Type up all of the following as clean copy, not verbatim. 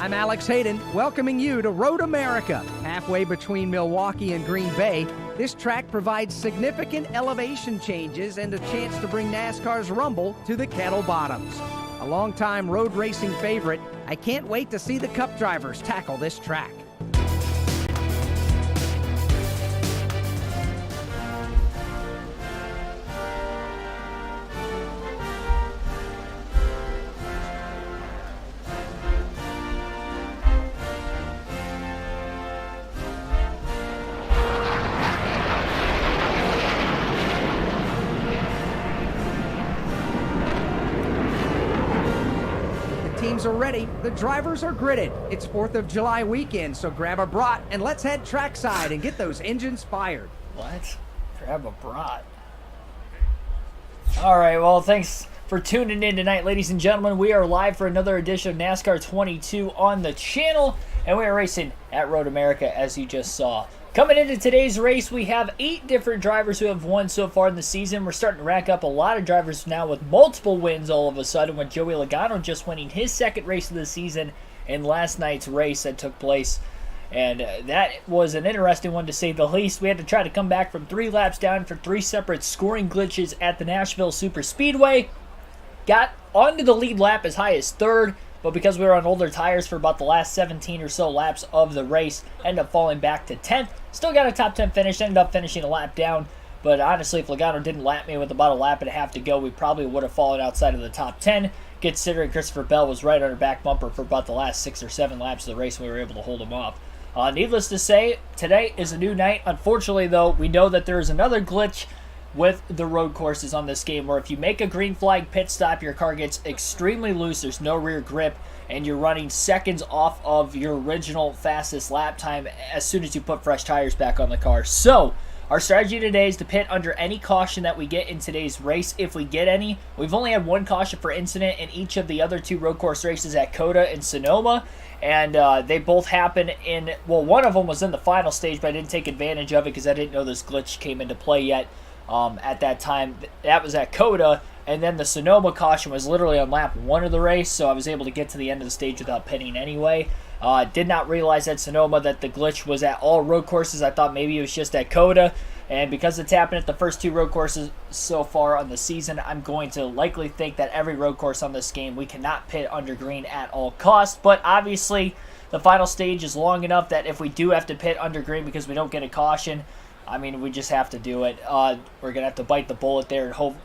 I'm Alex Hayden, welcoming you to Road America. Halfway between Milwaukee and Green Bay, this track provides significant elevation changes and a chance to bring NASCAR's rumble to the Kettle Bottoms. A longtime road racing favorite, I can't wait to see the Cup drivers tackle this track. Teams are ready, the drivers are gritted. It's 4th of July weekend, so grab a brat and let's head trackside and get those engines fired. What? Grab a brat. Alright, well, thanks for tuning in tonight, ladies and gentlemen. We are live for another edition of NASCAR 22 on the channel, and we are racing at Road America, as you just saw. Coming into today's race, we have 8 different drivers who have won so far in the season. We're starting to rack up a lot of drivers now with multiple wins all of a sudden, with Joey Logano just winning his 2nd race of the season in last night's race that took place. And that was an interesting one, to say the least. We had to try to come back from 3 laps down for 3 separate scoring glitches at the Nashville Superspeedway. Got onto the lead lap as high as 3rd. But because we were on older tires for about the last 17 or so laps of the race, ended up falling back to 10th. Still got a top 10 finish, ended up finishing a lap down. But honestly, if Logano didn't lap me with about a lap and a half to go, we probably would have fallen outside of the top 10, considering Christopher Bell was right on our back bumper for about the last 6 or 7 laps of the race, and we were able to hold him off. Needless to say, today is a new night. Unfortunately, though, we know that there is another glitch with the road courses on this game, where if you make a green flag pit stop, your car gets extremely loose, there's no rear grip, and you're running seconds off of your original fastest lap time as soon as you put fresh tires back on the car. So our strategy today is to pit under any caution that we get in today's race, if we get any. We've only had 1 caution for incident in each of the other 2 road course races at COTA and Sonoma, and they both happened in, well, one of them was in the final stage, but I didn't take advantage of it because I didn't know this glitch came into play yet. At that time, that was at COTA, and then the Sonoma caution was literally on lap 1 of the race, so I was able to get to the end of the stage without pitting anyway. Did not realize at Sonoma that the glitch was at all road courses. I thought maybe it was just at COTA, and because it's happened at the first 2 road courses so far on the season, I'm going to likely think that every road course on this game we cannot pit under green at all costs. But obviously, the final stage is long enough that if we do have to pit under green because we don't get a caution, I mean, we just have to do it. We're going to have to bite the bullet there and hope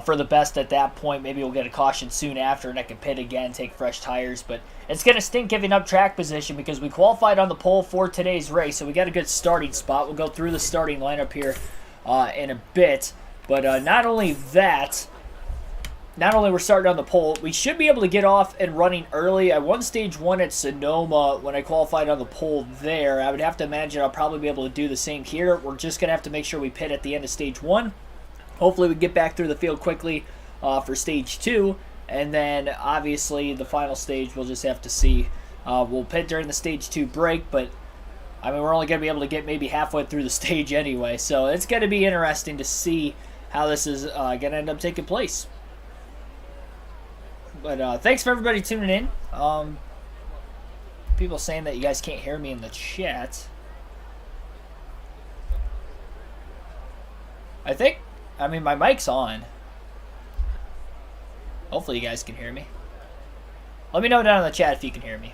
for the best at that point. Maybe we'll get a caution soon after and I can pit again, take fresh tires. But it's going to stink giving up track position because we qualified on the pole for today's race, so we got a good starting spot. We'll go through the starting lineup here in a bit. But not only that, not only we're starting on the pole, we should be able to get off and running early. I won stage 1 at Sonoma when I qualified on the pole there. I would have to imagine I'll probably be able to do the same here. We're just going to have to make sure we pit at the end of stage 1. Hopefully we get back through the field quickly for stage 2. And then obviously the final stage we'll just have to see. We'll pit during the stage 2 break, but I mean, we're only going to be able to get maybe halfway through the stage anyway. So it's going to be interesting to see how this is going to end up taking place. But thanks for everybody tuning in. People saying that you guys can't hear me in the chat. I mean, my mic's on. Hopefully you guys can hear me. Let me know down in the chat if you can hear me.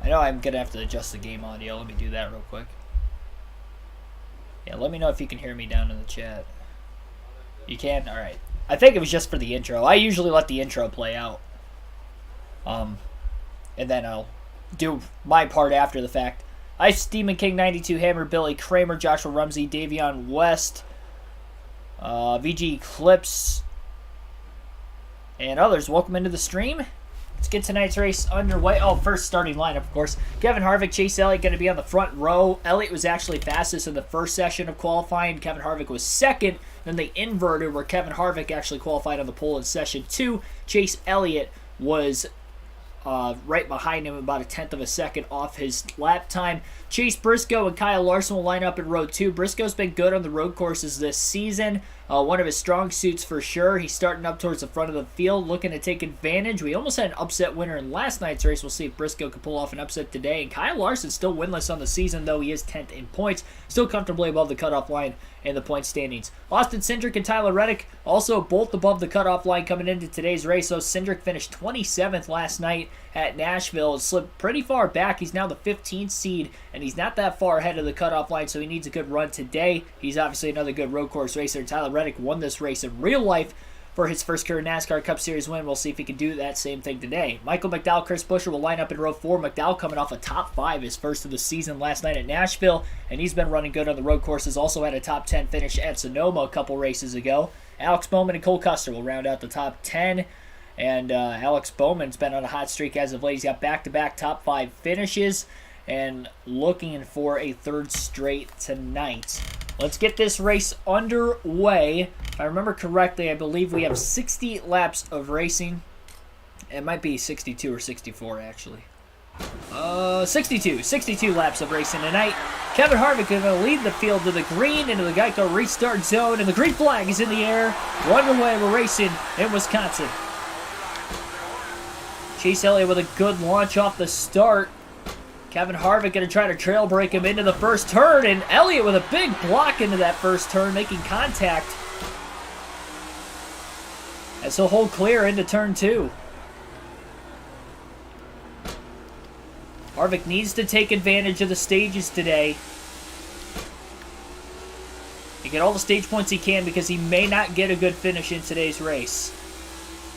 I know I'm going to have to adjust the game audio. Let me do that real quick. Yeah, let me know if you can hear me down in the chat. You can? Alright. I think it was just for the intro. I usually let the intro play out. And then I'll do my part after the fact. Ice Demon King 92, Hammer, Billy Kramer, Joshua Rumsey, Davion West, VG Clips, and others. Welcome into the stream. Let's get tonight's race underway. Oh, first starting lineup, of course. Kevin Harvick, Chase Elliott going to be on the front row. Elliott was actually fastest in the first session of qualifying. Kevin Harvick was second. Then they inverted where Kevin Harvick actually qualified on the pole in session 2. Chase Elliott was right behind him, about a tenth of a second off his lap time. Chase Briscoe and Kyle Larson will line up in row 2. Briscoe's been good on the road courses this season. One of his strong suits for sure. He's starting up towards the front of the field, looking to take advantage. We almost had an upset winner in last night's race. We'll see if Briscoe can pull off an upset today. And Kyle Larson's still winless on the season, though he is 10th in points. Still comfortably above the cutoff line in the point standings. Austin Cindric and Tyler Reddick also both above the cutoff line coming into today's race. So Cindric finished 27th last night at Nashville. It slipped pretty far back. He's now the 15th seed, and he's not that far ahead of the cutoff line, so he needs a good run today. He's obviously another good road course racer. Tyler Reddick won this race in real life for his first career NASCAR Cup Series win. We'll see if he can do that same thing today. Michael McDowell, Chris Buescher will line up in row 4. McDowell coming off a top 5, his first of the season last night at Nashville, and he's been running good on the road courses. Also had a top 10 finish at Sonoma a couple races ago. Alex Bowman and Cole Custer will round out the top 10. And Alex Bowman's been on a hot streak as of late. He's got back-to-back top 5 finishes and looking for a third straight tonight. Let's get this race underway. If I remember correctly, I believe we have 60 laps of racing. It might be 62 or 64, actually. 62 laps of racing tonight. Kevin Harvick is going to lead the field to the green, into the Geico restart zone, and the green flag is in the air. We're underway. We're racing in Wisconsin. Chase Elliott with a good launch off the start. Kevin Harvick going to try to trail break him into the first turn, and Elliott with a big block into that first turn, making contact as he'll hold clear into turn 2. Harvick needs to take advantage of the stages today and get all the stage points he can, because he may not get a good finish in today's race.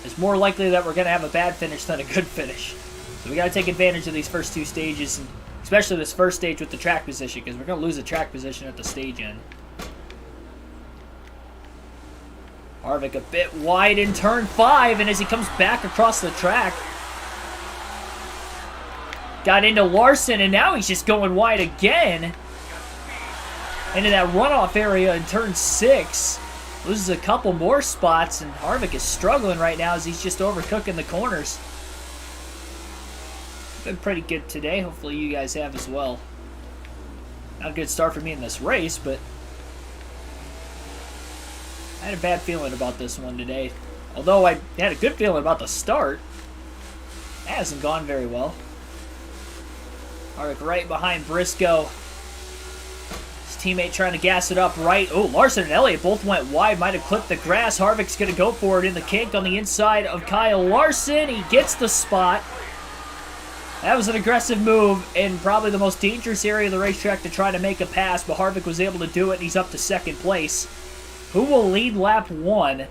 It's more likely that we're going to have a bad finish than a good finish. So we got to take advantage of these first 2 stages, and especially this first stage with the track position, because we're going to lose the track position at the stage end. Harvick a bit wide in turn 5, and as he comes back across the track, got into Larson, and now he's just going wide again into that runoff area in turn 6. Loses a couple more spots, and Harvick is struggling right now as he's just overcooking the corners. Been pretty good today. Hopefully you guys have as well. Not a good start for me in this race, but I had a bad feeling about this one today. Although I had a good feeling about the start, it hasn't gone very well. Harvick right behind Briscoe. Teammate trying to gas it up right. Oh, Larson and Elliott both went wide. Might have clipped the grass. Harvick's going to go for it in the kink on the inside of Kyle Larson. He gets the spot. That was an aggressive move in probably the most dangerous area of the racetrack to try to make a pass, but Harvick was able to do it, and he's up to second place. Who will lead lap 1? When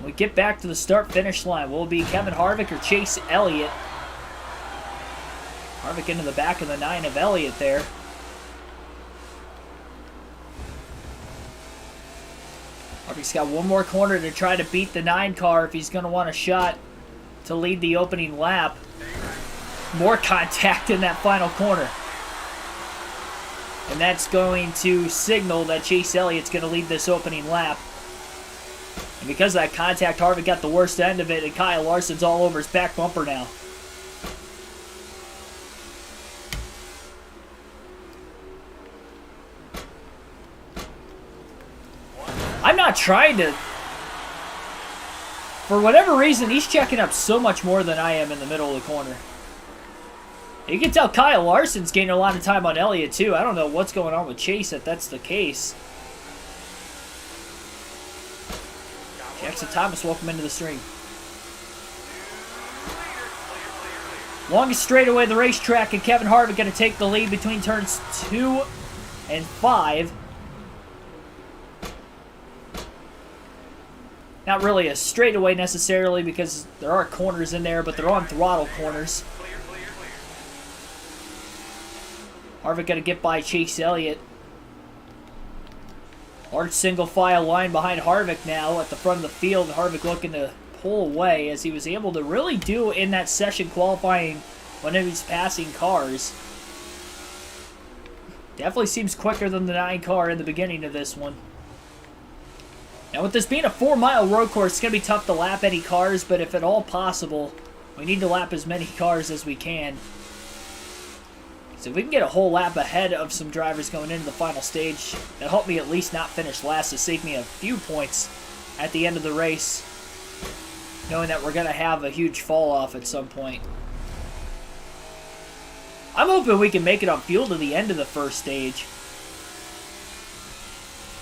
we get back to the start-finish line, will it be Kevin Harvick or Chase Elliott? Harvick into the back of the 9 of Elliott there. Harvick's got one more corner to try to beat the 9 car if he's going to want a shot to lead the opening lap. More contact in that final corner. And that's going to signal that Chase Elliott's going to lead this opening lap. And because of that contact, Harvick got the worst end of it, and Kyle Larson's all over his back bumper now. I'm not trying to... For whatever reason, he's checking up so much more than I am in the middle of the corner. You can tell Kyle Larson's gaining a lot of time on Elliott, too. I don't know what's going on with Chase if that's the case. Jackson Thomas, welcome into the stream. Longest straightaway of the racetrack, and Kevin Harvick going to take the lead between turns 2 and 5. Not really a straightaway necessarily, because there are corners in there, but they're on throttle corners. Harvick got to get by Chase Elliott. Large single file line behind Harvick now at the front of the field. Harvick looking to pull away, as he was able to really do in that session qualifying when he was passing cars. Definitely seems quicker than the 9 car in the beginning of this one. Now with this being a 4-mile road course, it's going to be tough to lap any cars, but if at all possible, We need to lap as many cars as we can. So if we can get a whole lap ahead of some drivers going into the final stage, that'll help me at least not finish last to save me a few points at the end of the race, knowing that we're going to have a huge fall off at some point. I'm hoping we can make it on fuel to the end of the first stage.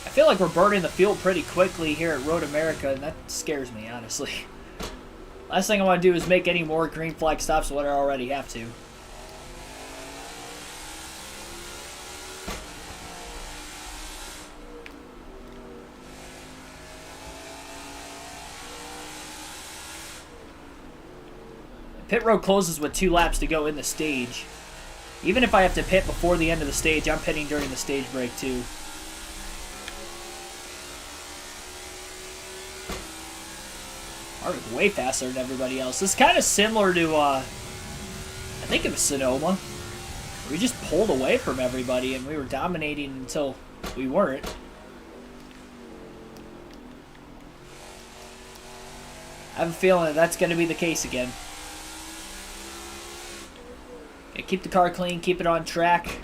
I feel like we're burning the fuel pretty quickly here at Road America, and that scares me, honestly. Last thing I want to do is make any more green flag stops than what I already have to. Pit road closes with 2 laps to go in the stage. Even if I have to pit before the end of the stage, I'm pitting during the stage break too. Harvick way faster than everybody else. This is kind of similar to, I think it was Sonoma. We just pulled away from everybody and we were dominating until we weren't. I have a feeling that that's going to be the case again. Yeah, keep the car clean, keep it on track,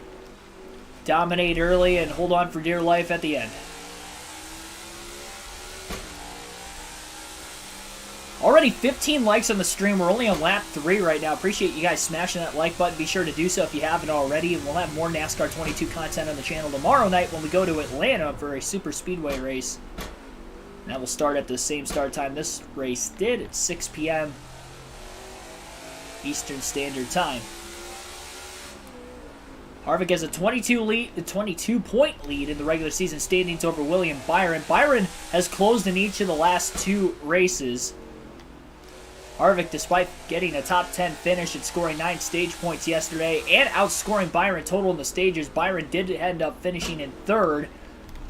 dominate early, and hold on for dear life at the end. Already 15 likes on the stream. We're only on lap 3 right now. Appreciate you guys smashing that like button. Be sure to do so if you haven't already. And we'll have more NASCAR 22 content on the channel tomorrow night when we go to Atlanta for a super speedway race. And that will start at the same start time this race did at 6 p.m. Eastern Standard Time. Harvick has a 22-point lead in the regular season standings over William Byron. Byron has closed in each of the last 2 races. Harvick, despite getting a top 10 finish and scoring 9 stage points yesterday and outscoring Byron total in the stages, Byron did end up finishing in 3rd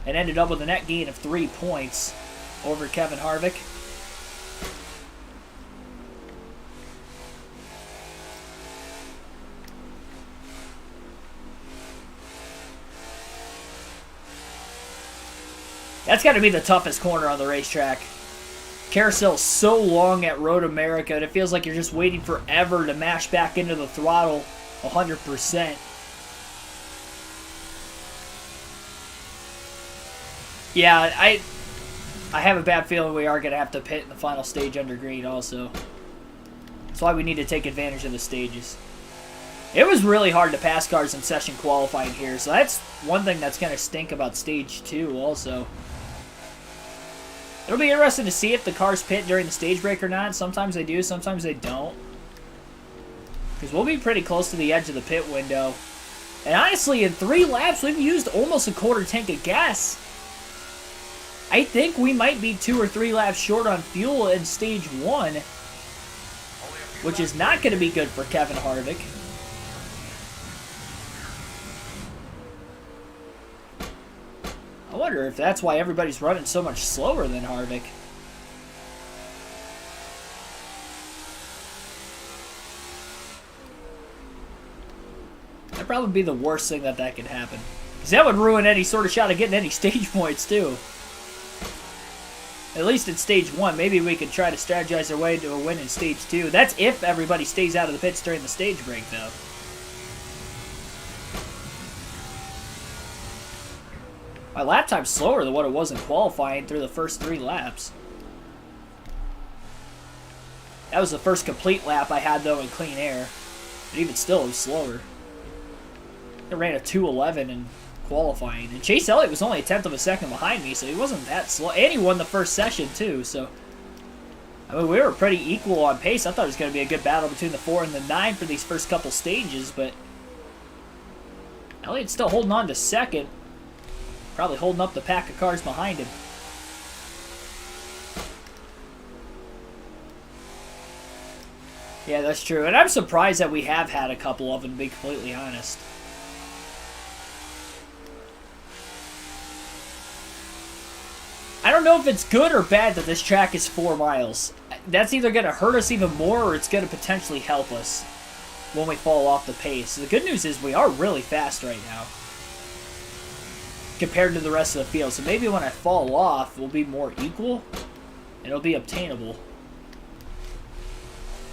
and ended up with a net gain of 3 points over Kevin Harvick. That's got to be the toughest corner on the racetrack. Carousel's so long at Road America, and it feels like you're just waiting forever to mash back into the throttle 100%. Yeah, I have a bad feeling we are going to have to pit in the final stage under green also. That's why we need to take advantage of the stages. It was really hard to pass cars in session qualifying here, so that's one thing that's going to stink about stage 2 also. It'll be interesting to see if the cars pit during the stage break or not. Sometimes they do, sometimes they don't. Because we'll be pretty close to the edge of the pit window. And honestly, in 3 laps, we've used almost a quarter tank of gas. I think we might be 2 or 3 laps short on fuel in stage 1. Which is not going to be good for Kevin Harvick. I wonder if that's why everybody's running so much slower than Harvick. That'd probably be the worst thing that could happen. Because that would ruin any sort of shot of getting any stage points, too. At least in stage 1. Maybe we could try to strategize our way to a win in stage 2. That's if everybody stays out of the pits during the stage break, though. My lap time's slower than what it was in qualifying through the first 3 laps. That was the first complete lap I had, though, in clean air. But even still, it was slower. I ran a 2:11 in qualifying. And Chase Elliott was only a 1/10 of a second behind me, so he wasn't that slow. And he won the first session, too, so... I mean, we were pretty equal on pace. I thought it was going to be a good battle between the 4 and the 9 for these first couple stages, but... Elliott's still holding on to second. Probably holding up the pack of cars behind him. Yeah, that's true. And I'm surprised that we have had a couple of them, to be completely honest. I don't know if it's good or bad that this track is 4 miles. That's either going to hurt us even more or it's going to potentially help us when we fall off the pace. The good news is we are really fast right now compared to the rest of the field. So maybe when I fall off, we'll be more equal and it'll be obtainable.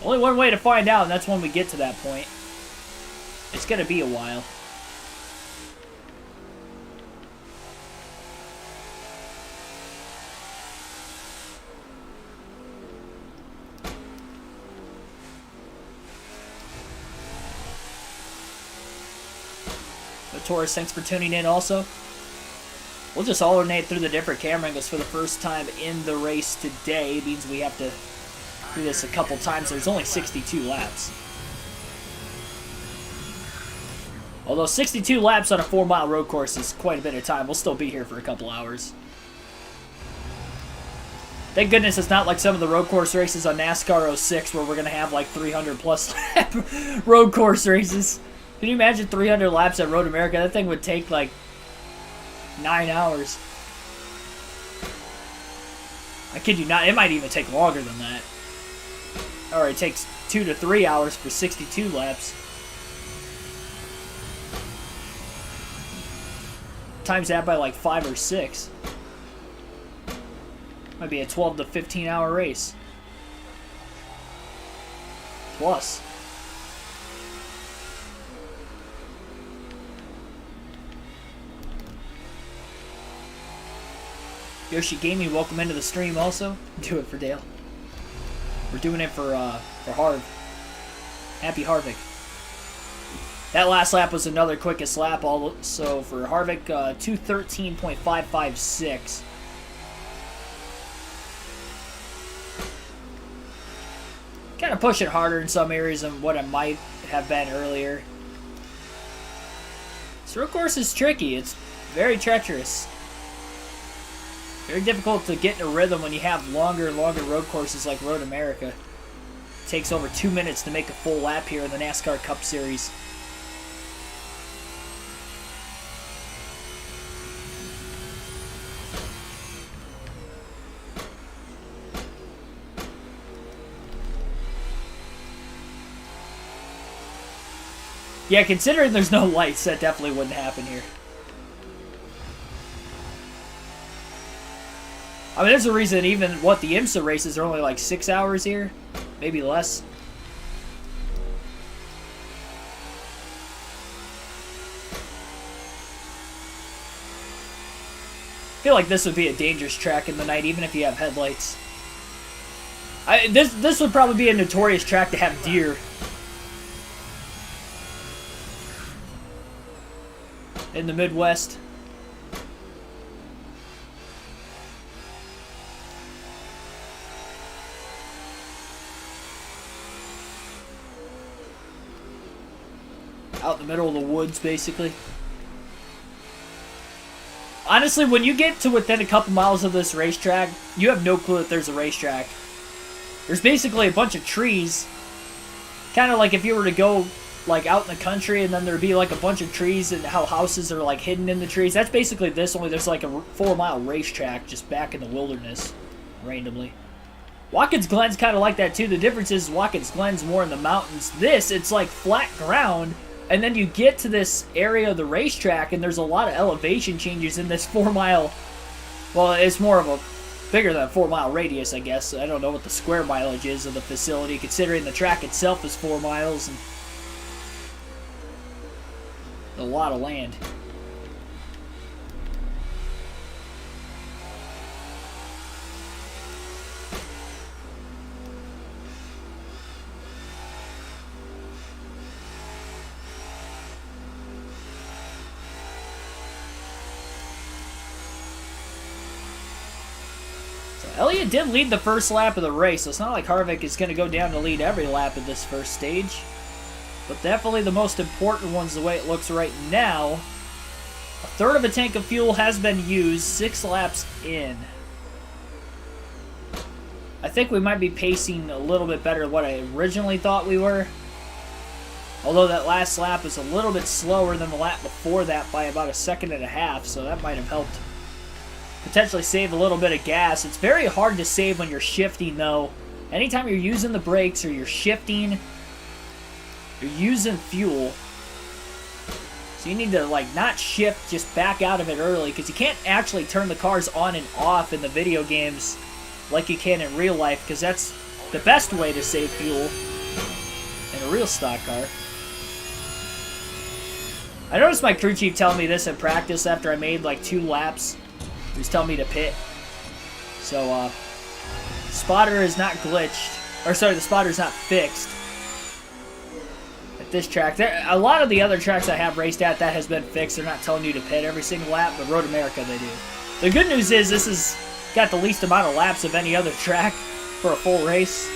Only one way to find out, and that's when we get to that point. It's going to be a while. Taurus, thanks for tuning in also. We'll just alternate through the different camera angles for the first time in the race today. It means we have to do this a couple times. There's only 62 laps. Although 62 laps on a 4-mile road course is quite a bit of time. We'll still be here for a couple hours. Thank goodness it's not like some of the road course races on NASCAR 06 where we're going to have like 300 plus lap road course races. Can you imagine 300 laps at Road America? That thing would take like 9 hours. I kid you not, it might even take longer than that. Or it takes 2 to 3 hours for 62 laps. Times that by like 5 or 6. Might be a 12 to 15 hour race. Plus. Yoshi Gaming, welcome into the stream also. Do it for Dale. We're doing it for Harv. Happy Harvick. That last lap was another quickest lap also for Harvick, 2:13.556. Kind of pushing harder in some areas than what I might have been earlier. This road course is tricky. It's very treacherous. Very difficult to get in a rhythm when you have longer and longer road courses like Road America. It takes over 2 minutes to make a full lap here in the NASCAR Cup Series. Yeah, considering there's no lights, that definitely wouldn't happen here. I mean, there's a reason even the IMSA races are only like 6 hours here. Maybe less. I feel like this would be a dangerous track in the night, even if you have headlights. This would probably be a notorious track to have deer. In the Midwest. Out in the middle of the woods, basically. Honestly, when you get to within a couple miles of this racetrack, you have no clue that there's a racetrack. There's basically a bunch of trees. Kind of like if you were to go like out in the country and then there'd be like a bunch of trees and how houses are like hidden in the trees. That's basically this, only there's like a 4-mile racetrack just back in the wilderness randomly. Watkins Glen's kind of like that too. The difference is Watkins Glen's more in the mountains. This, it's like flat ground. And then you get to this area of the racetrack, and there's a lot of elevation changes in this 4-mile. Well, it's more of a bigger than a 4-mile radius, I guess. I don't know what the square mileage is of the facility, considering the track itself is 4 miles and a lot of land. Elliott did lead the first lap of the race, so it's not like Harvick is going to go down to lead every lap of this first stage. But definitely the most important ones the way it looks right now. A third of a tank of fuel has been used, 6 laps in. I think we might be pacing a little bit better than what I originally thought we were. Although that last lap was a little bit slower than the lap before that by about 1.5 seconds, so that might have helped potentially save a little bit of gas. It's very hard to save when you're shifting though. Anytime you're using the brakes or you're shifting, you're using fuel. So you need to like not shift, just back out of it early, because you can't actually turn the cars on and off in the video games like you can in real life, because that's the best way to save fuel. a real stock car. I noticed my crew chief telling me this in practice after I made like 2 laps. He was telling me to pit. So, spotter is not glitched. Or sorry, the spotter is not fixed at this track. A lot of the other tracks I have raced at, that has been fixed. They're not telling you to pit every single lap, but Road America, they do. The good news is this has got the least amount of laps of any other track for a full race.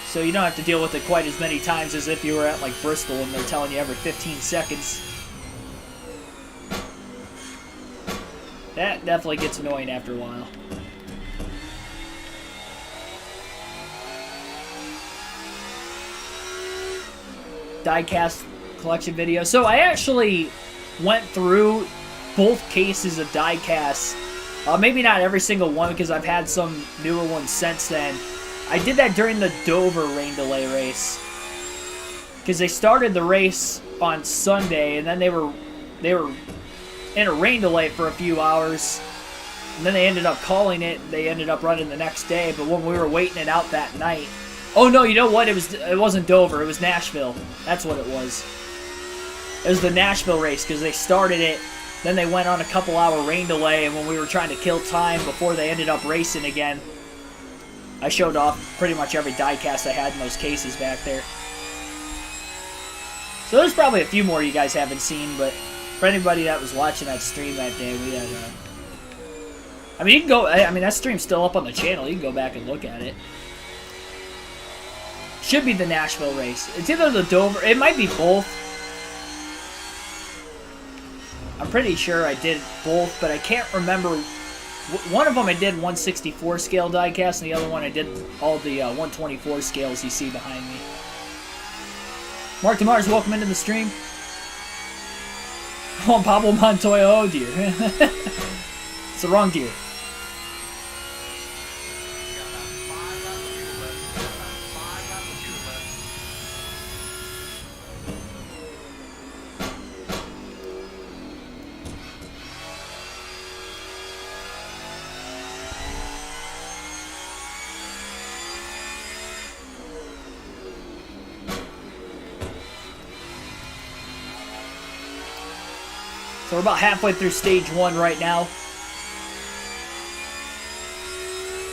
So you don't have to deal with it quite as many times as if you were at like Bristol and they're telling you every 15 seconds. That definitely gets annoying after a while. Diecast collection video. So I actually went through both cases of diecasts. Maybe not every single one because I've had some newer ones since then. I did that during the Dover rain delay race because they started the race on Sunday and then they were in a rain delay for a few hours, and then they ended up calling it. They ended up running the next day, but when we were waiting it out that night, oh no, you know what? It wasn't Dover. It was Nashville. That's what it was. It was the Nashville race because they started it. Then they went on a couple-hour rain delay, and when we were trying to kill time before they ended up racing again, I showed off pretty much every diecast I had in those cases back there. So there's probably a few more you guys haven't seen, but for anybody that was watching that stream that day, we had, I mean, you can go, I mean, that stream's still up on the channel. You can go back and look at it. Should be the Nashville race. It's either the Dover, it might be both. I'm pretty sure I did both, but I can't remember. One of them I did 164 scale diecast, and the other one I did all the 124 scales you see behind me. Mark DeMars, welcome into the stream. Oh, Pablo Montoya, oh dear. It's the wrong deer. So we're about halfway through stage 1 right now.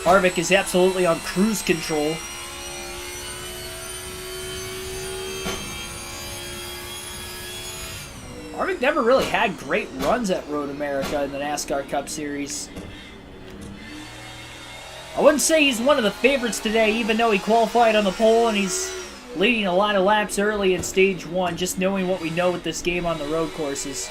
Harvick is absolutely on cruise control. Harvick never really had great runs at Road America in the NASCAR Cup Series. I wouldn't say he's one of the favorites today, even though he qualified on the pole and he's leading a lot of laps early in stage 1, just knowing what we know with this game on the road courses.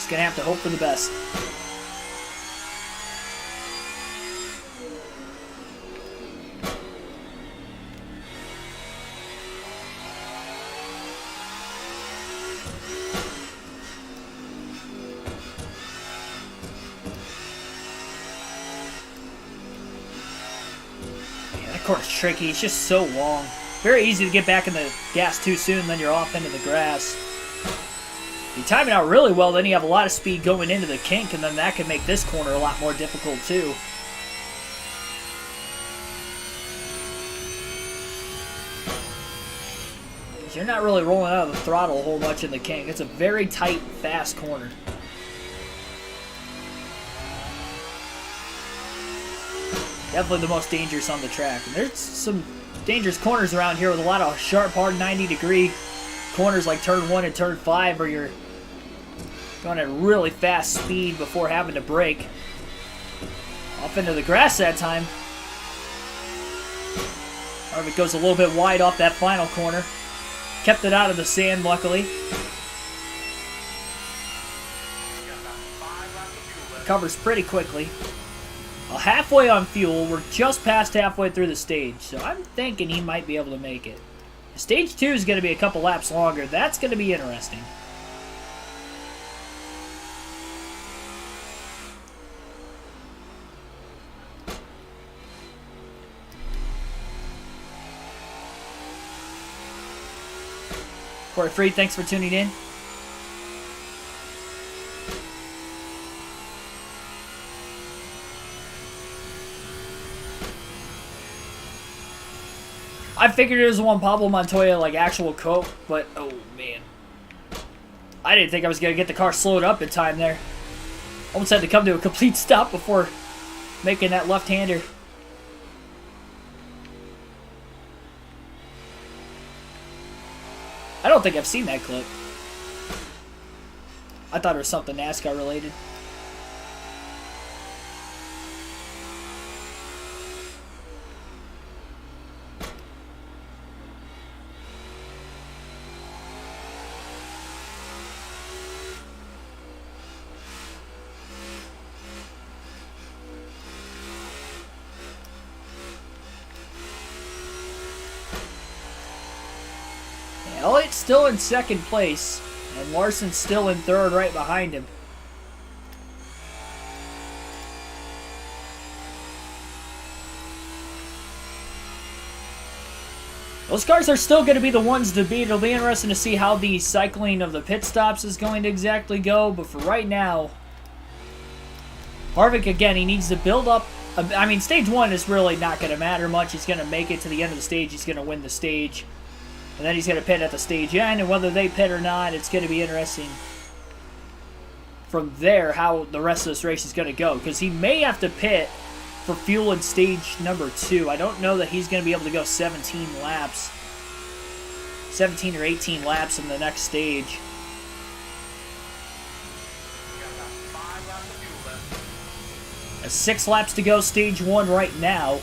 Gonna have to hope for the best. Yeah, that course is tricky. It's just so long. Very easy to get back in the gas too soon, then you're off into the grass. You time it out really well, then you have a lot of speed going into the kink, and then that can make this corner a lot more difficult too. You're not really rolling out of the throttle a whole much in the kink. It's a very tight, fast corner. Definitely the most dangerous on the track. And there's some dangerous corners around here with a lot of sharp, hard 90-degree corners like turn 1 and turn 5 where you're going at really fast speed before having to brake. Off into the grass that time. Harvick goes a little bit wide off that final corner. Kept it out of the sand, luckily. Covers pretty quickly. Well, halfway on fuel. We're just past halfway through the stage, so I'm thinking he might be able to make it. Stage 2 is going to be a couple laps longer. That's going to be interesting. Corey Freed, thanks for tuning in. I figured it was Juan Pablo Montoya, like actual coat, but oh man. I didn't think I was going to get the car slowed up in time there. Almost had to come to a complete stop before making that left-hander. I don't think I've seen that clip. I thought it was something NASCAR related. Elliott's still in second place, and Larson's still in third right behind him. Those cars are still going to be the ones to beat. It'll be interesting to see how the cycling of the pit stops is going to exactly go, but for right now, Harvick, again, he needs to build up. I mean, stage 1 is really not going to matter much. He's going to make it to the end of the stage. He's going to win the stage. And then he's going to pit at the stage end, and whether they pit or not, it's going to be interesting from there how the rest of this race is going to go. Because he may have to pit for fuel in stage number 2. I don't know that he's going to be able to go 17 laps. 17 or 18 laps in the next stage. There's 6 laps to go, stage 1 right now.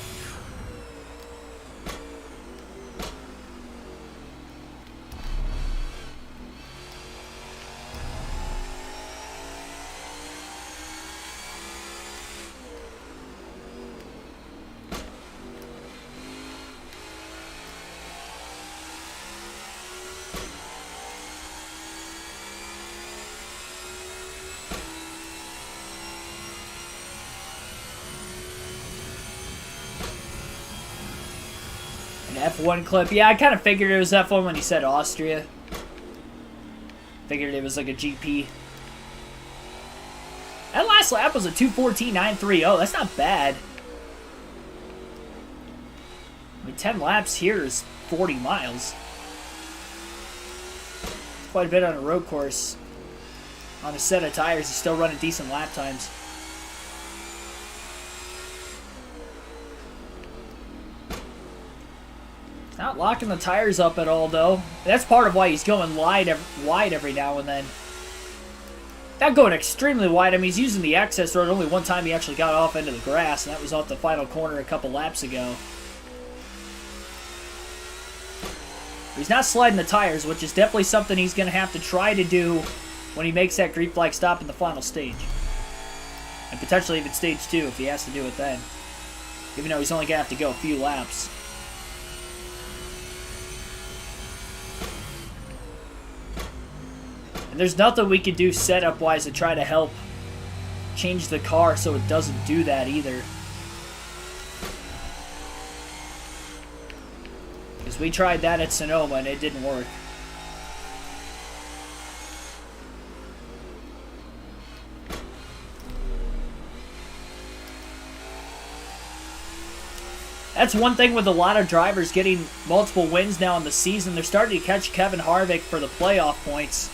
F1 clip. Yeah, I kind of figured it was F1 when he said Austria. Figured it was like a GP. That last lap was a 2:14.930. That's not bad. I mean, 10 laps here is 40 miles. It's quite a bit on a road course. On a set of tires, he's still running decent lap times. Not locking the tires up at all, though. That's part of why he's going wide every now and then. Not going extremely wide. I mean, he's using the access road. Only one time he actually got off into the grass, and that was off the final corner a couple laps ago. But he's not sliding the tires, which is definitely something he's going to have to try to do when he makes that green flag stop in the final stage. And potentially even stage 2 if he has to do it then. Even though he's only going to have to go a few laps. And there's nothing we can do setup-wise to try to help change the car so it doesn't do that either. Because we tried that at Sonoma and it didn't work. That's one thing with a lot of drivers getting multiple wins now in the season. They're starting to catch Kevin Harvick for the playoff points.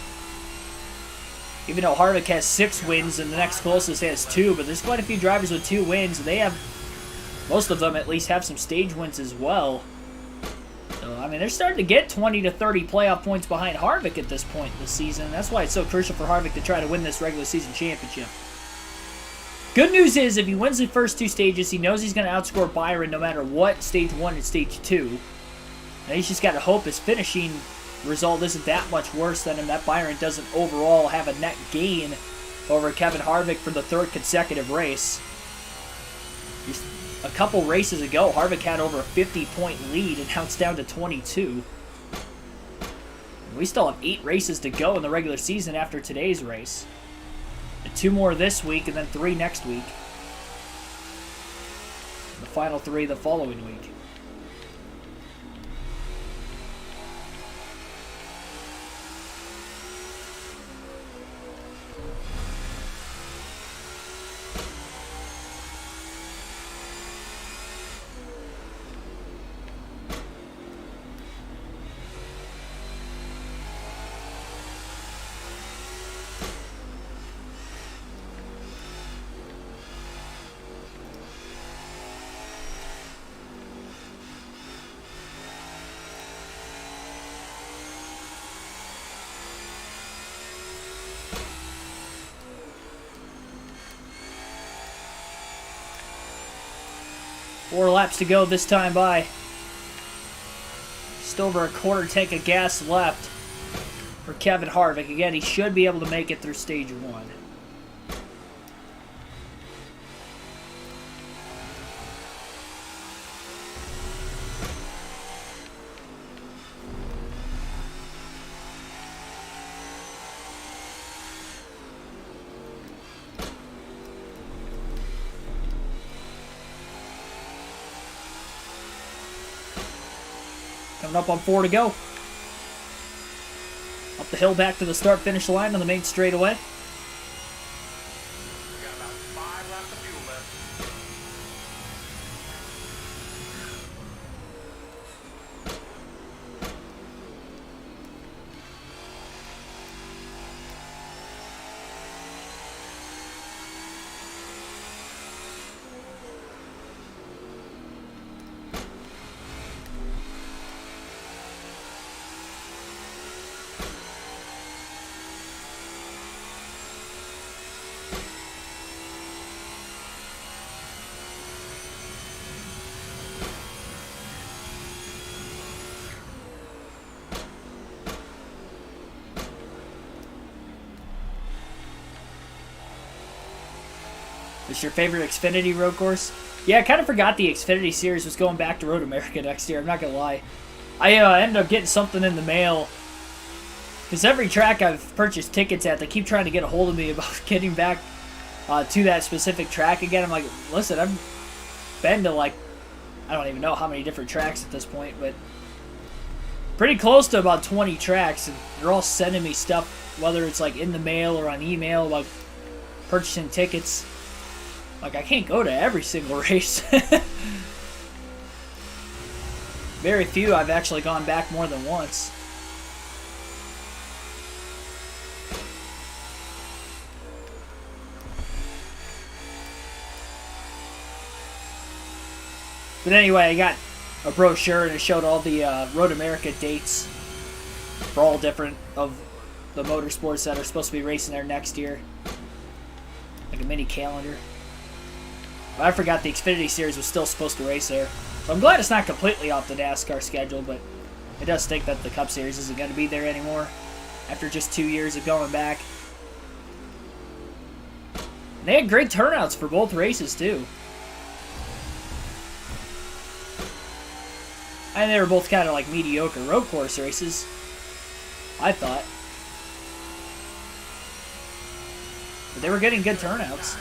Even though Harvick has 6 wins and the next closest has 2, but there's quite a few drivers with 2 wins. And they have, most of them at least, have some stage wins as well. So, I mean, they're starting to get 20 to 30 playoff points behind Harvick at this point in the season. That's why it's so crucial for Harvick to try to win this regular season championship. Good news is, if he wins the first 2 stages, he knows he's going to outscore Byron no matter what, stage 1 and stage 2. And he's just got to hope his finishing result isn't that much worse than him, that Byron doesn't overall have a net gain over Kevin Harvick for the 3rd consecutive race. Just a couple races ago, Harvick had over a 50-point lead, and now it's down to 22. We still have 8 races to go in the regular season after today's race. And 2 more this week, and then 3 next week. The final 3 the following week. 4 laps to go this time by. Just over a quarter tank of gas left for Kevin Harvick. Again, he should be able to make it through stage 1. Coming up on 4 to go. Up the hill back to the start-finish line on the main straightaway. We got about 5 laps of fuel left. Is your favorite Xfinity road course? Yeah, I kind of forgot the Xfinity series was going back to Road America next year. I'm not going to lie. I ended up getting something in the mail. Because every track I've purchased tickets at, they keep trying to get a hold of me about getting back to that specific track again. I'm like, listen, I've been to like, I don't even know how many different tracks at this point, but pretty close to about 20 tracks. And they're all sending me stuff, whether it's like in the mail or on email, like purchasing tickets. Like, I can't go to every single race. Very few I've actually gone back more than once. But anyway, I got a brochure and it showed all the Road America dates for all different of the motorsports that are supposed to be racing there next year. Like a mini calendar. But I forgot the Xfinity Series was still supposed to race there. So I'm glad it's not completely off the NASCAR schedule, but it does stink that the Cup Series isn't going to be there anymore after just 2 years of going back. And they had great turnouts for both races, too. And they were both kind of like mediocre road course races, I thought. But they were getting good turnouts.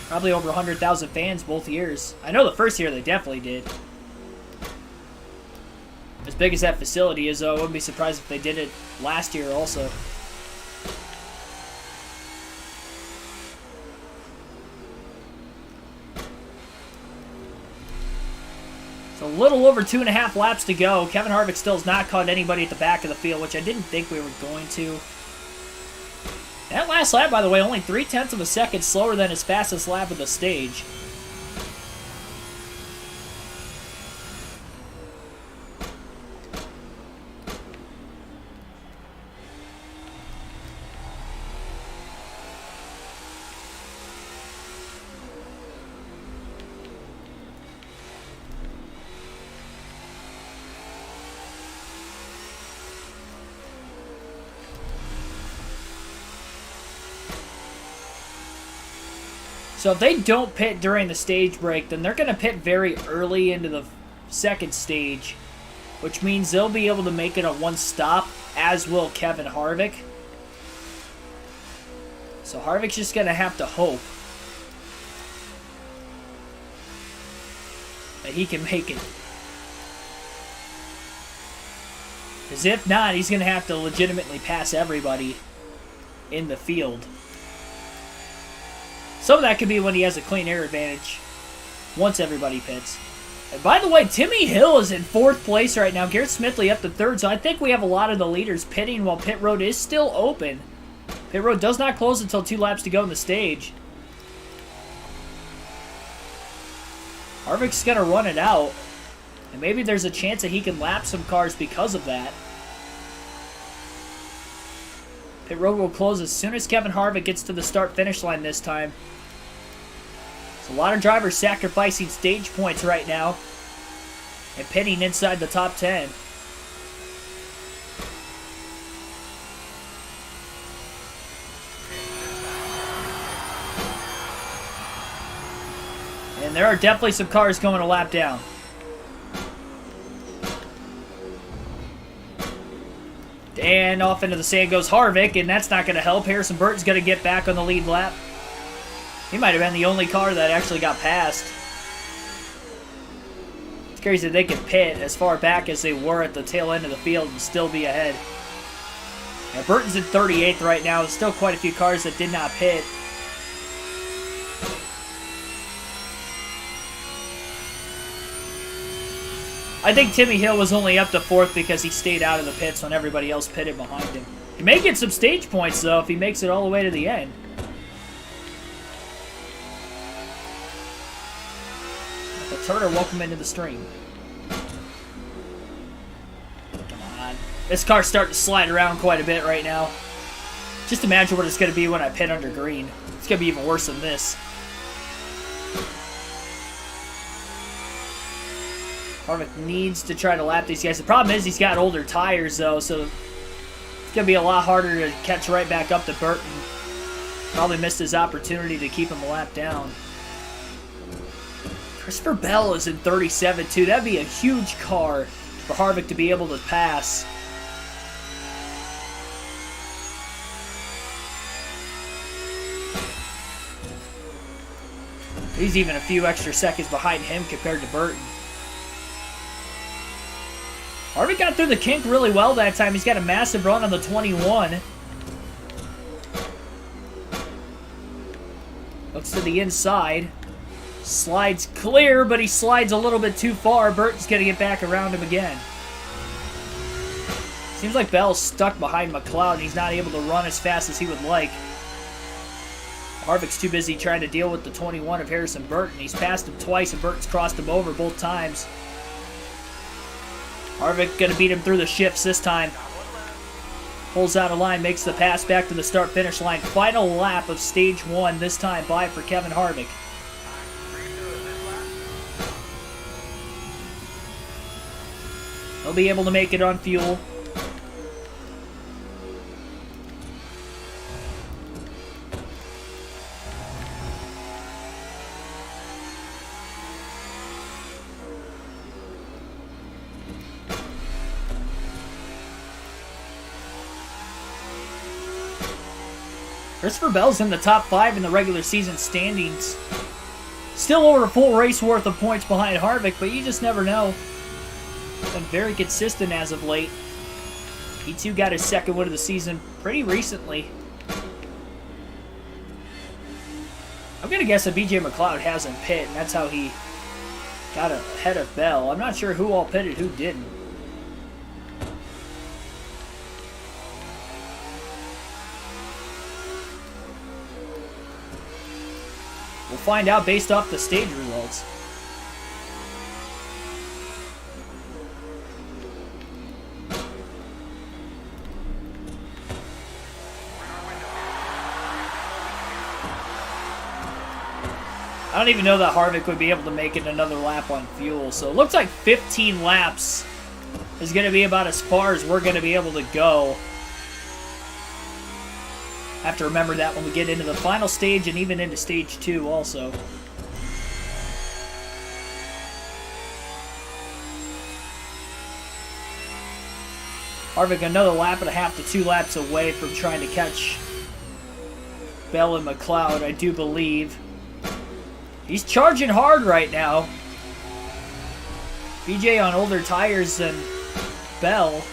Probably over 100,000 fans both years. I know the first year they definitely did. As big as that facility is, though, I wouldn't be surprised if they did it last year also. So a little over 2.5 laps to go. Kevin Harvick still has not caught anybody at the back of the field, which I didn't think we were going to. That last lap, by the way, only 0.3 of a second slower than his fastest lap of the stage. So if they don't pit during the stage break, then they're going to pit very early into the second stage, which means they'll be able to make it a one stop, as will Kevin Harvick. So Harvick's just going to have to hope that he can make it. Because if not, he's going to have to legitimately pass everybody in the field. Some of that could be when he has a clean air advantage once everybody pits. And by the way, Timmy Hill is in 4th place right now. Garrett Smithley up to 3rd, so I think we have a lot of the leaders pitting while pit road is still open. Pit road does not close until 2 laps to go in the stage. Harvick's going to run it out, and maybe there's a chance that he can lap some cars because of that. Pit road will close as soon as Kevin Harvick gets to the start-finish line this time. So a lot of drivers sacrificing stage points right now and pitting inside the top 10. And there are definitely some cars going a lap down. And off into the sand goes Harvick, and that's not going to help. Harrison Burton's going to get back on the lead lap. He might have been the only car that actually got passed. It's crazy that they could pit as far back as they were at the tail end of the field and still be ahead. And Burton's in 38th right now. There's still quite a few cars that did not pit. I think Timmy Hill was only up to 4th because he stayed out of the pits when everybody else pitted behind him. He may get some stage points, though, if he makes it all the way to the end. The Turner welcome into the stream. Come on. This car's starting to slide around quite a bit right now. Just imagine what it's going to be when I pit under green. It's going to be even worse than this. Harvick needs to try to lap these guys. The problem is he's got older tires, though, so it's going to be a lot harder to catch right back up to Burton. Probably missed his opportunity to keep him a lap down. Christopher Bell is in 37, too. That'd be a huge car for Harvick to be able to pass. He's even a few extra seconds behind him compared to Burton. Harvick got through the kink really well that time. He's got a massive run on the 21. Looks to the inside. Slides clear, but he slides a little bit too far. Burton's going to get back around him again. Seems like Bell's stuck behind McLeod, and he's not able to run as fast as he would like. Harvick's too busy trying to deal with the 21 of Harrison Burton. He's passed him twice, and Burton's crossed him over both times. Harvick going to beat him through the shifts this time. Pulls out a line, makes the pass back to the start-finish line. Final lap of stage 1 this time by for Kevin Harvick. He'll be able to make it on fuel. Christopher Bell's in the top 5 in the regular season standings. Still over a full race worth of points behind Harvick, but you just never know. Been very consistent as of late. He too got his second win of the season pretty recently. I'm going to guess that BJ McLeod hasn't pit, and that's how he got ahead of Bell. I'm not sure who all pitted, who didn't. We'll find out based off the stage results. I don't even know that Harvick would be able to make it another lap on fuel. So it looks like 15 laps is going to be about as far as we're going to be able to go. Have to remember that when we get into the final stage and even into stage 2 also. Harvick another lap and a half to 2 laps away from trying to catch Bell and McLeod, I do believe. He's charging hard right now. BJ on older tires than Bell.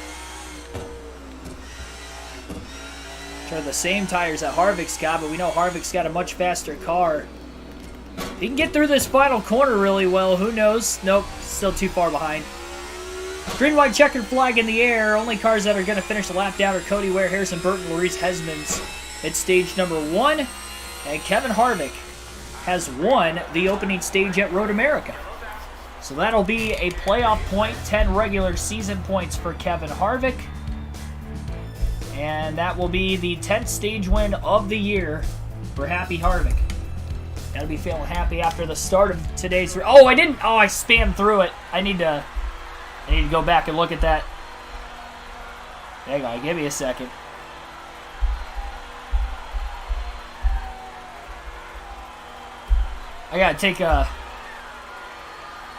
Are the same tires that Harvick's got, but we know Harvick's got a much faster car. He can get through this final corner really well. Who knows? Nope, still too far behind. Green, white, checkered flag in the air. Only cars that are going to finish the lap down are Cody Ware, Harrison Burton, Maurice Hesmans at stage number 1. And Kevin Harvick has won the opening stage at Road America. So that'll be a playoff point, 10 regular season points for Kevin Harvick. And that will be the 10th stage win of the year for Happy Harvick. Gotta be feeling happy after the start of today's... Oh, I didn't... Oh, I spammed through it. I need to go back and look at that. Hang on, give me a second. I gotta take a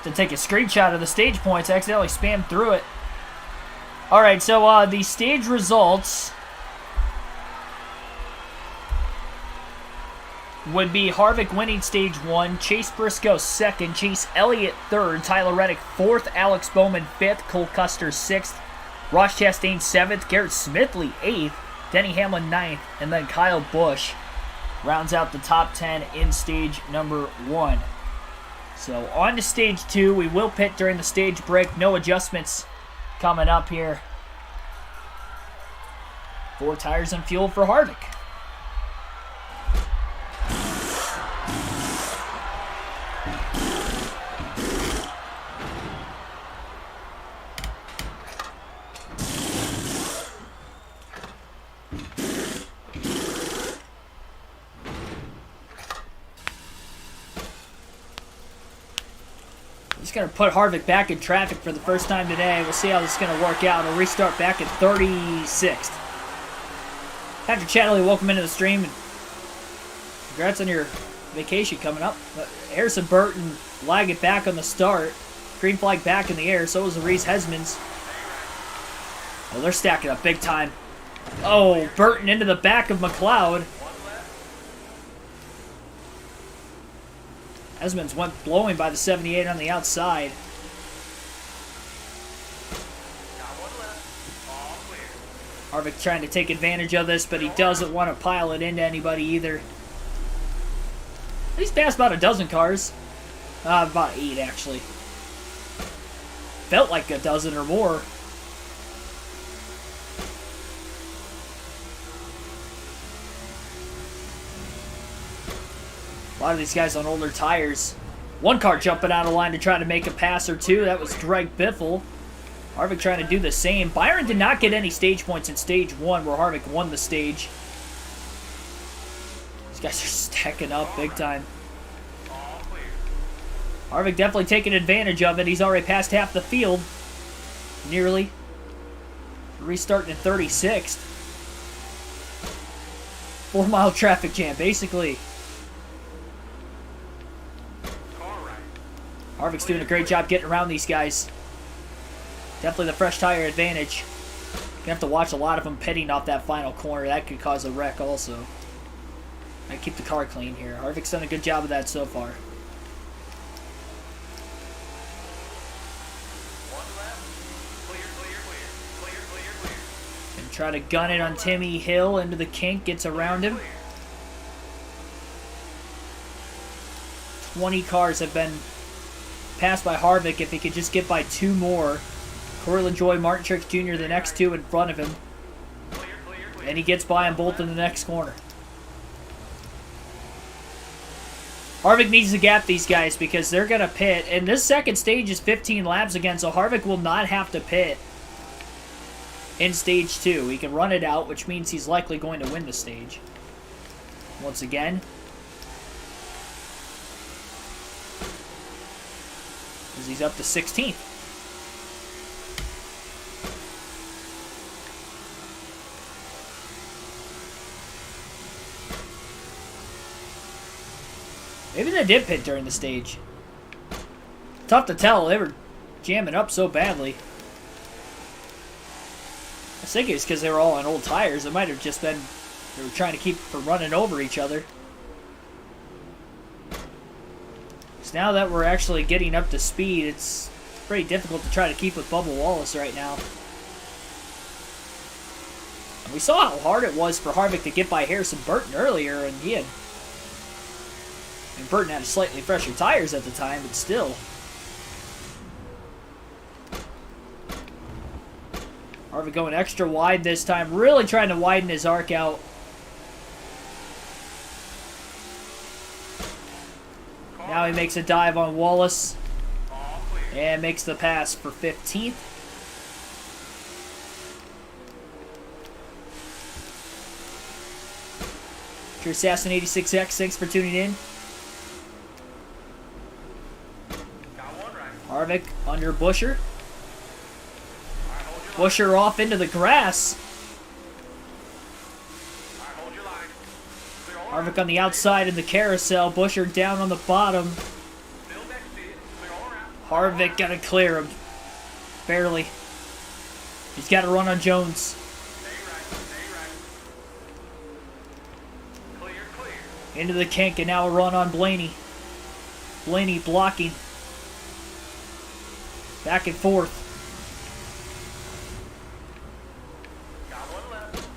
screenshot of the stage points. I accidentally spammed through it. Alright, so the stage results would be Harvick winning stage 1, Chase Briscoe 2nd, Chase Elliott 3rd, Tyler Reddick 4th, Alex Bowman 5th, Cole Custer 6th, Ross Chastain 7th, Garrett Smithley 8th, Denny Hamlin 9th, and then Kyle Busch rounds out the top 10 in stage number 1. So on to stage 2. We will pit during the stage break. No adjustments coming up here. 4 tires and fuel for Harvick. He's going to put Harvick back in traffic for the first time today. We'll see how this is going to work out. He'll restart back at 36th. Patrick Chatterley, welcome into the stream. Congrats on your vacation coming up. Harrison Burton lagging back on the start. Green flag back in the air. So is the Reese Hesmans. Oh, they're stacking up big time. Oh, Burton into the back of McLeod. Hesmans went blowing by the 78 on the outside. Harvick trying to take advantage of this, but he doesn't want to pile it into anybody either. He's passed about a dozen cars. About 8, actually. Felt like a dozen or more. A lot of these guys on older tires. One car jumping out of line to try to make a pass or two. That was Greg Biffle. Harvick trying to do the same. Byron did not get any stage points in stage 1 where Harvick won the stage. These guys are stacking up big time. Harvick definitely taking advantage of it. He's already passed half the field. Nearly. Restarting at 36th. 4-mile traffic jam, basically. Harvick's doing a great job getting around these guys. Definitely the fresh tire advantage. Gonna have to watch a lot of them pitting off that final corner. That could cause a wreck also. I keep the car clean here. Harvick's done a good job of that so far. And try to gun it on Timmy Hill into the kink. Gets around him. 20 cars have been passed by Harvick. If he could just get by 2 more. Corey LaJoie, Martin Truex Jr., the next 2 in front of him. And he gets by them both in the next corner. Harvick needs to gap these guys because they're going to pit. And this second stage is 15 laps again, so Harvick will not have to pit in stage 2. He can run it out, which means he's likely going to win the stage. Once again. As he's up to 16th. Maybe they did pit during the stage. Tough to tell. They were jamming up so badly. I think it's because they were all on old tires. It might have just been they were trying to keep from running over each other. So now that we're actually getting up to speed, it's pretty difficult to try to keep with Bubba Wallace right now. And we saw how hard it was for Harvick to get by Harrison Burton earlier, and he had... And Burton had slightly fresher tires at the time, but still. Harvick going extra wide this time, really trying to widen his arc out. Now he makes a dive on Wallace. And makes the pass for 15th. Assassin 86X, thanks for tuning in. Harvick under Busher. All right, hold your line. Busher off into the grass. All right, hold your line. Clear all around. Harvick on the outside in the carousel. Busher down on the bottom. Still next to you. Clear all around. Harvick got to clear him. Barely. He's got to run on Jones. Stay right. Stay right. Clear, clear. Into the kink, and now a run on Blaney. Blaney blocking. Back and forth. Got one left.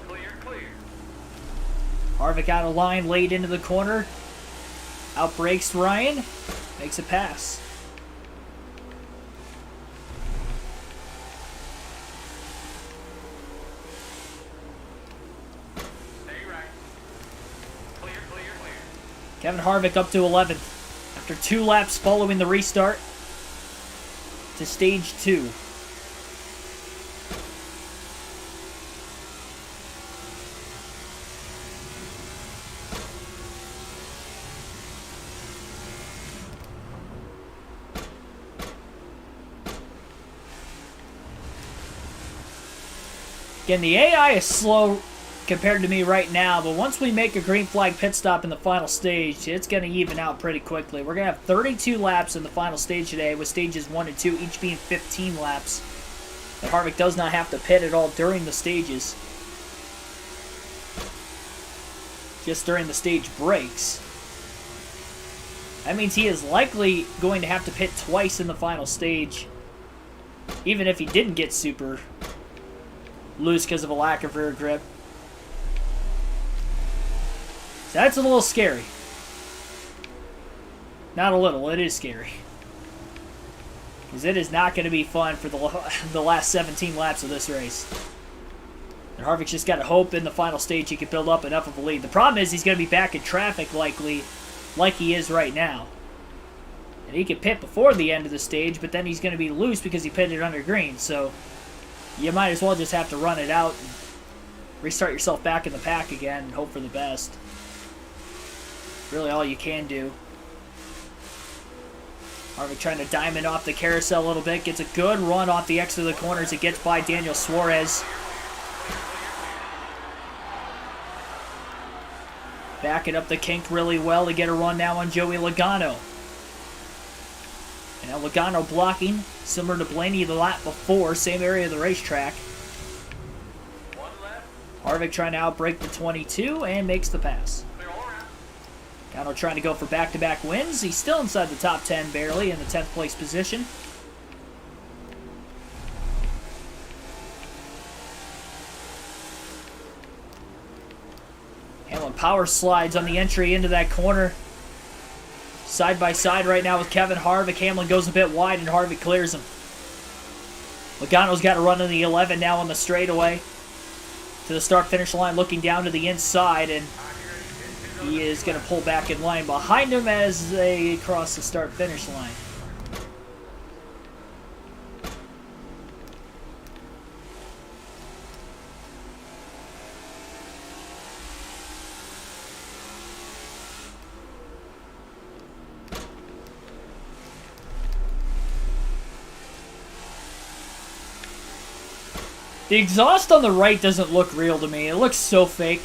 Clear, clear. Harvick out of line, late into the corner. Outbreaks Ryan. Makes a pass. Stay right. Clear, clear, clear. Kevin Harvick up to 11th. After 2 laps following the restart to stage 2. Again, the AI is slow compared to me right now, but once we make a green flag pit stop in the final stage, it's going to even out pretty quickly. We're going to have 32 laps in the final stage today, with stages 1 and 2 each being 15 laps. And Harvick does not have to pit at all during the stages. Just during the stage breaks. That means he is likely going to have to pit twice in the final stage, even if he didn't get super loose because of a lack of rear grip. So that's a little scary. Not a little, it is scary. Because it is not going to be fun for the last 17 laps of this race. And Harvick's just got to hope in the final stage he can build up enough of a lead. The problem is he's going to be back in traffic likely, like he is right now. And he could pit before the end of the stage, but then he's going to be loose because he pitted under green. So you might as well just have to run it out and restart yourself back in the pack again and hope for the best. Really all you can do. Harvick trying to diamond off the carousel a little bit. Gets a good run off the exit of the corner as it gets by Daniel Suarez. Backing up the kink really well to get a run now on Joey Logano. And now Logano blocking, similar to Blaney the lap before, same area of the racetrack. One left. Harvick trying to outbreak the 22 and makes the pass. Clear all around. Logano trying to go for back-to-back wins. He's still inside the top 10 barely in the 10th place position. Hamlin power slides on the entry into that corner. Side by side right now with Kevin Harvick. Hamlin goes a bit wide and Harvick clears him. Logano's got to run in the 11 now on the straightaway to the start-finish line, looking down to the inside, and he is going to pull back in line behind him as they cross the start-finish line. The exhaust on the right doesn't look real to me. It looks so fake.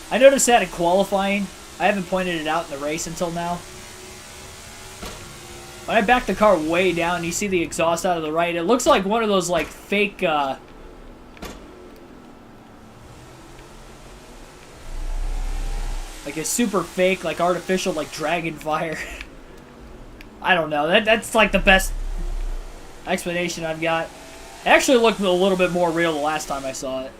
I noticed that in qualifying. I haven't pointed it out in the race until now. When I back the car way down, you see the exhaust out of the right. It looks like one of those like fake like a super fake, like artificial, like dragon fire. I don't know. That's like the best explanation I've got. It actually looked a little bit more real the last time I saw it.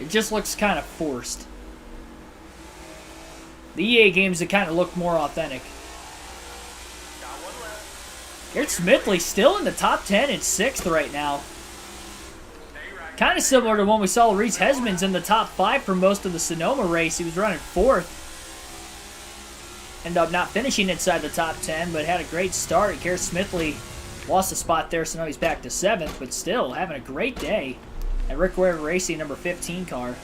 It just looks kind of forced. The EA games, it kind of look more authentic. Garrett Smithley still in the top 10 and 6th right now. Kind of similar to when we saw Reese Hesman's in the top 5 for most of the Sonoma race. He was running 4th. Ended up not finishing inside the top 10, but had a great start. Garrett Smithley lost a spot there, so now he's back to 7th, but still having a great day at Rick Ware Racing, number 15 car.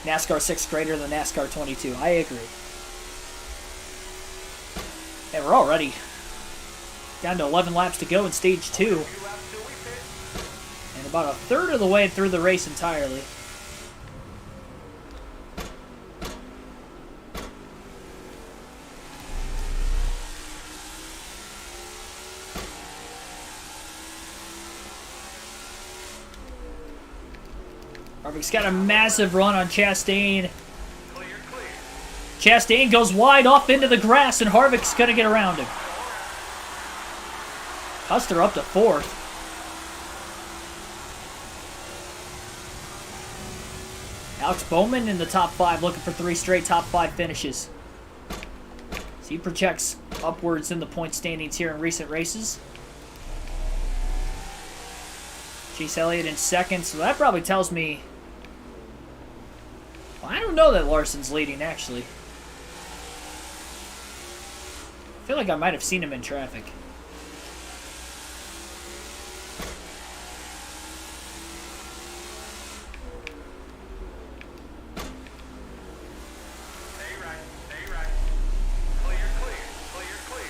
NASCAR 6 greater than NASCAR 22. I agree. And we're already down to 11 laps to go in stage 2. And about a third of the way through the race entirely. Harvick's got a massive run on Chastain. Chastain goes wide off into the grass, and Harvick's going to get around him. Custer up to 4th. Alex Bowman in the top 5, looking for 3 straight top 5 finishes. So he projects upwards in the point standings here in recent races. Chase Elliott in 2nd, so that probably tells me... Well, I don't know that Larson's leading, actually. I feel like I might have seen him in traffic. Stay right, stay right. Clear, clear, clear, clear.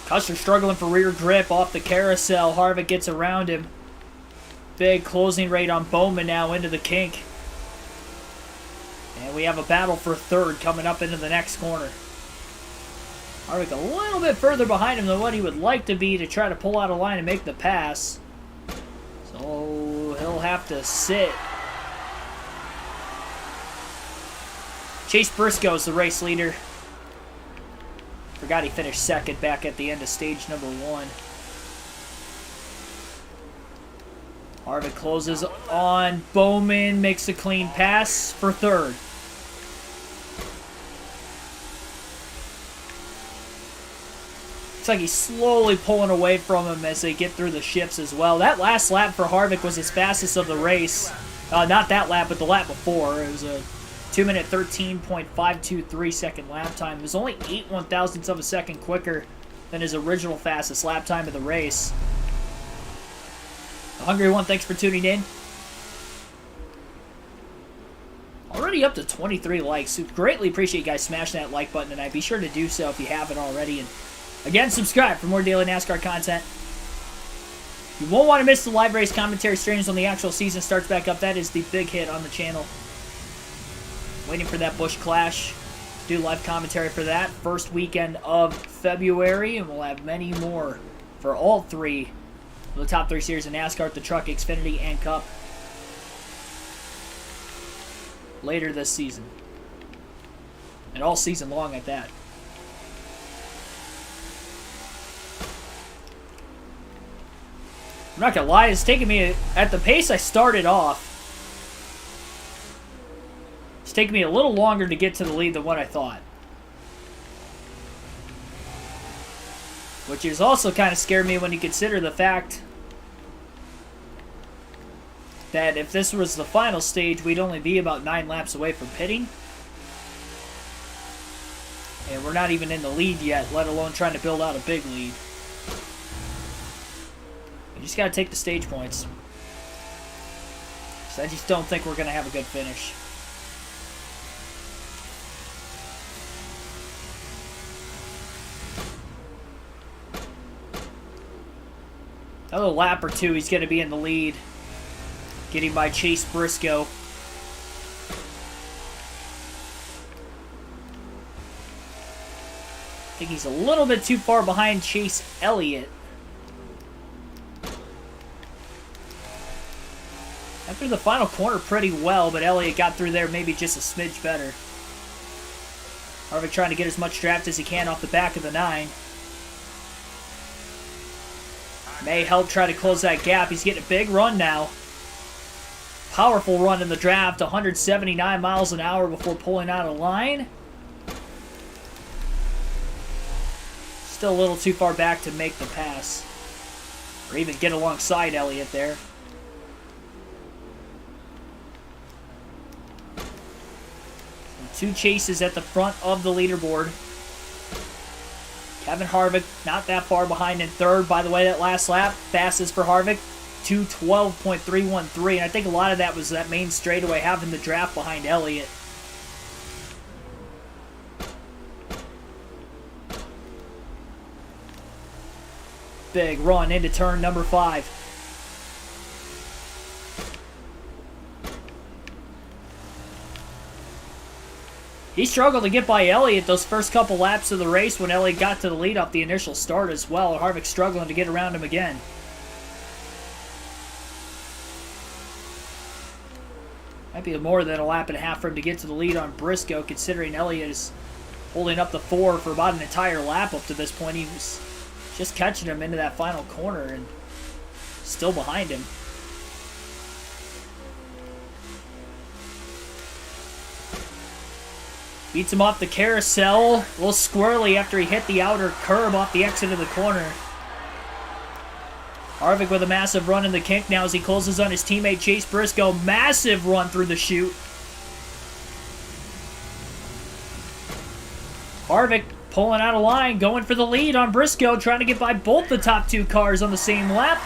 Custer struggling for rear grip off the carousel. Harvick gets around him. Big closing rate on Bowman now into the kink. And we have a battle for 3rd coming up into the next corner. Harvick a little bit further behind him than what he would like to be to try to pull out a line and make the pass. So he'll have to sit. Chase Briscoe's the race leader. Forgot he finished 2nd back at the end of stage number 1. Harvick closes on Bowman, makes a clean pass for 3rd. Looks like he's slowly pulling away from him as they get through the shifts as well. That last lap for Harvick was his fastest of the race. Not that lap, but the lap before. It was a 2-minute 13.523 second lap time. It was only 8 1/1000ths of a second quicker than his original fastest lap time of the race. The Hungry One, thanks for tuning in. Already up to 23 likes. So greatly appreciate you guys smashing that like button tonight. Be sure to do so if you haven't already. And again, subscribe for more daily NASCAR content. You won't want to miss the live race commentary streams when the actual season starts back up. That is the big hit on the channel. Waiting for that Busch Clash. Do live commentary for that. First weekend of February, and we'll have many more for all 3 of the top 3 series of NASCAR, the Truck, Xfinity, and Cup later this season. And all season long at that. I'm not going to lie, it's taking me, at the pace I started off, it's taken me a little longer to get to the lead than what I thought. Which is also kind of scared me when you consider the fact that if this was the final stage, we'd only be about 9 laps away from pitting. And we're not even in the lead yet, let alone trying to build out a big lead. You just got to take the stage points. So I just don't think we're going to have a good finish. Another lap or 2, he's going to be in the lead. Getting by Chase Briscoe. I think he's a little bit too far behind Chase Elliott. Got through the final corner pretty well, but Elliott got through there maybe just a smidge better. Harvick trying to get as much draft as he can off the back of the 9. May help try to close that gap. He's getting a big run now. Powerful run in the draft, 179 miles an hour before pulling out of line. Still a little too far back to make the pass. Or even get alongside Elliott there. Two chases at the front of the leaderboard. Kevin Harvick not that far behind in third. By the way, that last lap, fastest for Harvick, 2:12.313. And I think a lot of that was that main straightaway having the draft behind Elliott. Big run into turn number 5. He struggled to get by Elliott those first couple laps of the race when Elliott got to the lead off the initial start as well. Harvick struggling to get around him again. Might be more than a lap and a half for him to get to the lead on Briscoe, considering Elliott is holding up the 4 for about an entire lap up to this point. He was just catching him into that final corner and still behind him. Beats him off the carousel. A little squirrely after he hit the outer curb off the exit of the corner. Harvick with a massive run in the kink now as he closes on his teammate Chase Briscoe. Massive run through the chute. Harvick pulling out of line, going for the lead on Briscoe, trying to get by both the top 2 cars on the same lap.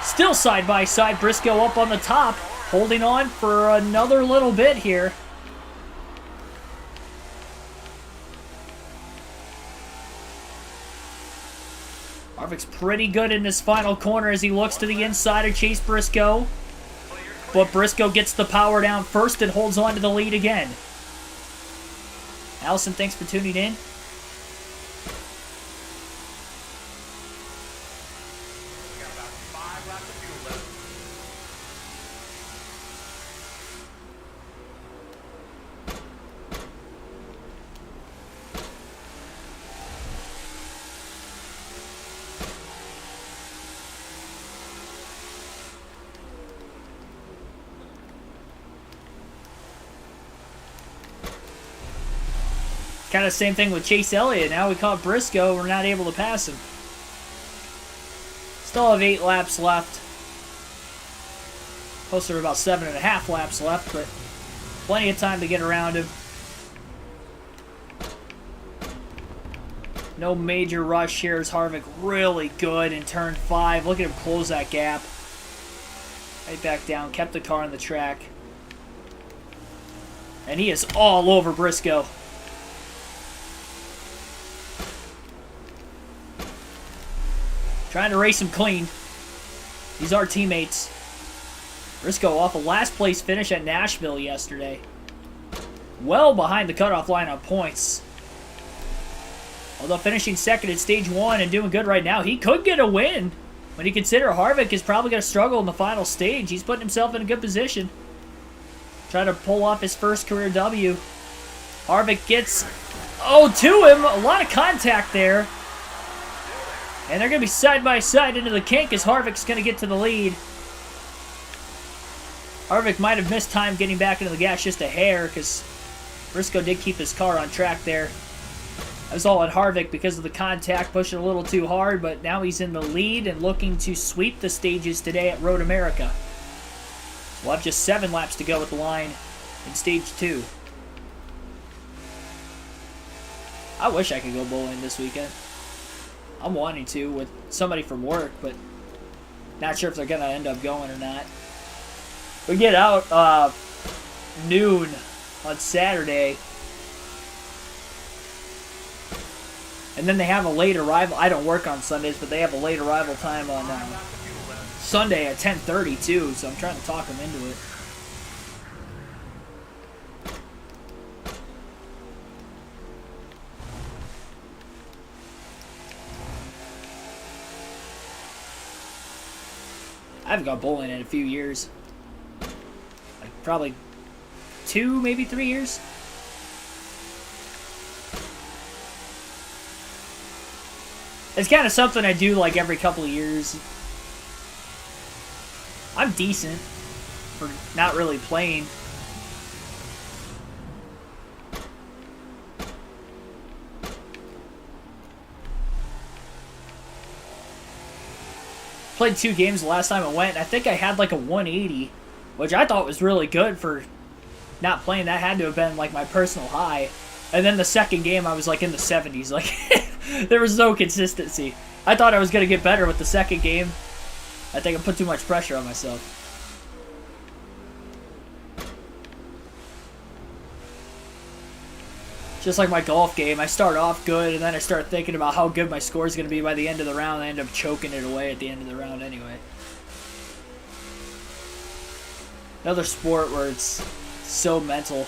Still side by side, Briscoe up on the top, holding on for another little bit here. Harvick's pretty good in this final corner as he looks to the inside of Chase Briscoe. But Briscoe gets the power down first and holds on to the lead again. Allison, thanks for tuning in. Got about 5 laps of fuel left. Kind of the same thing with Chase Elliott. Now we caught Briscoe. We're not able to pass him. Still have 8 laps left. Closer to about 7.5 laps left, but plenty of time to get around him. No major rush here as Harvick really good in turn 5. Look at him close that gap. Right back down. Kept the car on the track. And he is all over Briscoe. Trying to race him clean. These are teammates. Briscoe off a last place finish at Nashville yesterday. Well behind the cutoff line on points. Although finishing second at stage 1 and doing good right now, he could get a win. When you consider Harvick is probably going to struggle in the final stage, he's putting himself in a good position. Trying to pull off his first career W. Harvick gets, to him. A lot of contact there. And they're going to be side by side into the kink as Harvick's going to get to the lead. Harvick might have missed time getting back into the gas just a hair because Briscoe did keep his car on track there. That was all on Harvick because of the contact, pushing a little too hard, but now he's in the lead and looking to sweep the stages today at Road America. So we'll have just 7 laps to go at the line in stage 2. I wish I could go bowling this weekend. I'm wanting to with somebody from work, but not sure if they're going to end up going or not. We get out noon on Saturday. And then they have a late arrival. I don't work on Sundays, but they have a late arrival time on Sunday at 10:30 too, so I'm trying to talk them into it. I haven't gone bowling in a few years. Like probably 2, maybe 3 years. It's kind of something I do like every couple of years. I'm decent for not really playing. Played 2 games the last time I went. I think I had like a 180, which I thought was really good for not playing. That had to have been like my personal high. And then the second game I was like in the 70s. Like there was no consistency. I thought I was going to get better with the second game. I think I put too much pressure on myself. Just like my golf game, I start off good, and then I start thinking about how good my score is going to be by the end of the round. I end up choking it away at the end of the round anyway. Another sport where it's so mental.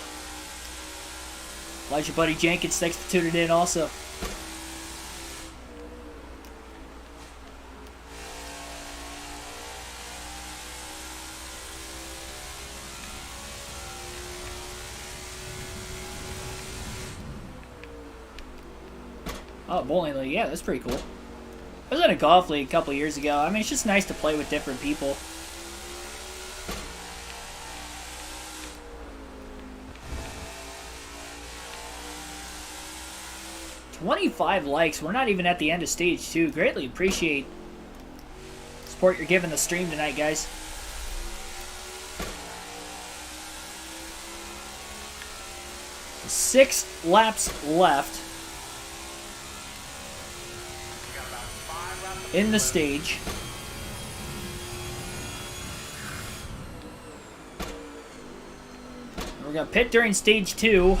Elijah Buddy Jenkins, thanks for tuning in also. Oh, bowling league. Yeah, that's pretty cool. I was in a golf league a couple years ago. I mean, it's just nice to play with different people. $25 likes. We're not even at the end of stage 2. Greatly appreciate the support you're giving the stream tonight, guys. So 6 laps left in the stage. We're going to pit during stage 2.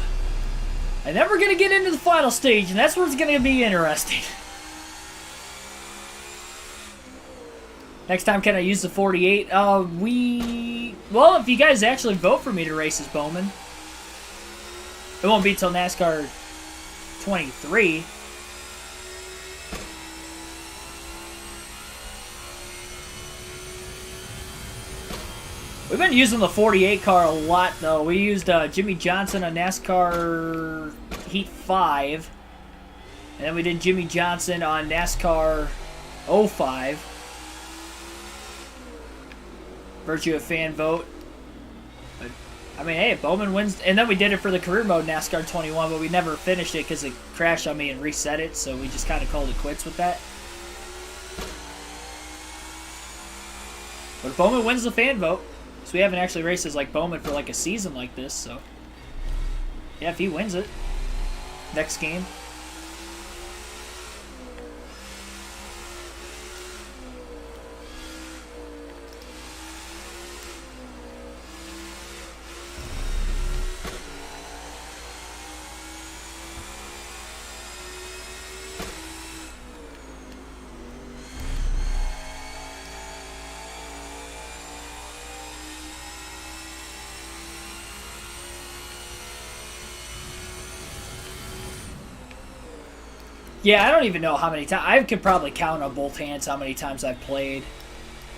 And then we're going to get into the final stage, and that's where it's going to be interesting. Next time, can I use the 48? Well, if you guys actually vote for me to race as Bowman, it won't be till NASCAR 23. We've been using the 48 car a lot, though. We used Jimmy Johnson on NASCAR Heat 5. And then we did Jimmy Johnson on NASCAR 05. Virtue of fan vote. But, I mean, hey, Bowman wins. And then we did it for the career mode NASCAR 21, but we never finished it because it crashed on me and reset it. So we just kind of called it quits with that. But if Bowman wins the fan vote, so we haven't actually raced as like Bowman for like a season like this, so yeah, if he wins it next game. Yeah, I don't even know how many times. I could probably count on both hands how many times I've played.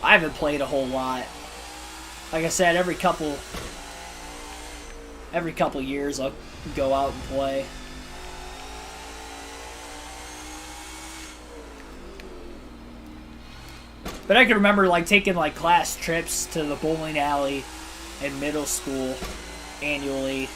I haven't played a whole lot. Like I said, every couple years I'll go out and play. But I can remember like taking like class trips to the bowling alley in middle school annually.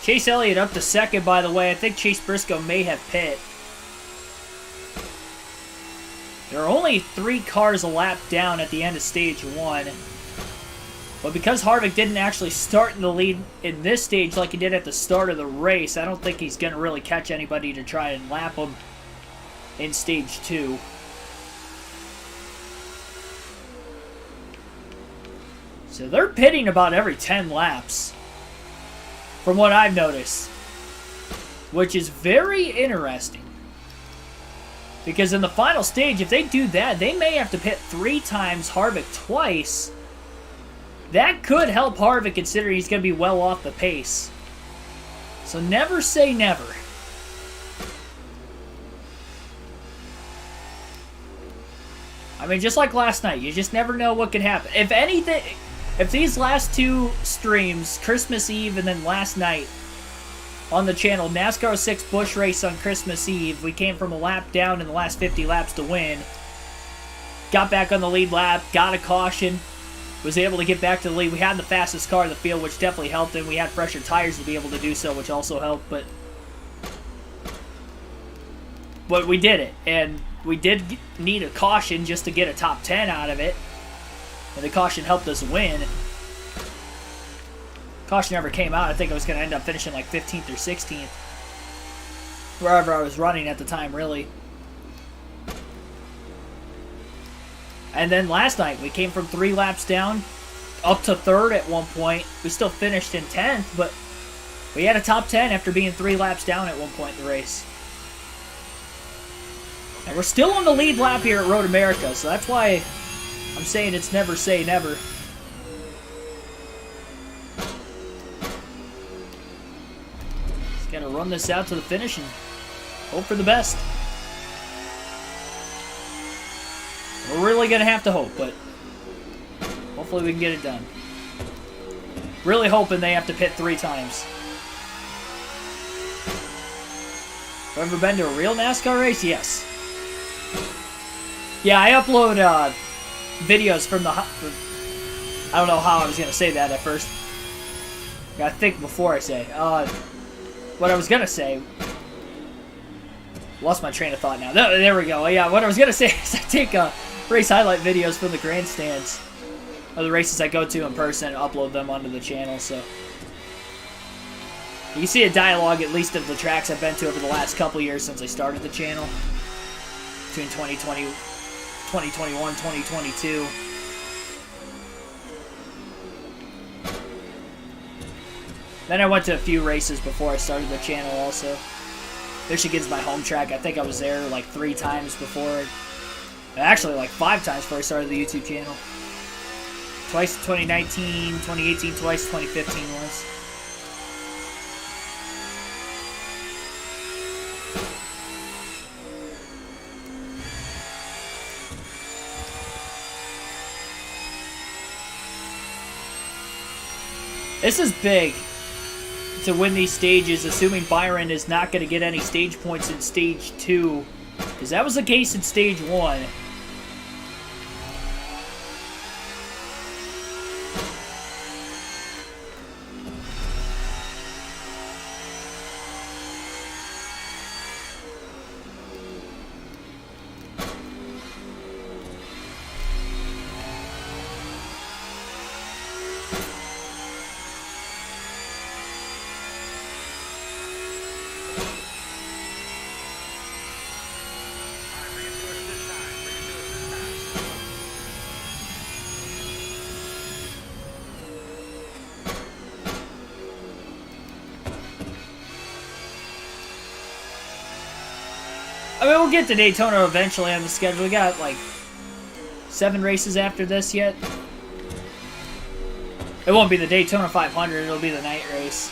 Chase Elliott up to second, by the way. I think Chase Briscoe may have pit. There are only 3 cars a lap down at the end of stage 1. But because Harvick didn't actually start in the lead in this stage like he did at the start of the race, I don't think he's going to really catch anybody to try and lap him in stage 2. So they're pitting about every 10 laps. From what I've noticed, which is very interesting. Because in the final stage, if they do that, they may have to pit 3 times, Harvick twice. That could help Harvick considering he's going to be well off the pace. So never say never. I mean, just like last night, you just never know what could happen. If anything, if these last 2 streams, Christmas Eve and then last night, on the channel, NASCAR 6 Busch race on Christmas Eve. We came from a lap down in the last 50 laps to win. Got back on the lead lap, got a caution, was able to get back to the lead. We had the fastest car in the field, which definitely helped, and we had fresher tires to be able to do so, which also helped, but we did it, and we did need a caution just to get a top 10 out of it, and the caution helped us win. Caution never came out. I think I was going to end up finishing like 15th or 16th. Wherever I was running at the time, really. And then last night, we came from 3 laps down, up to 3rd at one point. We still finished in 10th, but we had a top 10 after being 3 laps down at one point in the race. And we're still on the lead lap here at Road America, so that's why I'm saying it's never say never. Got to run this out to the finish and hope for the best. We're really going to have to hope, but hopefully we can get it done. Really hoping they have to pit 3 times. Have you ever been to a real NASCAR race? Yes. Yeah, I upload videos from the... I don't know how I was going to say that at first. I gotta think before I say. What I was going to say... Lost my train of thought now. There we go. Yeah, what I was going to say is I take race highlight videos from the grandstands of the races I go to in person and upload them onto the channel, so... You can see a dialogue, at least, of the tracks I've been to over the last couple years since I started the channel. Between 2020, 2021, 2022. Then I went to a few races before I started the channel also. Michigan's my home track. I think I was there like 3 times before. Actually, like 5 times before I started the YouTube channel. Twice 2019, 2018, twice 2015 was. This is big to win these stages, assuming Byron is not going to get any stage points in Stage 2. Because that was the case in Stage 1. I mean, we'll get to Daytona eventually on the schedule. We got, like, 7 races after this yet. It won't be the Daytona 500. It'll be the night race.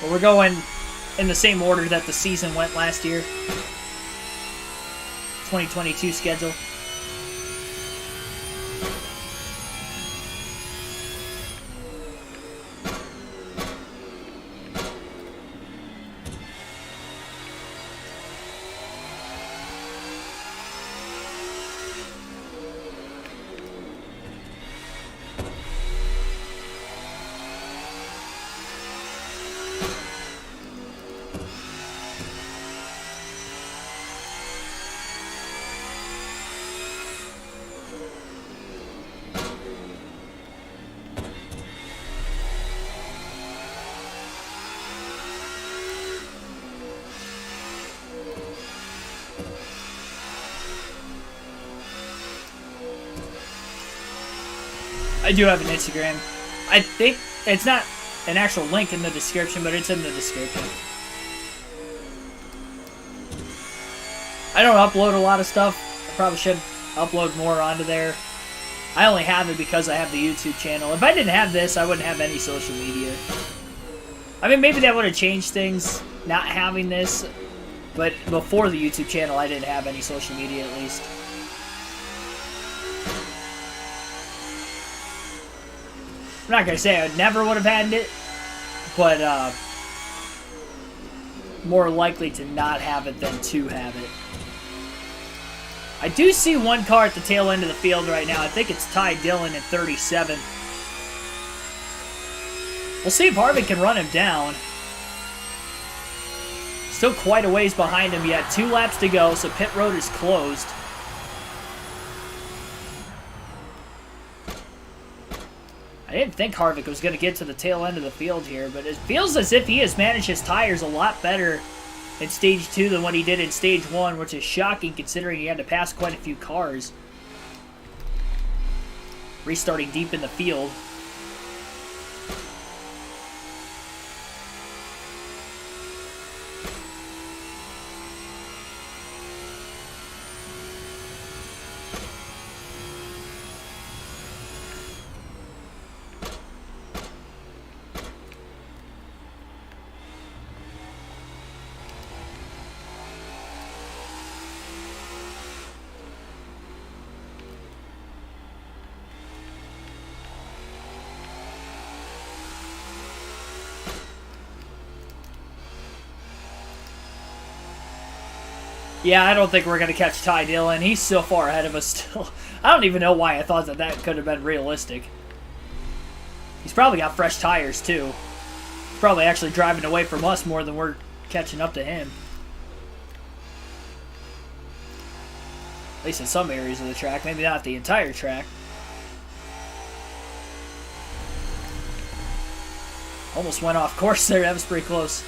But we're going in the same order that the season went last year. 2022 schedule. I do have an Instagram. I think it's not an actual link in the description, but it's in the description. I don't upload a lot of stuff. I probably should upload more onto there. I only have it because I have the YouTube channel. If I didn't have this, I wouldn't have any social media. I mean, maybe that would have changed things, not having this. But before the YouTube channel, I didn't have any social media, at least. I'm not going to say I never would have had it, but more likely to not have it than to have it. I do see one car at the tail end of the field right now. I think it's Ty Dillon in 37. We'll see if Harvick can run him down. Still quite a ways behind him yet. 2 laps to go, so pit road is closed. I didn't think Harvick was going to get to the tail end of the field here, but it feels as if he has managed his tires a lot better in Stage 2 than what he did in Stage 1, which is shocking considering he had to pass quite a few cars. Restarting deep in the field. Yeah, I don't think we're going to catch Ty Dillon. He's so far ahead of us still. I don't even know why I thought that that could have been realistic. He's probably got fresh tires, too. He's probably actually driving away from us more than we're catching up to him. At least in some areas of the track. Maybe not the entire track. Almost went off course there. That was pretty close.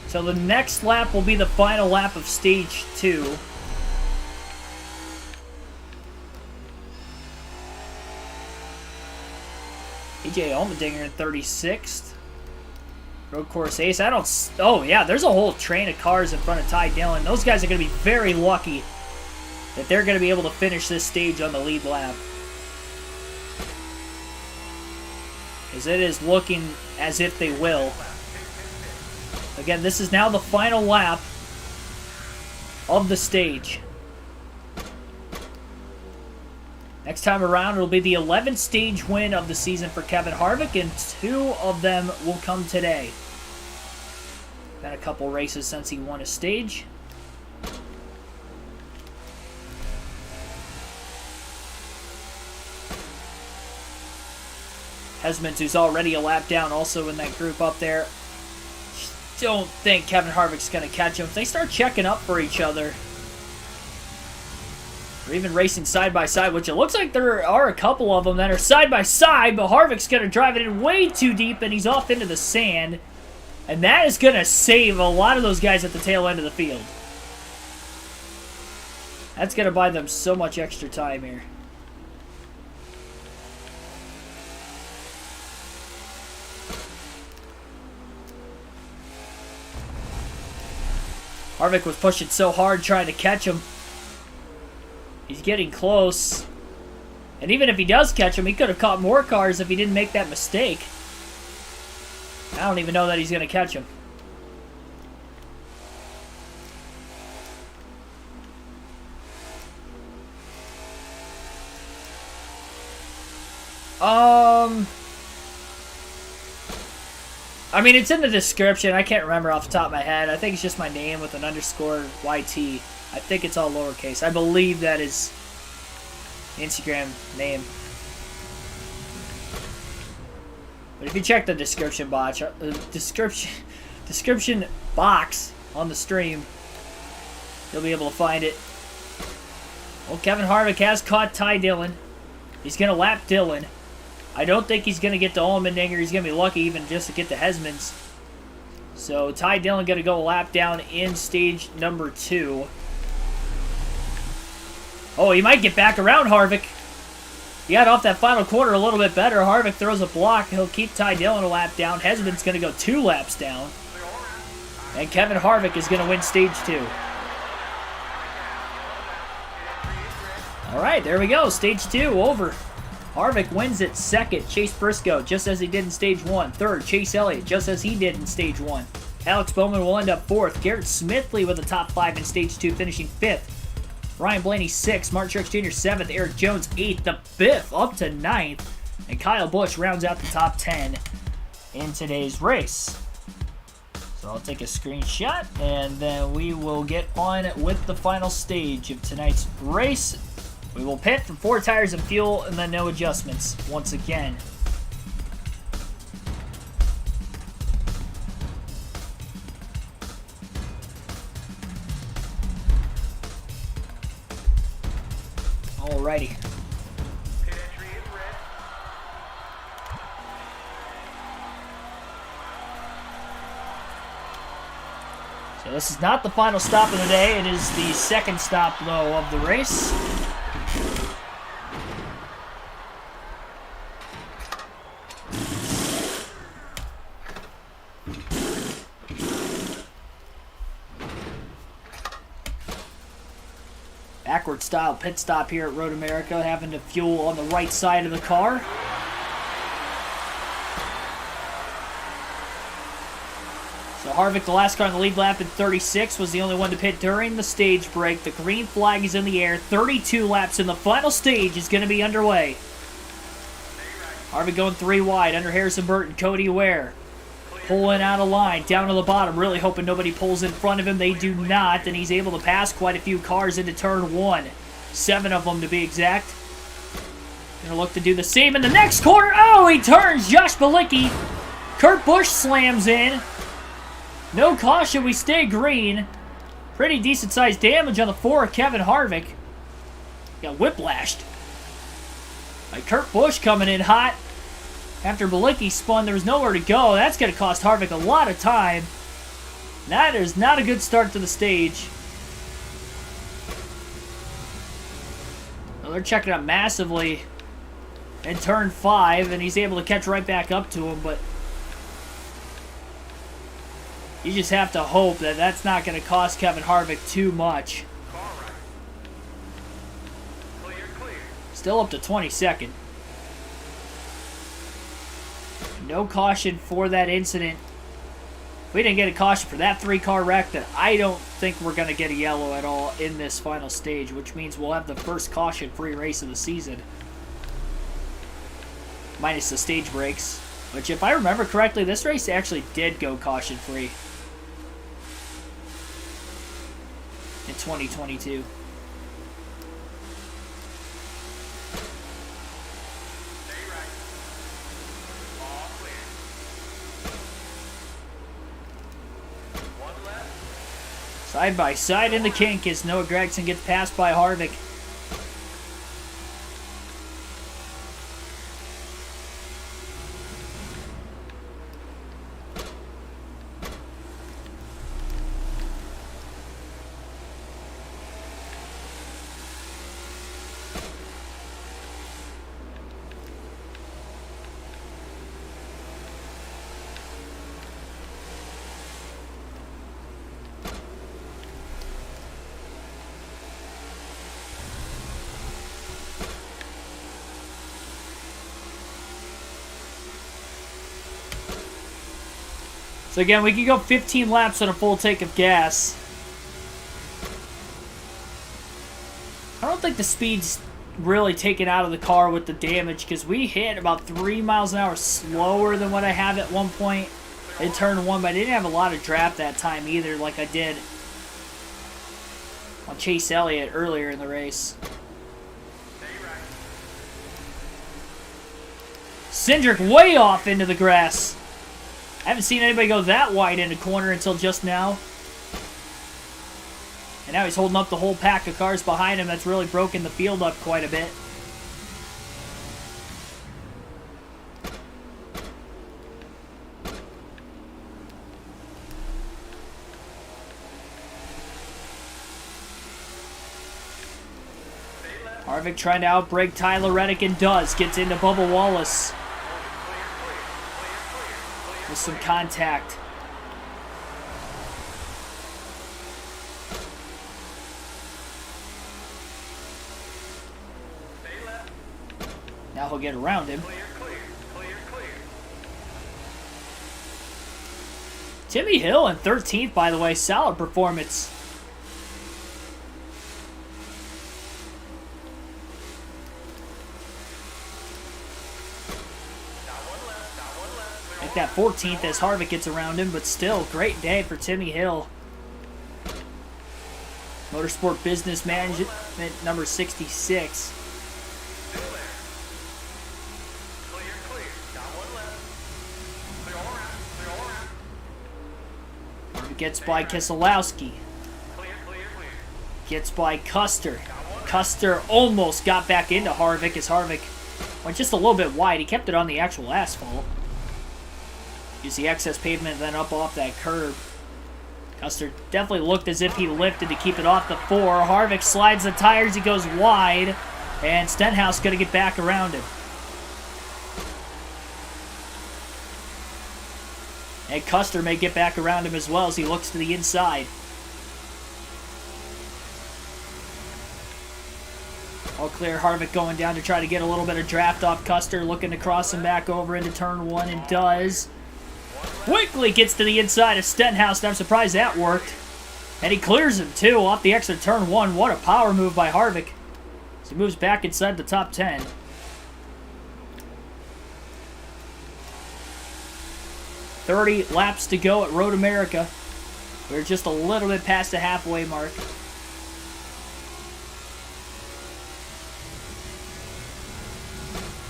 So the next lap will be the final lap of Stage 2. AJ Allmendinger in 36th. Road course ace. I don't... Oh, yeah, there's a whole train of cars in front of Ty Dillon. Those guys are going to be very lucky that they're going to be able to finish this stage on the lead lap. Because it is looking as if they will. Again, this is now the final lap of the stage. Next time around, it'll be the 11th stage win of the season for Kevin Harvick, and 2 of them will come today. Been a couple races since he won a stage. Hesmans, who's already a lap down, also in that group up there. Don't think Kevin Harvick's going to catch him. If they start checking up for each other, or even racing side by side, which it looks like there are a couple of them that are side by side, but Harvick's going to drive it in way too deep, and he's off into the sand. And that is going to save a lot of those guys at the tail end of the field. That's going to buy them so much extra time here. Harvick was pushing so hard trying to catch him. He's getting close. And even if he does catch him, he could have caught more cars if he didn't make that mistake. I don't even know that he's going to catch him. I mean, it's in the description. I can't remember off the top of my head. I think it's just my name with an underscore YT. I think it's all lowercase. I believe that is Instagram name. But if you check the description box, description box on the stream, you'll be able to find it. Well, Kevin Harvick has caught Ty Dillon. He's going to lap Dillon. I don't think he's going to get to Allmendinger. He's going to be lucky even just to get to Hesmans. So Ty Dillon going to go a lap down in stage number 2. Oh, he might get back around Harvick. He got off that final corner a little bit better. Harvick throws a block. He'll keep Ty Dillon a lap down. Hesman's going to go 2 laps down. And Kevin Harvick is going to win stage 2. All right, there we go. Stage 2 over. Harvick wins it. Second, Chase Briscoe, just as he did in stage 1. Third, Chase Elliott, just as he did in stage 1. Alex Bowman will end up 4th. Garrett Smithley with the top 5 in stage 2, finishing 5th. Ryan Blaney 6th. Martin Truex Jr. 7th. Eric Jones 8th. The Biff up to 9th. And Kyle Busch rounds out the top 10 in today's race. So I'll take a screenshot, and then we will get on with the final stage of tonight's race. We will pit for 4 tires and fuel, and then no adjustments once again. Alrighty. Pit entry is red. So this is not the final stop of the day. It is the second stop, though, of the race. Backward style pit stop here at Road America, having to fuel on the right side of the car. So Harvick, the last car in the lead lap in 36, was the only one to pit during the stage break. The green flag is in the air. 32 laps in the final stage is going to be underway. Harvick going 3 wide under Harrison Burton, Cody Ware. Pulling out of line, down to the bottom, really hoping nobody pulls in front of him. They do not, and he's able to pass quite a few cars into turn 1. 7 of them to be exact. Gonna look to do the same in the next corner. Oh, he turns Josh Bilicki. Kurt Busch slams in. No caution, we stay green. Pretty decent sized damage on the 4 of Kevin Harvick. Got whiplashed by Kurt Busch coming in hot. After Bilicki spun, there was nowhere to go. That's going to cost Harvick a lot of time. That is not a good start to the stage. Well, they're checking out massively in turn 5, and he's able to catch right back up to him, but you just have to hope that that's not going to cost Kevin Harvick too much. Car right. Clear, clear. Still up to 22nd. No caution for that incident. If we didn't get a caution for that 3-car wreck, then I don't think we're going to get a yellow at all in this final stage, which means we'll have the first caution-free race of the season. Minus the stage breaks. Which, if I remember correctly, this race actually did go caution-free in 2022. Side by side in the kink as Noah Gragson gets passed by Harvick. So again, we can go 15 laps on a full tank of gas. I don't think the speed's really taken out of the car with the damage, because we hit about 3 miles an hour slower than what I have at one point in turn 1, but I didn't have a lot of draft that time either, like I did on Chase Elliott earlier in the race. Cindric way off into the grass. I haven't seen anybody go that wide in a corner until just now. And now he's holding up the whole pack of cars behind him. That's really broken the field up quite a bit. Harvick trying to outbrake Tyler Reddick and does. Gets into Bubba Wallace. With some contact. Now he'll get around him. Timmy Hill in 13th, by the way. Solid performance. Make that 14th as Harvick gets around him, but still, great day for Timmy Hill. Motorsport Business Management number 66. Gets by Keselowski. Gets by Custer. Custer almost got back into Harvick as Harvick went just a little bit wide. He kept it on the actual asphalt. Used the excess pavement then up off that curb. Custer definitely looked as if he lifted to keep it off the 4. Harvick slides the tires. He goes wide. And Stenhouse going to get back around him. And Custer may get back around him as well as he looks to the inside. All clear. Harvick going down to try to get a little bit of draft off Custer. Looking to cross him back over into turn 1 and does. Quickly gets to the inside of Stenhouse. And I'm surprised that worked. And he clears him too off the exit turn 1. What a power move by Harvick. So he moves back inside the top 10. 30 laps to go at Road America. We're just a little bit past the halfway mark.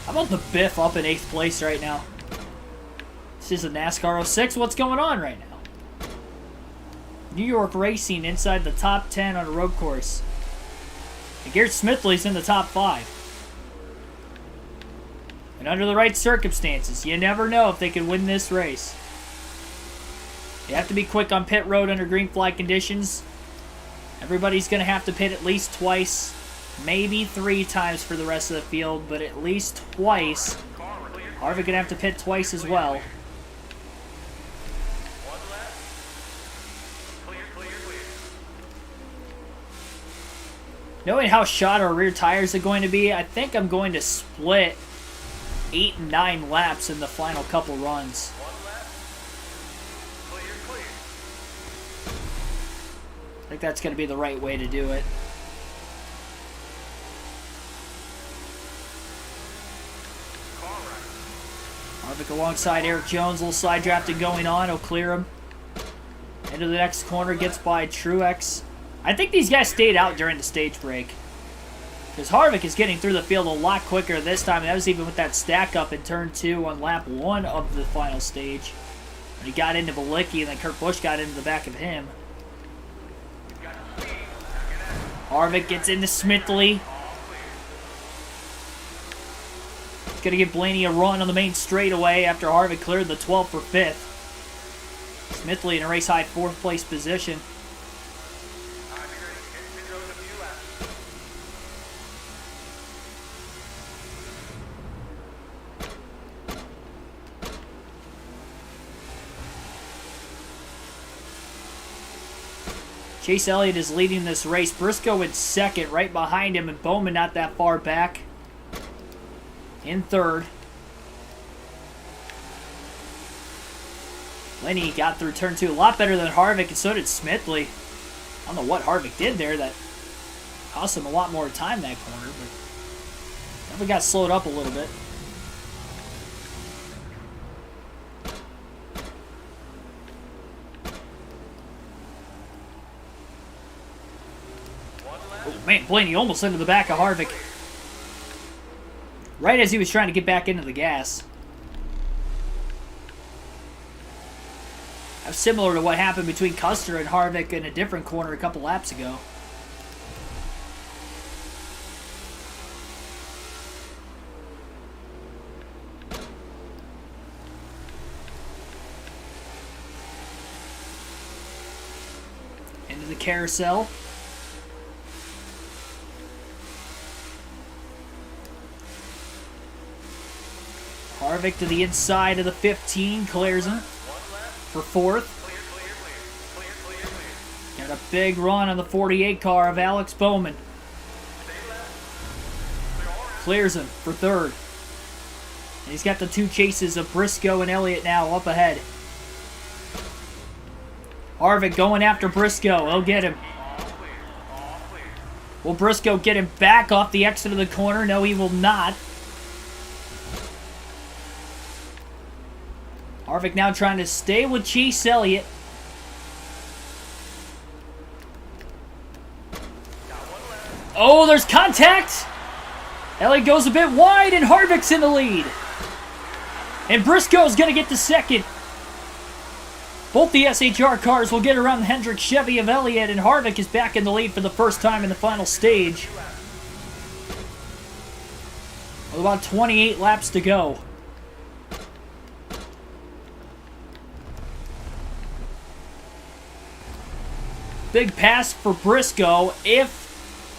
How about the Biff up in 8th place right now? This is a NASCAR 06. What's going on right now? New York Racing inside the top 10 on a road course. And Garrett Smithley's in the top 5. And under the right circumstances, you never know if they can win this race. You have to be quick on pit road under green flag conditions. Everybody's going to have to pit at least twice, maybe 3 times for the rest of the field, but at least twice. Harvick going to have to pit twice as well. Knowing how shot our rear tires are going to be, I think I'm going to split 8 and 9 laps in the final couple runs. I think that's going to be the right way to do it. Harvick alongside Eric Jones. A little side drafting going on. He'll clear him. Into the next corner. Gets by Truex. I think these guys stayed out during the stage break. Because Harvick is getting through the field a lot quicker this time. And that was even with that stack up in turn 2 on lap 1 of the final stage. When he got into Balicki and then Kurt Busch got into the back of him. Harvick gets into Smithley. He's going to give Blaney a run on the main straightaway after Harvick cleared the 12 for 5th. Smithley in a race-high 4th place position. Chase Elliott is leading this race. Briscoe in 2nd, right behind him, and Bowman not that far back in 3rd. Lenny got through turn 2 a lot better than Harvick, and so did Smithley. I don't know what Harvick did there that cost him a lot more time that corner, but definitely got slowed up a little bit. Oh man, Blaney almost into the back of Harvick. Right as he was trying to get back into the gas. That's similar to what happened between Custer and Harvick in a different corner a couple laps ago. Into the carousel. Harvick to the inside of the 15, clears him for fourth. Got a big run on the 48 car of Alex Bowman. Clears him for third. And he's got the two chases of Briscoe and Elliott now up ahead. Harvick going after Briscoe. He'll get him. Will Briscoe get him back off the exit of the corner? No, he will not. Harvick now trying to stay with Chase Elliott. Oh, there's contact! Elliott goes a bit wide, and Harvick's in the lead. And Briscoe's going to get the second. Both the SHR cars will get around the Hendrick Chevy of Elliott, and Harvick is back in the lead for the first time in the final stage. With about 28 laps to go. Big pass for Briscoe if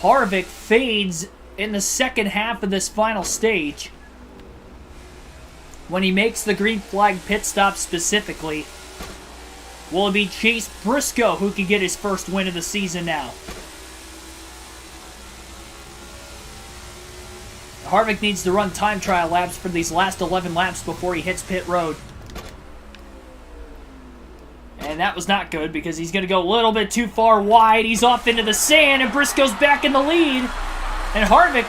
Harvick fades in the second half of this final stage. When he makes the green flag pit stop specifically, will it be Chase Briscoe who can get his first win of the season now? Harvick needs to run time trial laps for these last 11 laps before he hits pit road. And that was not good because he's going to go a little bit too far wide. He's off into the sand, and Briscoe's back in the lead. And Harvick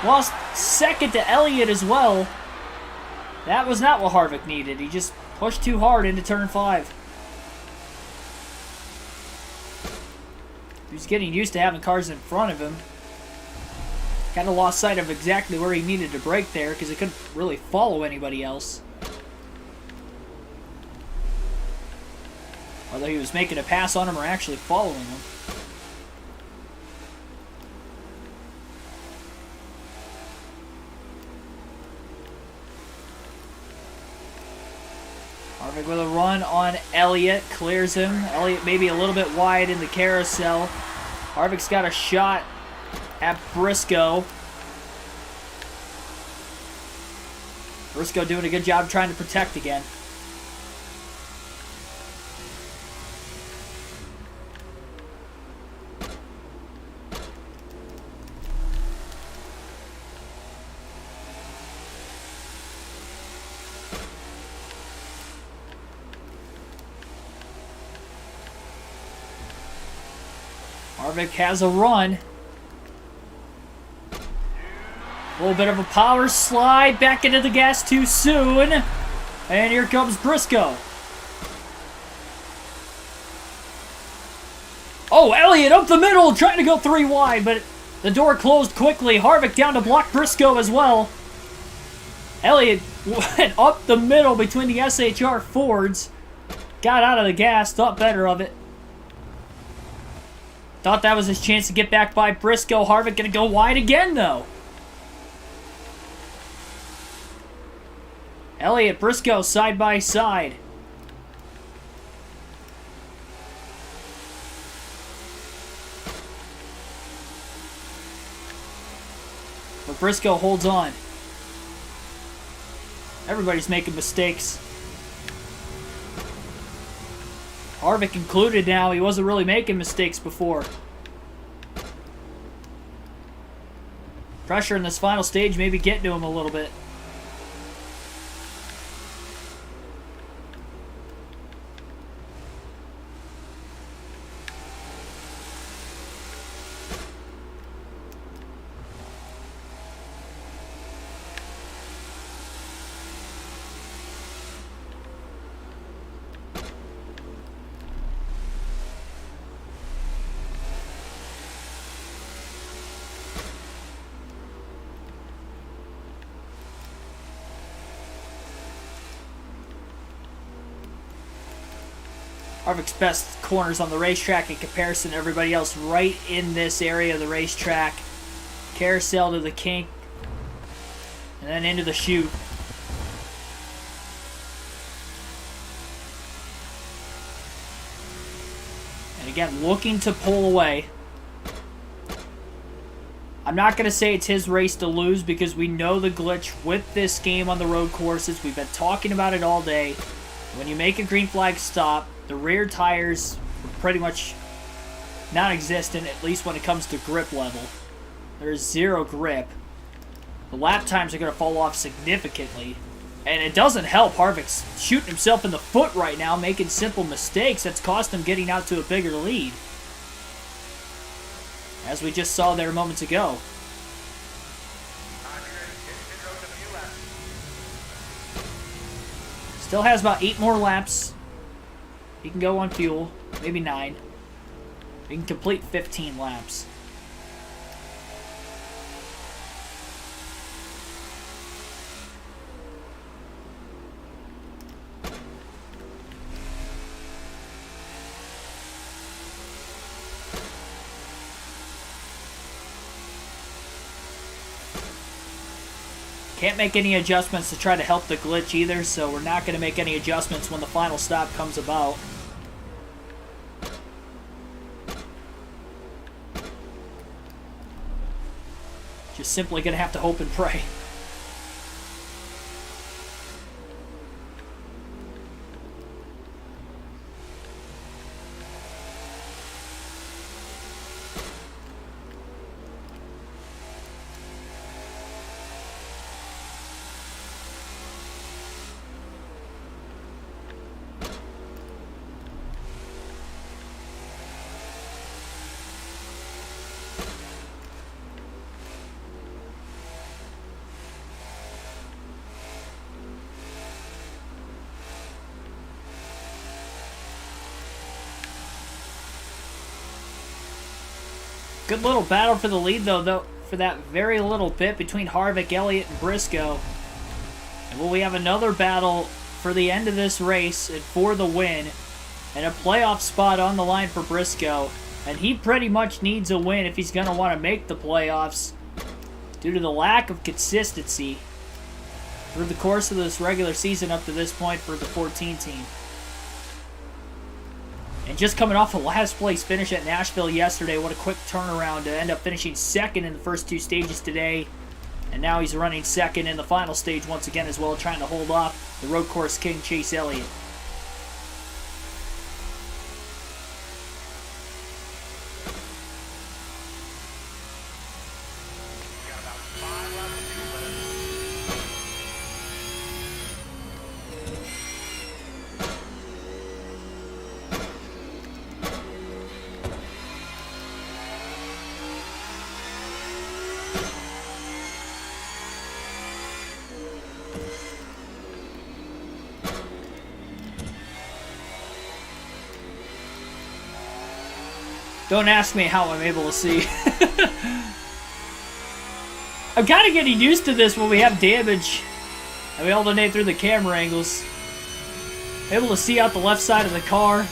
lost second to Elliott as well. That was not what Harvick needed. He just pushed too hard into turn 5. He's getting used to having cars in front of him. Kind of lost sight of exactly where he needed to brake there because he couldn't really follow anybody else. Whether he was making a pass on him or actually following him. Harvick with a run on Elliott. Clears him. Elliott maybe a little bit wide in the carousel. Harvick's got a shot at Briscoe. Briscoe doing a good job trying to protect again. Harvick has a run. A little bit of a power slide back into the gas too soon. And here comes Briscoe. Oh, Elliott up the middle, trying to go 3 wide, but the door closed quickly. Harvick down to block Briscoe as well. Elliott went up the middle between the SHR Fords. Got out of the gas, thought better of it. Thought that was his chance to get back by Briscoe. Harvick going to go wide again, though. Elliott, Briscoe, side by side. But Briscoe holds on. Everybody's making mistakes. Harvick included now. He wasn't really making mistakes before. Pressure in this final stage maybe getting to him a little bit. Harvick's best corners on the racetrack in comparison to everybody else right in this area of the racetrack. Carousel to the kink. And then into the chute. And again, looking to pull away. I'm not going to say it's his race to lose because we know the glitch with this game on the road courses. We've been talking about it all day. When you make a green flag stop, the rear tires are pretty much non-existent, at least when it comes to grip level. There's zero grip. The lap times are going to fall off significantly. And it doesn't help. Harvick's shooting himself in the foot right now, making simple mistakes. That's cost him getting out to a bigger lead. As we just saw there moments ago. Still has about 8 more laps. He can go on fuel. Maybe 9. He can complete 15 laps. Can't make any adjustments to try to help the glitch either, so we're not going to make any adjustments when the final stop comes about. Just simply going to have to hope and pray. Good little battle for the lead, though, for that very little bit between Harvick, Elliott, and Briscoe. And will we have another battle for the end of this race and for the win, and a playoff spot on the line for Briscoe. And he pretty much needs a win if he's going to want to make the playoffs due to the lack of consistency through the course of this regular season up to this point for the 14 team. And just coming off a last place finish at Nashville yesterday, what a quick turnaround to end up finishing second in the first 2 stages today. And now he's running second in the final stage once again as well, trying to hold off the road course king Chase Elliott. Don't ask me how I'm able to see. I'm kind of getting used to this when we have damage and we alternate through the camera angles. Able to see out the left side of the car.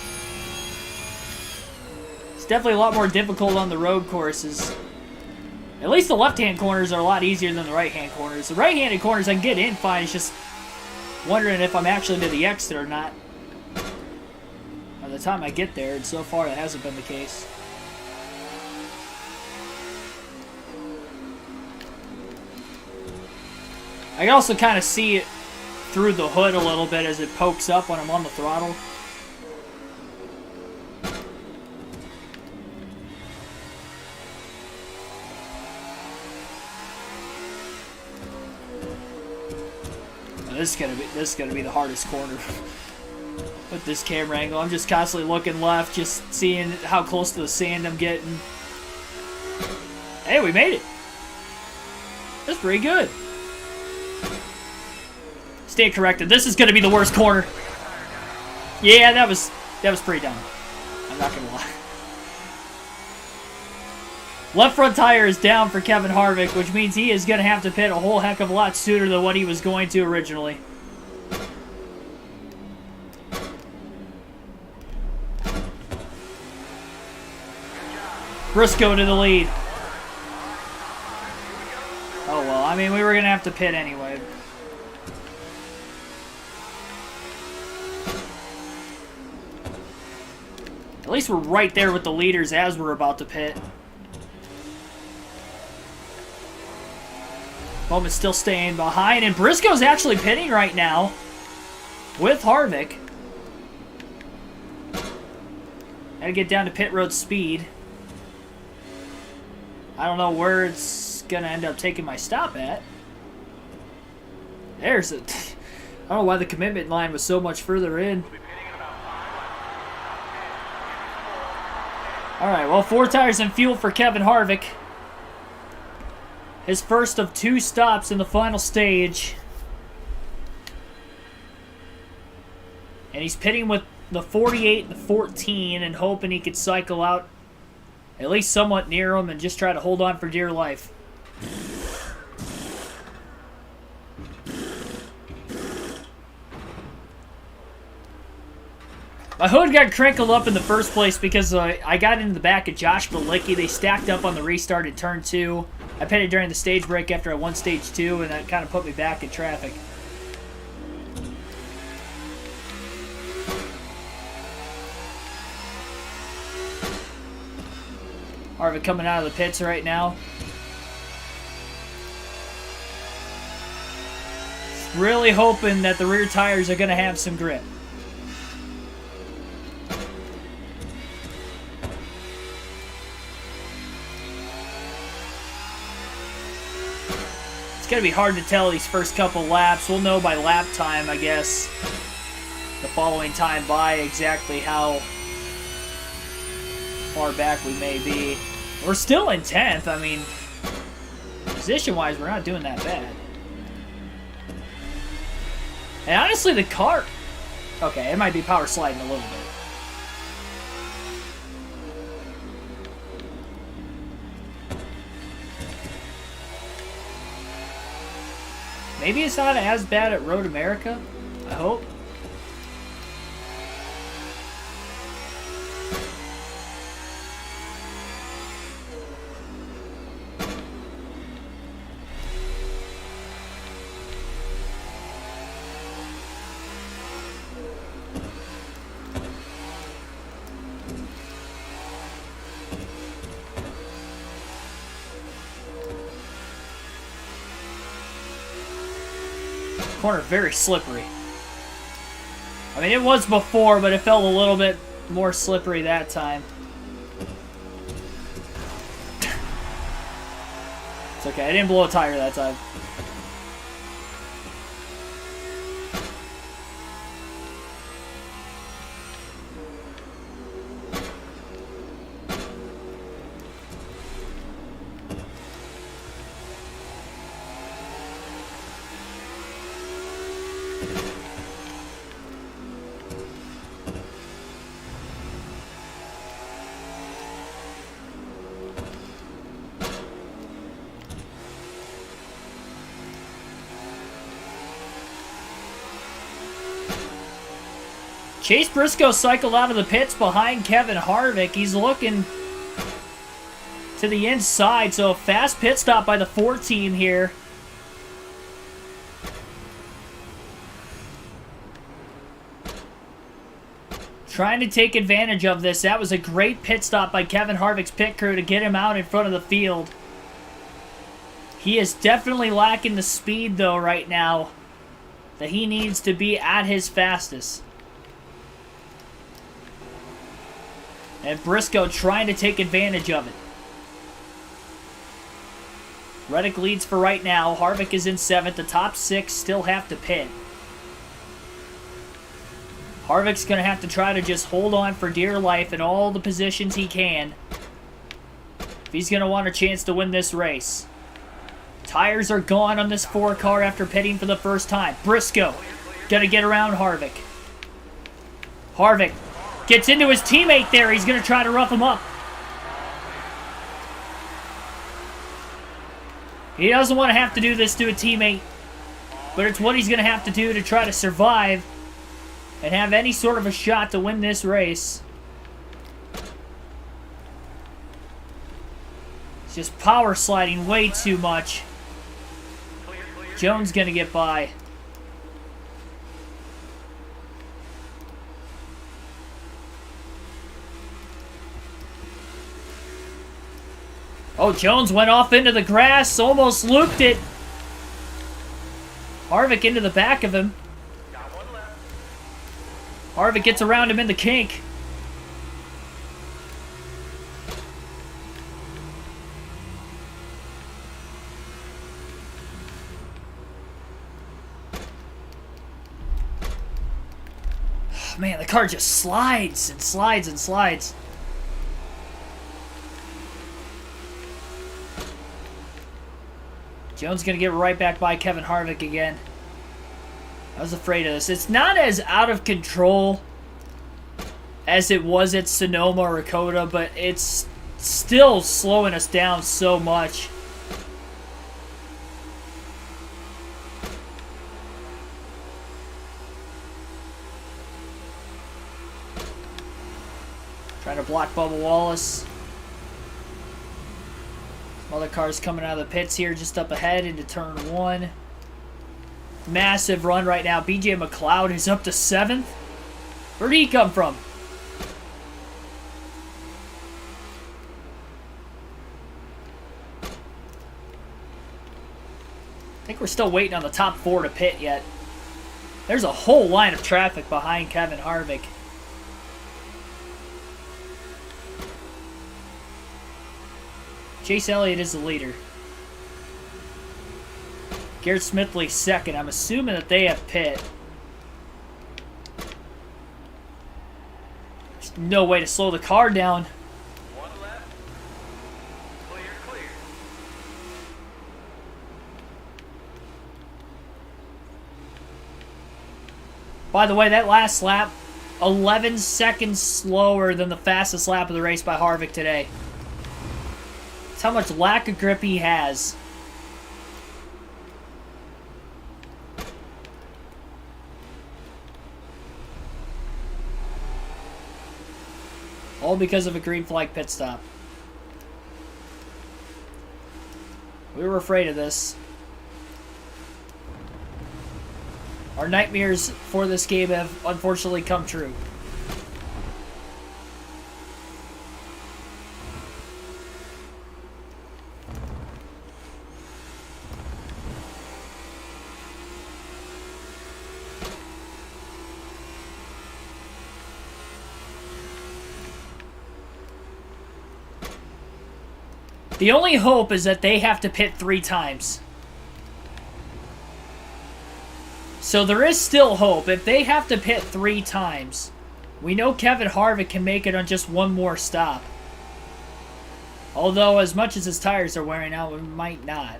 It's definitely a lot more difficult on the road courses. At least the left-hand corners are a lot easier than the right-hand corners. The right-handed corners I can get in fine. It's just wondering if I'm actually to the exit or not by the time I get there, and so far that hasn't been the case. I can also kind of see it through the hood a little bit as it pokes up when I'm on the throttle. This is gonna be the hardest corner with this camera angle. I'm just constantly looking left, just seeing how close to the sand I'm getting. Hey, we made it. That's pretty good. Stay corrected. This is going to be the worst corner. Yeah, that was pretty dumb. I'm not going to lie. Left front tire is down for Kevin Harvick, which means he is going to have to pit a whole heck of a lot sooner than what he was going to originally. Briscoe to the lead. Oh well, I mean, we were going to have to pit anyway. At least we're right there with the leaders as we're about to pit. Bowman's still staying behind, and Briscoe's actually pitting right now with Harvick. Got to get down to pit road speed. I don't know where it's going to end up taking my stop at. There's a... I don't know why the commitment line was so much further in. Alright, well, 4 tires and fuel for Kevin Harvick. His first of 2 stops in the final stage. And he's pitting with the 48 and the 14 and hoping he could cycle out at least somewhat near him and just try to hold on for dear life. My hood got crinkled up in the first place because I got into the back of Josh Balicki. They stacked up on the restart at turn 2. I pitted during the stage break after I won stage 2, and that kind of put me back in traffic. Harvick coming out of the pits right now. Really hoping that the rear tires are going to have some grip. It's going to be hard to tell these first couple laps. We'll know by lap time, I guess, the following time by exactly how far back we may be. We're still in 10th. I mean, position-wise, we're not doing that bad. And honestly, the car... Okay, it might be power sliding a little bit. Maybe it's not as bad at Road America, I hope. Corner very slippery. I mean, it was before, but it felt a little bit more slippery that time. It's okay, I didn't blow a tire that time. Chase Briscoe cycled out of the pits behind Kevin Harvick. He's looking to the inside, so a fast pit stop by the 14 here. Trying to take advantage of this. That was a great pit stop by Kevin Harvick's pit crew to get him out in front of the field. He is definitely lacking the speed, though, right now, that he needs to be at his fastest. And Briscoe trying to take advantage of it. Reddick leads for right now. Harvick is in 7th. The top 6 still have to pit. Harvick's going to have to try to just hold on for dear life in all the positions he can if he's going to want a chance to win this race. Tires are gone on this 4 car after pitting for the first time. Briscoe going to get around Harvick. Harvick gets into his teammate there. He's going to try to rough him up. He doesn't want to have to do this to a teammate, but it's what he's going to have to do to try to survive and have any sort of a shot to win this race. It's just power sliding way too much. Jones going to get by. Oh, Jones went off into the grass, almost looped it. Harvick into the back of him. Got one left. Harvick gets around him in the kink. Man, the car just slides and slides and slides. Jones going to get right back by Kevin Harvick again. I was afraid of this. It's not as out of control as it was at Sonoma or Dakota, but it's still slowing us down so much. Trying to block Bubba Wallace. Some other cars coming out of the pits here just up ahead into turn 1. Massive run right now. BJ McLeod is up to 7th. Where did he come from? I think we're still waiting on the top 4 to pit yet. There's a whole line of traffic behind Kevin Harvick. Chase Elliott is the leader. Garrett Smithley second. I'm assuming that they have pit. There's no way to slow the car down. One left. Clear, clear. By the way, that last lap, 11 seconds slower than the fastest lap of the race by Harvick today. That's how much lack of grip he has. All because of a green flag pit stop. We were afraid of this. Our nightmares for this game have unfortunately come true. The only hope is that they have to pit 3 times. So there is still hope. If they have to pit 3 times, we know Kevin Harvick can make it on just one more stop. Although, as much as his tires are wearing out, we might not.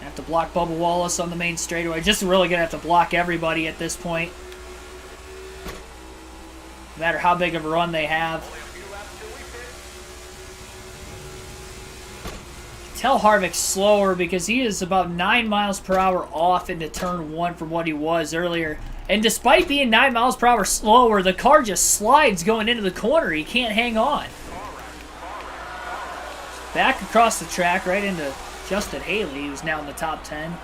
Have to block Bubba Wallace on the main straightaway. Just really going to have to block everybody at this point. No matter how big of a run they have. Only a few laps till we pit. Tell Harvick's slower because he is about 9 miles per hour off into turn 1 from what he was earlier. And despite being 9 miles per hour slower, the car just slides going into the corner. He can't hang on. Back across the track right into Justin Haley, who's now in the top 10.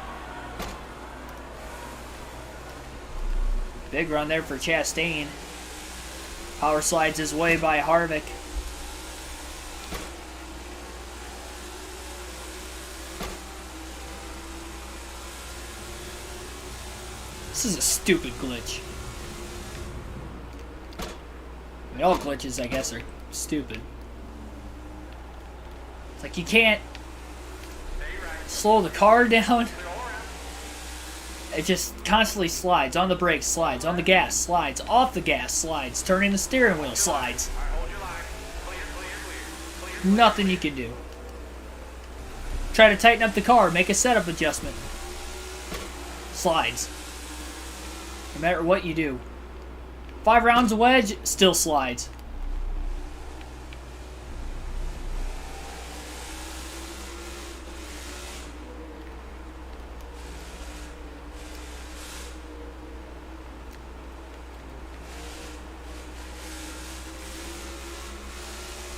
Big run there for Chastain. Power slides his way by Harvick. This is a stupid glitch. I mean, all glitches, I guess, are stupid. It's like you can't slow the car down. It just constantly slides. On the brakes, slides. On the gas, slides. Off the gas, slides. Turning the steering wheel, slides. All right, hold your line. Clear, clear, clear. Clear. Nothing you can do. Try to tighten up the car, make a setup adjustment. Slides. No matter what you do. 5 rounds of wedge, still slides.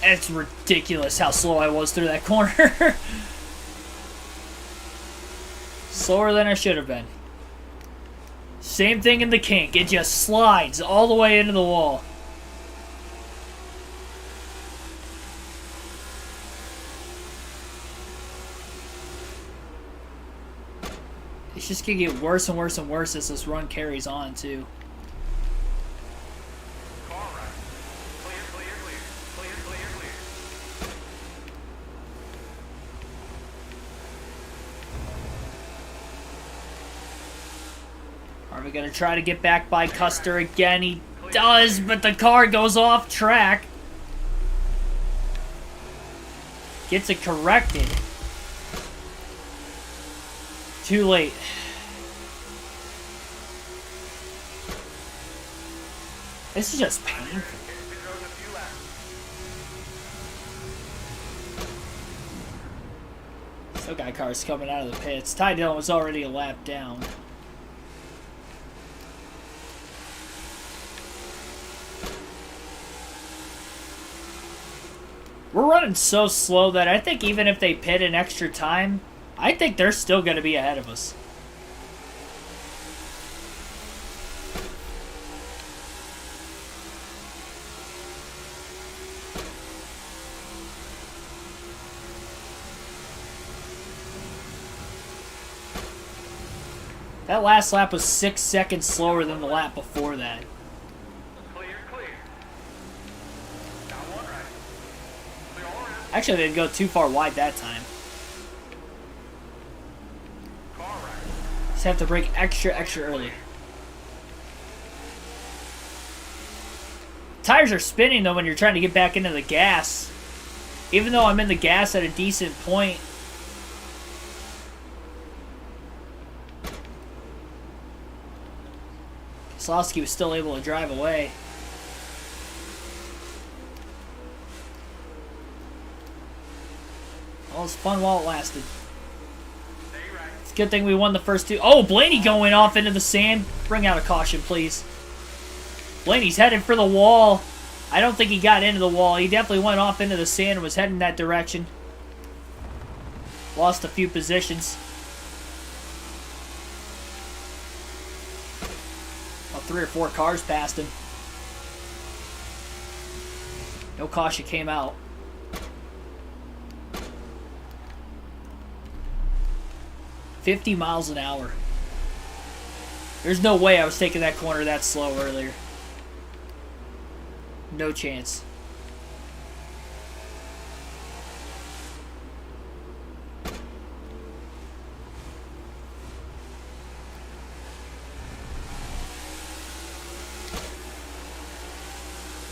It's ridiculous how slow I was through that corner. Slower than I should have been. Same thing in the kink. It just slides all the way into the wall. It's just going to get worse and worse and worse as this run carries on, too. Car right. Clear, clear, clear. Clear, clear, clear. Are we going to try to get back by Custer again? He does, but the car goes off track. Gets it corrected. Too late. This is just painful. Pit road in a few laps. Still got cars coming out of the pits. Ty Dillon was already a lap down. We're running so slow that I think even if they pit an extra time, I think they're still going to be ahead of us. That last lap was 6 seconds slower than the lap before that. Clear, clear. Got one right. Clear all around. Actually, they didn't go too far wide that time. Car right. Just have to brake extra early. Tires are spinning though when you're trying to get back into the gas. Even though I'm in the gas at a decent point. Keselowski was still able to drive away. Well, it was fun while it lasted. Stay right. It's a good thing we won the first two. Oh, Blaney going off into the sand. Bring out a caution, please. Blaney's headed for the wall. I don't think he got into the wall. He definitely went off into the sand and was heading that direction. Lost a few positions. Well, 3 or 4 cars passed him. No caution came out. $50 miles an hour. There's no way I was taking that corner that slow earlier. No chance.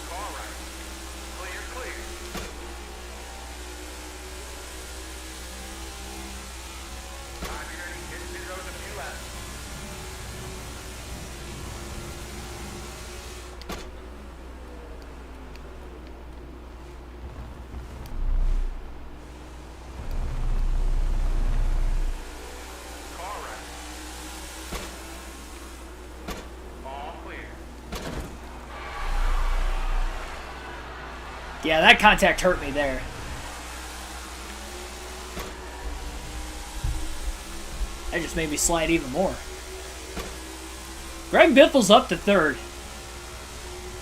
Car right. Clear, clear. Time be ready. Hit pit road in a few laps. Car right. All clear. Yeah, that contact hurt me there. That just made me slide even more. Greg Biffle's up to 3rd.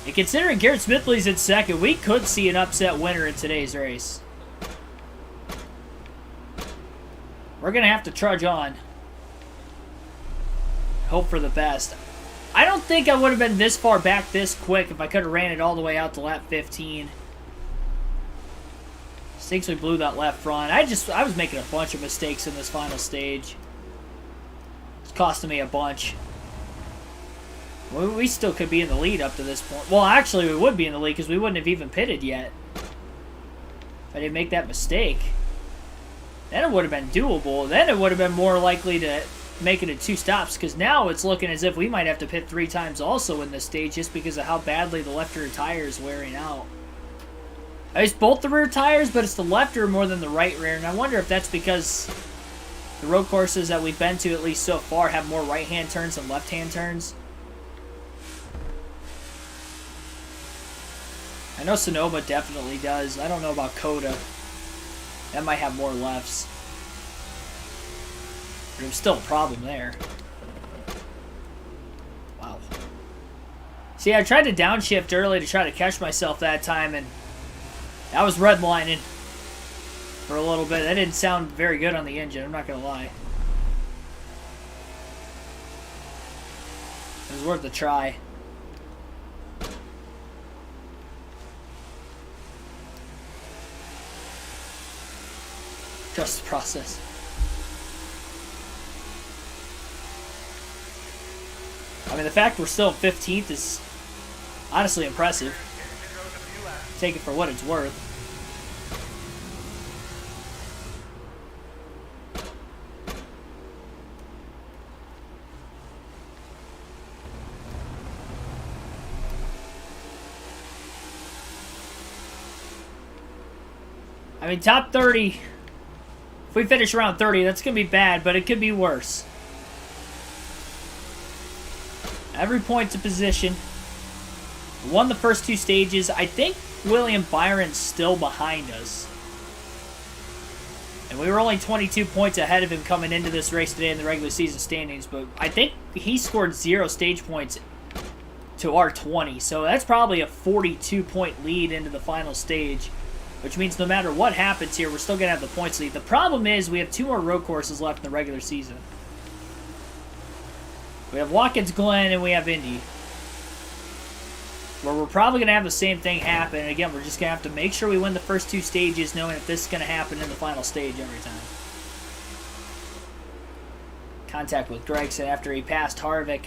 And considering Garrett Smithley's in 2nd, we could see an upset winner in today's race. We're going to have to trudge on. Hope for the best. I don't think I would have been this far back this quick if I could have ran it all the way out to lap 15. Stinks we blew that left front. I was making a bunch of mistakes in this final stage. It's costing me a bunch. We still could be in the lead up to this point. Well, actually, we would be in the lead because we wouldn't have even pitted yet. If I didn't make that mistake. Then it would have been doable. Then it would have been more likely to make it at 2 stops because now it's looking as if we might have to pit 3 times also in this stage just because of how badly the left rear tire is wearing out. It's both the rear tires, but it's the left rear more than the right rear, and I wonder if that's because the road courses that we've been to, at least so far, have more right-hand turns than left-hand turns. I know Sonoma definitely does. I don't know about Coda. That might have more lefts. But there's still a problem there. Wow. See, I tried to downshift early to try to catch myself that time, and I was redlining for a little bit. That didn't sound very good on the engine, I'm not going to lie. was worth a try. Trust the process. I mean, the fact we're still 15th is honestly impressive. Take it for what it's worth. I mean, top 30, if we finish around 30, that's going to be bad, but it could be worse. Every point's a position. Won the first 2 stages. I think William Byron's still behind us. And we were only 22 points ahead of him coming into this race today in the regular season standings, but I think he scored 0 stage points to our 20, so that's probably a 42-point lead into the final stage, which means no matter what happens here, we're still going to have the points lead. The problem is we have 2 more road courses left in the regular season. We have Watkins Glen and we have Indy, where we're probably going to have the same thing happen. And again, we're just going to have to make sure we win the first 2 stages, knowing if this is going to happen in the final stage every time. Contact with Gregson after he passed Harvick.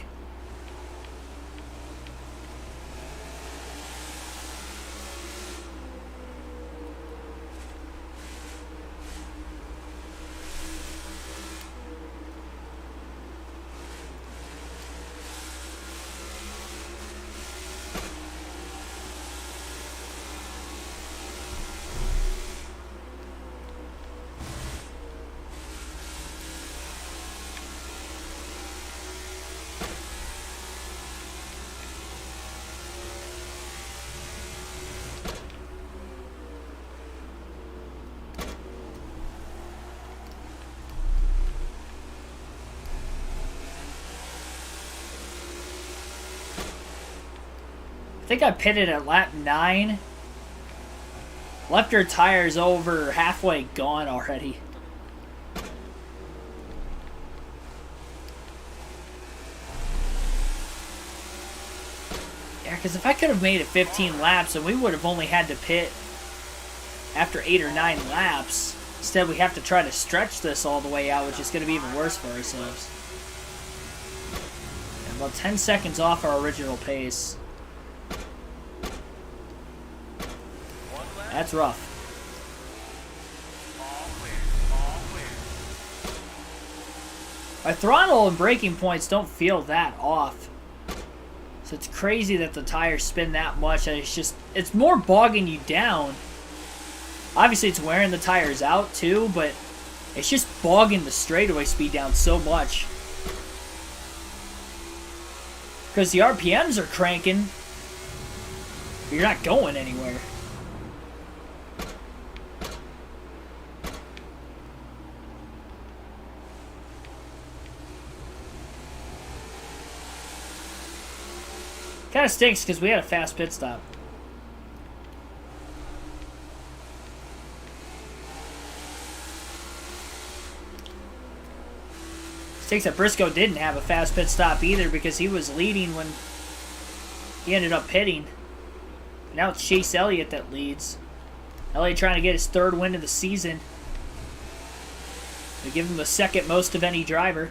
I think I pitted at lap 9. Left her tires over halfway gone already. Yeah, because if I could have made it 15 laps, and we would have only had to pit after 8 or 9 laps. Instead, we have to try to stretch this all the way out, which is going to be even worse for ourselves. And about 10 seconds off our original pace. That's rough. My throttle and braking points don't feel that off. So it's crazy that the tires spin that much. And it's more bogging you down. Obviously, it's wearing the tires out too, but it's just bogging the straightaway speed down so much. Because the RPMs are cranking, but you're not going anywhere. Kind of stinks because we had a fast pit stop. Stinks that Briscoe didn't have a fast pit stop either because he was leading when he ended up pitting. Now it's Chase Elliott that leads. Elliott trying to get his 3rd win of the season. They give him the 2nd most of any driver.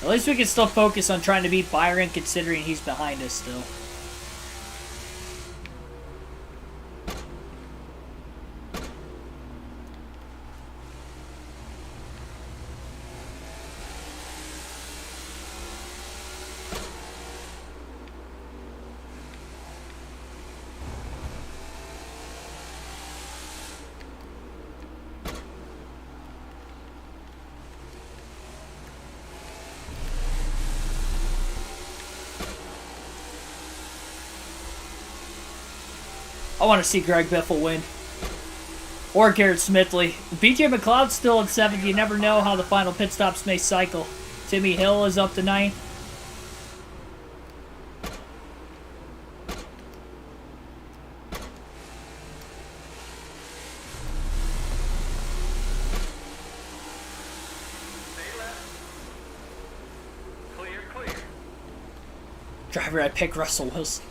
At least we can still focus on trying to beat Byron considering he's behind us still. I want to see Greg Biffle win. Or Garrett Smithley. BJ McLeod's still in 7th. You never know how the final pit stops may cycle. Timmy Hill is up to 9th. Driver, I pick Russell Wilson.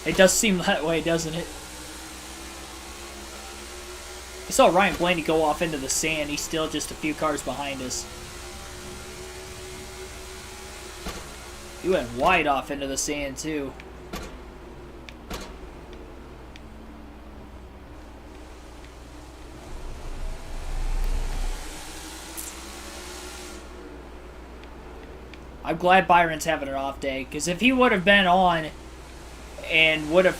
It does seem that way, doesn't it? I saw Ryan Blaney go off into the sand. He's still just a few cars behind us. He went wide off into the sand, too. I'm glad Byron's having an off day, because if he would have been on and would have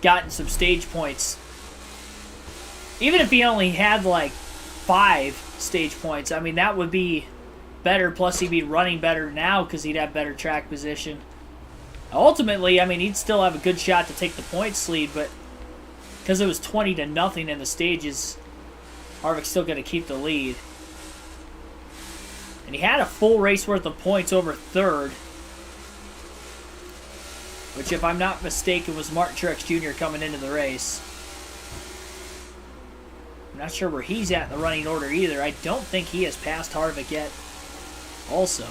gotten some stage points, even if he only had like 5 stage points, I mean, that would be better, plus he'd be running better now because he'd have better track position. Ultimately, I mean, he'd still have a good shot to take the points lead, but because it was 20-0 in the stages, Harvick's still going to keep the lead. And he had a full race worth of points over 3rd. Which, if I'm not mistaken, was Martin Truex Jr. coming into the race. I'm not sure where he's at in the running order either. I don't think he has passed Harvick yet. Also.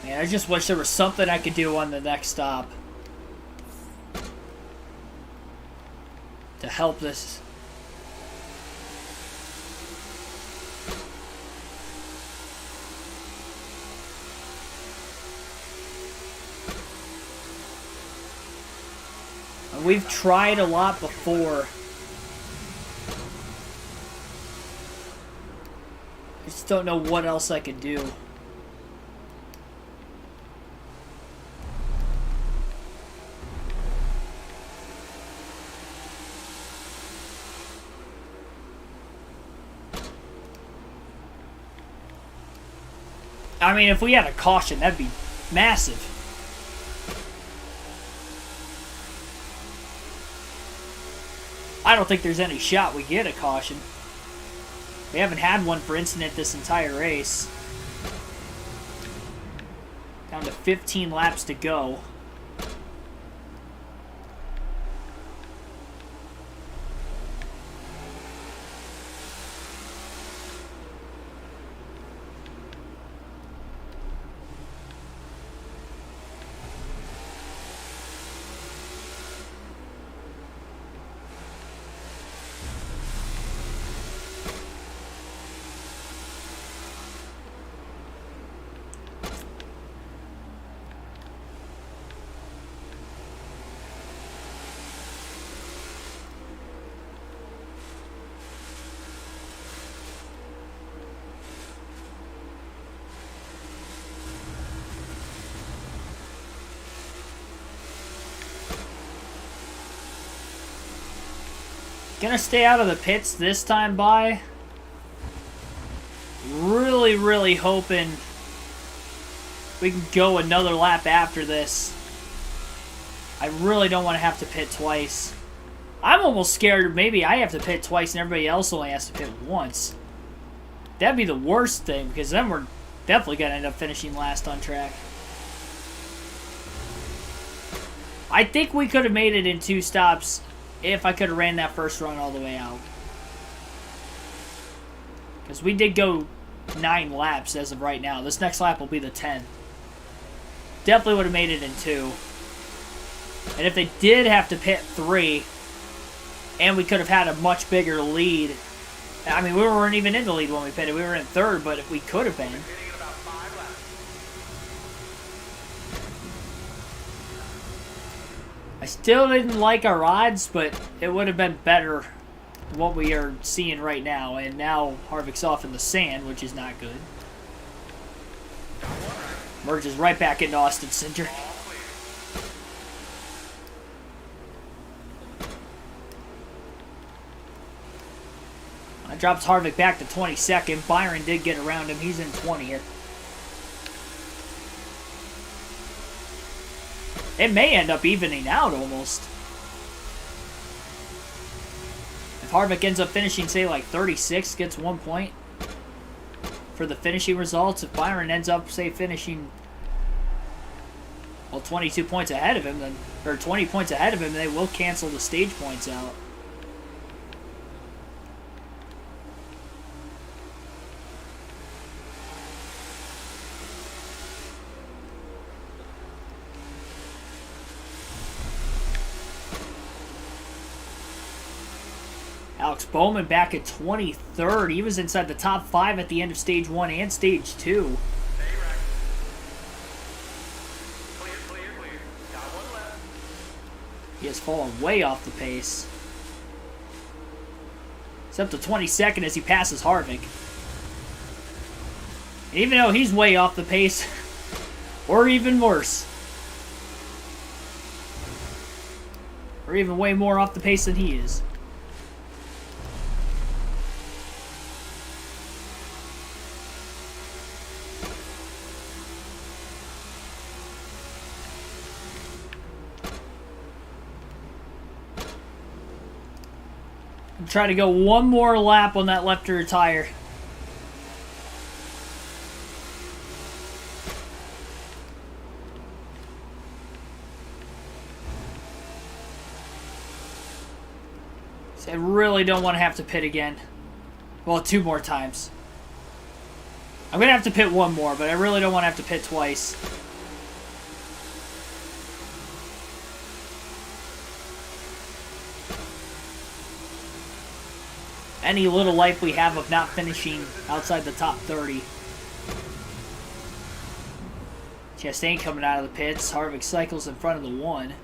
Man, I just wish there was something I could do on the next stop to help this. We've tried a lot before. I just don't know what else I could do. I mean, if we had a caution, that'd be massive. I don't think there's any shot we get a caution. We haven't had one for incident this entire race. Down to 15 laps to go. Gonna stay out of the pits this time by. Really, really hoping we can go another lap after this. I really don't want to have to pit twice. I'm almost scared maybe I have to pit twice and everybody else only has to pit once. That'd be the worst thing, because then we're definitely gonna end up finishing last on track. I think we could have made it in 2 stops if I could have ran that first run all the way out. Because we did go 9 laps as of right now. This next lap will be the 10. Definitely would have made it in 2. And if they did have to pit 3, and we could have had a much bigger lead. I mean, we weren't even in the lead when we pitted. We were in 3rd, but if we could have been. I still didn't like our odds, but it would have been better what we are seeing right now. And now Harvick's off in the sand, which is not good. Merges right back into Austin Cindric. That drops Harvick back to 22nd. Byron did get around him. He's in 20th. It may end up evening out almost. If Harvick ends up finishing, say, like 36, gets 1 point for the finishing results. If Byron ends up, say, finishing, well, 22 points ahead of him, then, or 20 points ahead of him, they will cancel the stage points out. Alex Bowman back at 23rd. He was inside the top 5 at the end of Stage 1 and Stage 2. Clear. Got one left. He has fallen way off the pace. He's up to 22nd as he passes Harvick. And even though he's way off the pace, or even worse, or even way more off the pace than he is. Try to go one more lap on that left rear tire. So I really don't want to have to pit again. Well, 2 more times. I'm going to have to pit 1 more, but I really don't want to have to pit twice. Any little life we have of not finishing outside the top 30. Chastain coming out of the pits. Harvick cycles in front of the 1.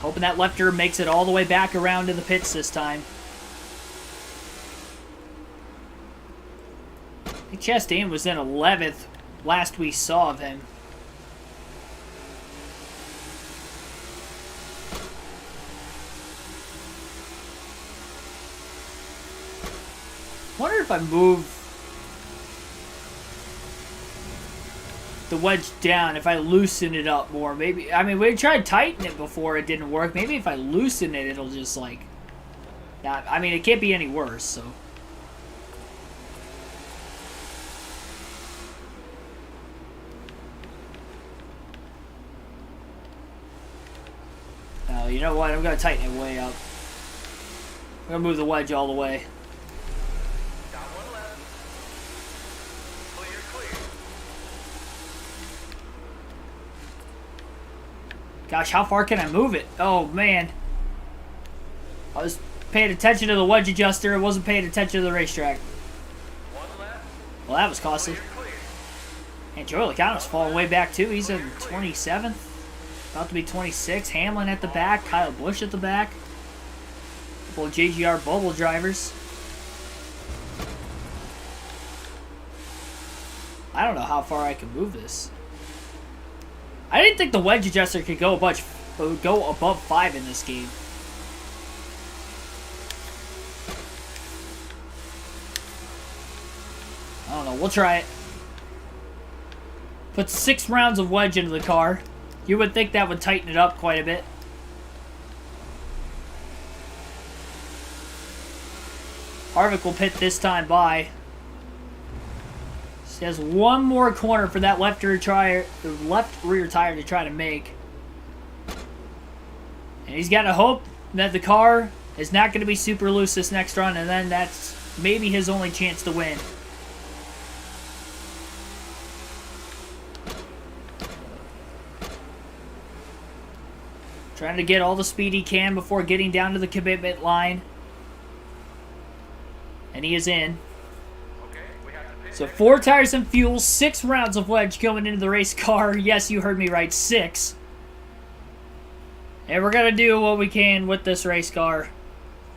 Hoping that lefter makes it all the way back around to the pits this time. I think Chastain was in 11th last we saw of him. I wonder if I move the wedge down, if I loosen it up more. Maybe, I mean, we tried tightening it before, it didn't work. Maybe if I loosen it, it'll just like, not, I mean, it can't be any worse, so. Oh, you know what? I'm going to tighten it way up. I'm going to move the wedge all the way. Gosh, how far can I move it? Oh, man. I was paying attention to the wedge adjuster. I wasn't paying attention to the racetrack. Well, that was costly. And Joey Logano's falling way back, too. He's in 27th. About to be 26. Hamlin at the back. Kyle Busch at the back. A couple of JGR bubble drivers. I don't know how far I can move this. I didn't think the wedge adjuster could go above 5 in this game. I don't know. We'll try it. Put 6 rounds of wedge into the car. You would think that would tighten it up quite a bit. Harvick will pit this time by. He has 1 more corner for that left rear tire to try to make. And he's got to hope that the car is not going to be super loose this next run, and then that's maybe his only chance to win. Trying to get all the speed he can before getting down to the commitment line. And he is in. So 4 tires and fuel, 6 rounds of wedge going into the race car. Yes, you heard me right, 6. And we're going to do what we can with this race car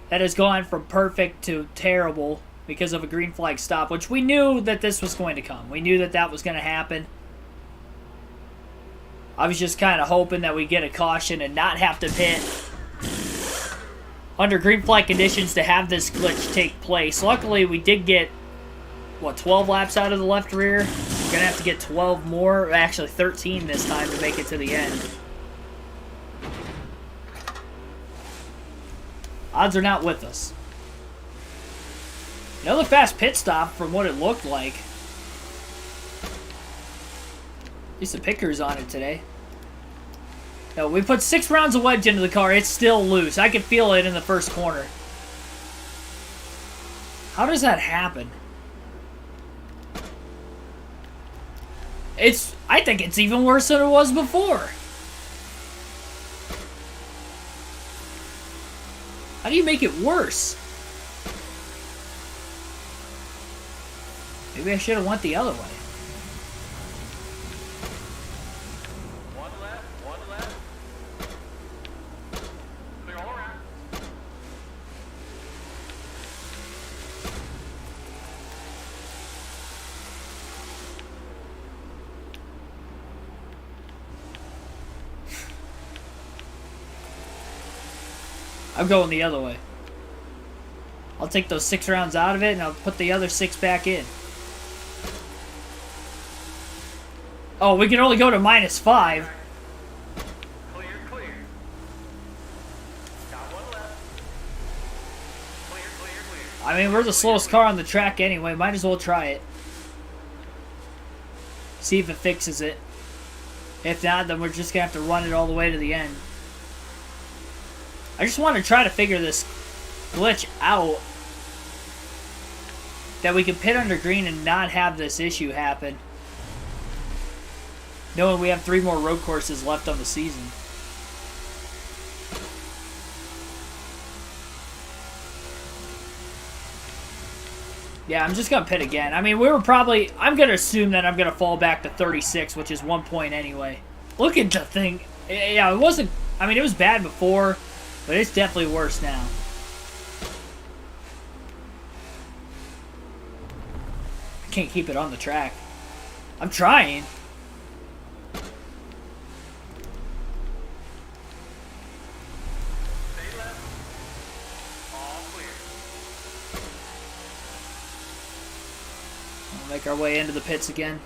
that has gone from perfect to terrible because of a green flag stop, which we knew that this was going to come. We knew that that was going to happen. I was just kind of hoping that we get a caution and not have to pit under green flag conditions to have this glitch take place. Luckily, we did get, what, 12 laps out of the left rear? We're going to have to get 12 more, actually 13 this time to make it to the end. Odds are not with us. Another fast pit stop from what it looked like. At least the picker's on it today. No, we put 6 rounds of wedge into the car. It's still loose. I could feel it in the first corner. How does that happen? I think it's even worse than it was before. How do you make it worse? Maybe I should have went the other way. One left, one left. Clear all around. I'm going the other way. I'll take those 6 rounds out of it and I'll put the other 6 back in. Oh, we can only go to -5. Clear, clear. Got one left. Clear, clear, clear. I mean, we're the slowest car on the track anyway. Might as well try it. See if it fixes it. If not, then we're just going to have to run it all the way to the end. I just want to try to figure this glitch out. That we can pit under green and not have this issue happen. Knowing we have 3 more road courses left on the season. Yeah, I'm just going to pit again. I mean, I'm going to assume that I'm going to fall back to 36, which is 1 point anyway. Look at the thing. Yeah, it wasn't, I mean, it was bad before, but it's definitely worse now. I can't keep it on the track. I'm trying. Stay left. All clear. We'll make our way into the pits again.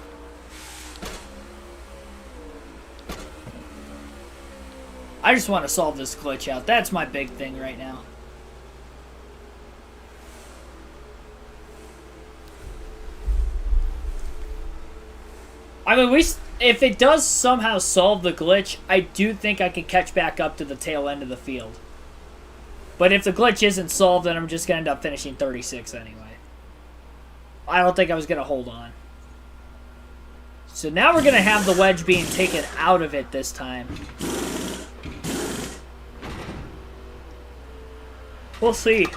I just want to solve this glitch out. That's my big thing right now. I mean, if it does somehow solve the glitch, I do think I can catch back up to the tail end of the field. But if the glitch isn't solved, then I'm just going to end up finishing 36 anyway. I don't think I was going to hold on. So now we're going to have the wedge being taken out of it this time. We'll see.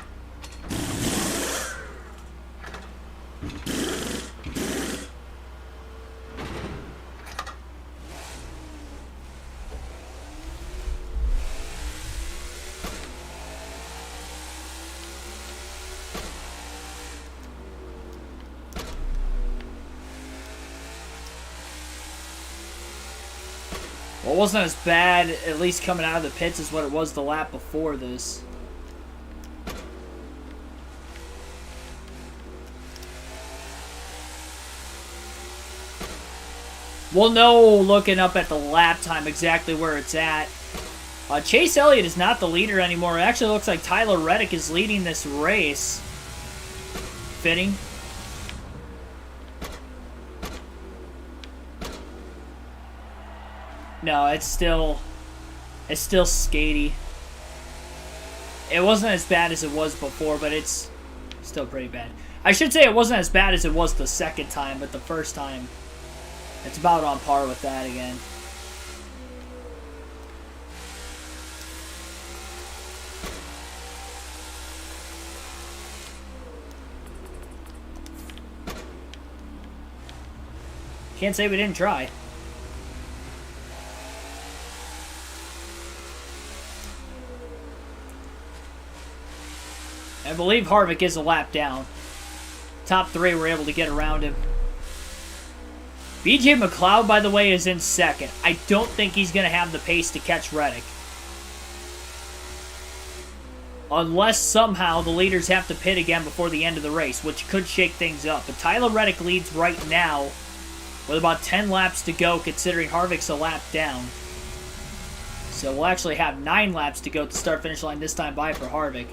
Well, it wasn't as bad, at least coming out of the pits, as what it was the lap before this. We'll know looking up at the lap time exactly where it's at. Chase Elliott is not the leader anymore. It actually looks like Tyler Reddick is leading this race. Fitting. No, it's still skatey. It wasn't as bad as it was before, but it's still pretty bad. I should say it wasn't as bad as it was the second time, but the first time, it's about on par with that again. Can't say we didn't try. I believe Harvick is a lap down. Top 3 were able to get around him. BJ McLeod, by the way, is in second. I don't think he's going to have the pace to catch Reddick. Unless somehow the leaders have to pit again before the end of the race, which could shake things up. But Tyler Reddick leads right now with about 10 laps to go, considering Harvick's a lap down. So we'll actually have 9 laps to go to start-finish line this time by for Harvick.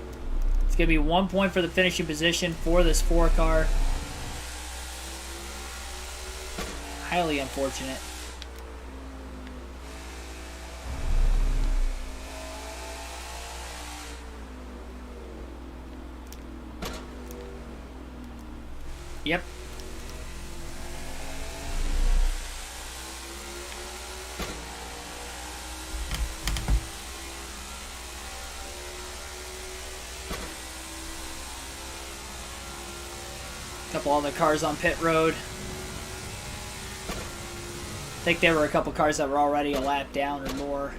It's going to be 1 point for the finishing position for this 4-car. Highly unfortunate. Yep. Couple other cars on pit road. I think there were a couple cars that were already a lap down or more.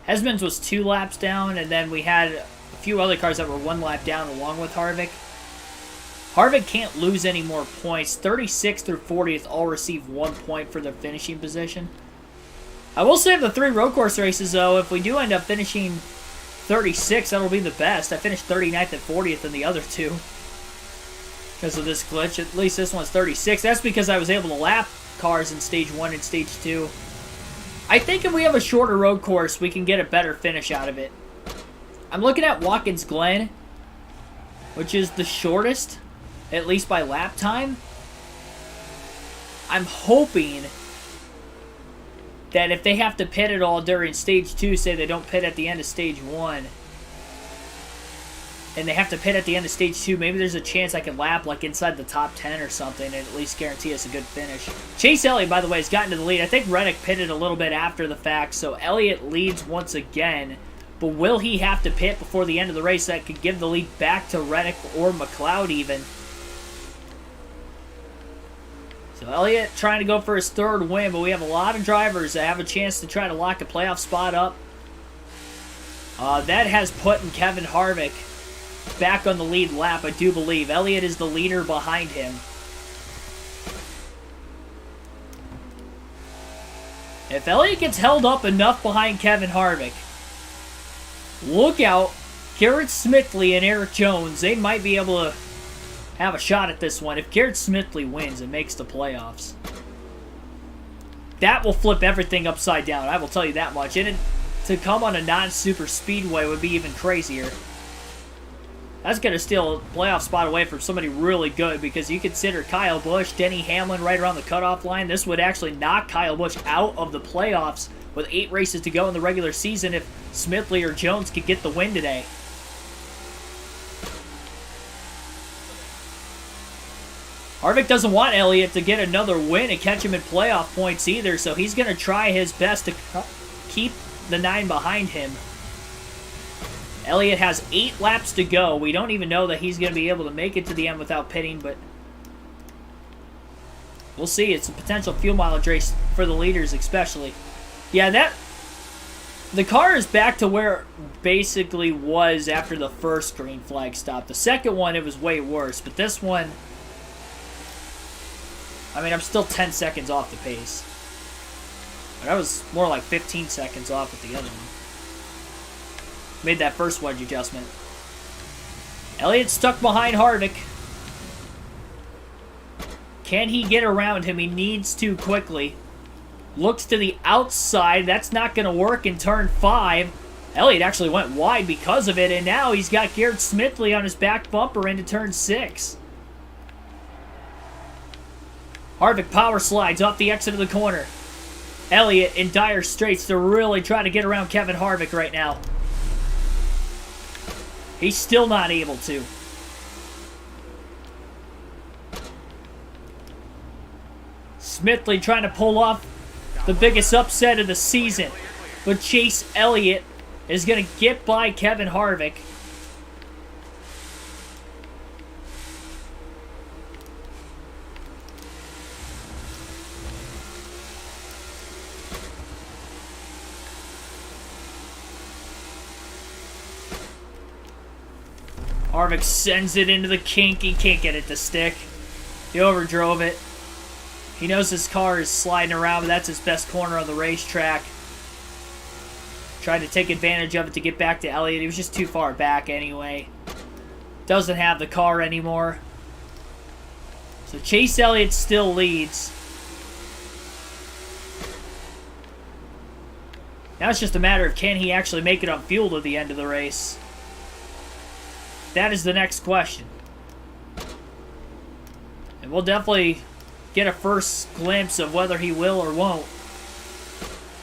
Hesman's was 2 laps down, and then we had a few other cars that were 1 lap down along with Harvick. Harvick can't lose any more points. 36th through 40th all receive 1 point for their finishing position. I will say of the 3 road course races, though, if we do end up finishing 36th, that'll be the best. I finished 39th and 40th in the other 2 because of this glitch. At least this one's 36. That's because I was able to lap cars in stage 1 and stage 2. I think if we have a shorter road course, we can get a better finish out of it. I'm looking at Watkins Glen, which is the shortest, at least by lap time. I'm hoping that if they have to pit it all during stage 2, say they don't pit at the end of stage 1, and they have to pit at the end of stage 2, maybe there's a chance I can lap like inside the top 10 or something and at least guarantee us a good finish. Chase Elliott, by the way, has gotten to the lead. I think Reddick pitted a little bit after the fact, so Elliott leads once again. But will he have to pit before the end of the race? That could give the lead back to Reddick or McLeod even. So Elliott trying to go for his 3rd win, but we have a lot of drivers that have a chance to try to lock a playoff spot up. That has put Kevin Harvick back on the lead lap, I do believe. Elliott is the leader behind him. If Elliott gets held up enough behind Kevin Harvick, look out. Garrett Smithley and Eric Jones, they might be able to have a shot at this one. If Garrett Smithley wins and makes the playoffs, that will flip everything upside down. I will tell you that much. And to come on a non-super speedway would be even crazier. That's going to steal a playoff spot away from somebody really good, because you consider Kyle Busch, Denny Hamlin right around the cutoff line. This would actually knock Kyle Busch out of the playoffs with 8 races to go in the regular season if Smithley or Jones could get the win today. Harvick doesn't want Elliott to get another win and catch him in playoff points either, so he's going to try his best to keep the 9 behind him. Elliott has 8 laps to go. We don't even know that he's going to be able to make it to the end without pitting, but we'll see. It's a potential fuel mileage race for the leaders especially. Yeah, the car is back to where it basically was after the first green flag stop. The second one, it was way worse, but this one, I mean, I'm still 10 seconds off the pace. But I was more like 15 seconds off with the other one. Made that first wedge adjustment. Elliott stuck behind Harvick. Can he get around him? He needs to quickly. Looks to the outside. That's not going to work in turn 5. Elliott actually went wide because of it, and now he's got Garrett Smithley on his back bumper into turn 6. Harvick power slides off the exit of the corner. Elliott in dire straits to really try to get around Kevin Harvick right now. He's still not able to. Smithley trying to pull off the biggest upset of the season. But Chase Elliott is going to get by Kevin Harvick. Harvick sends it into the kink. He can't get it to stick. He overdrove it. He knows his car is sliding around, but that's his best corner on the racetrack. Tried to take advantage of it to get back to Elliott. He was just too far back anyway. Doesn't have the car anymore. So Chase Elliott still leads. Now it's just a matter of can he actually make it on fuel to the end of the race. That is the next question. And we'll definitely get a first glimpse of whether he will or won't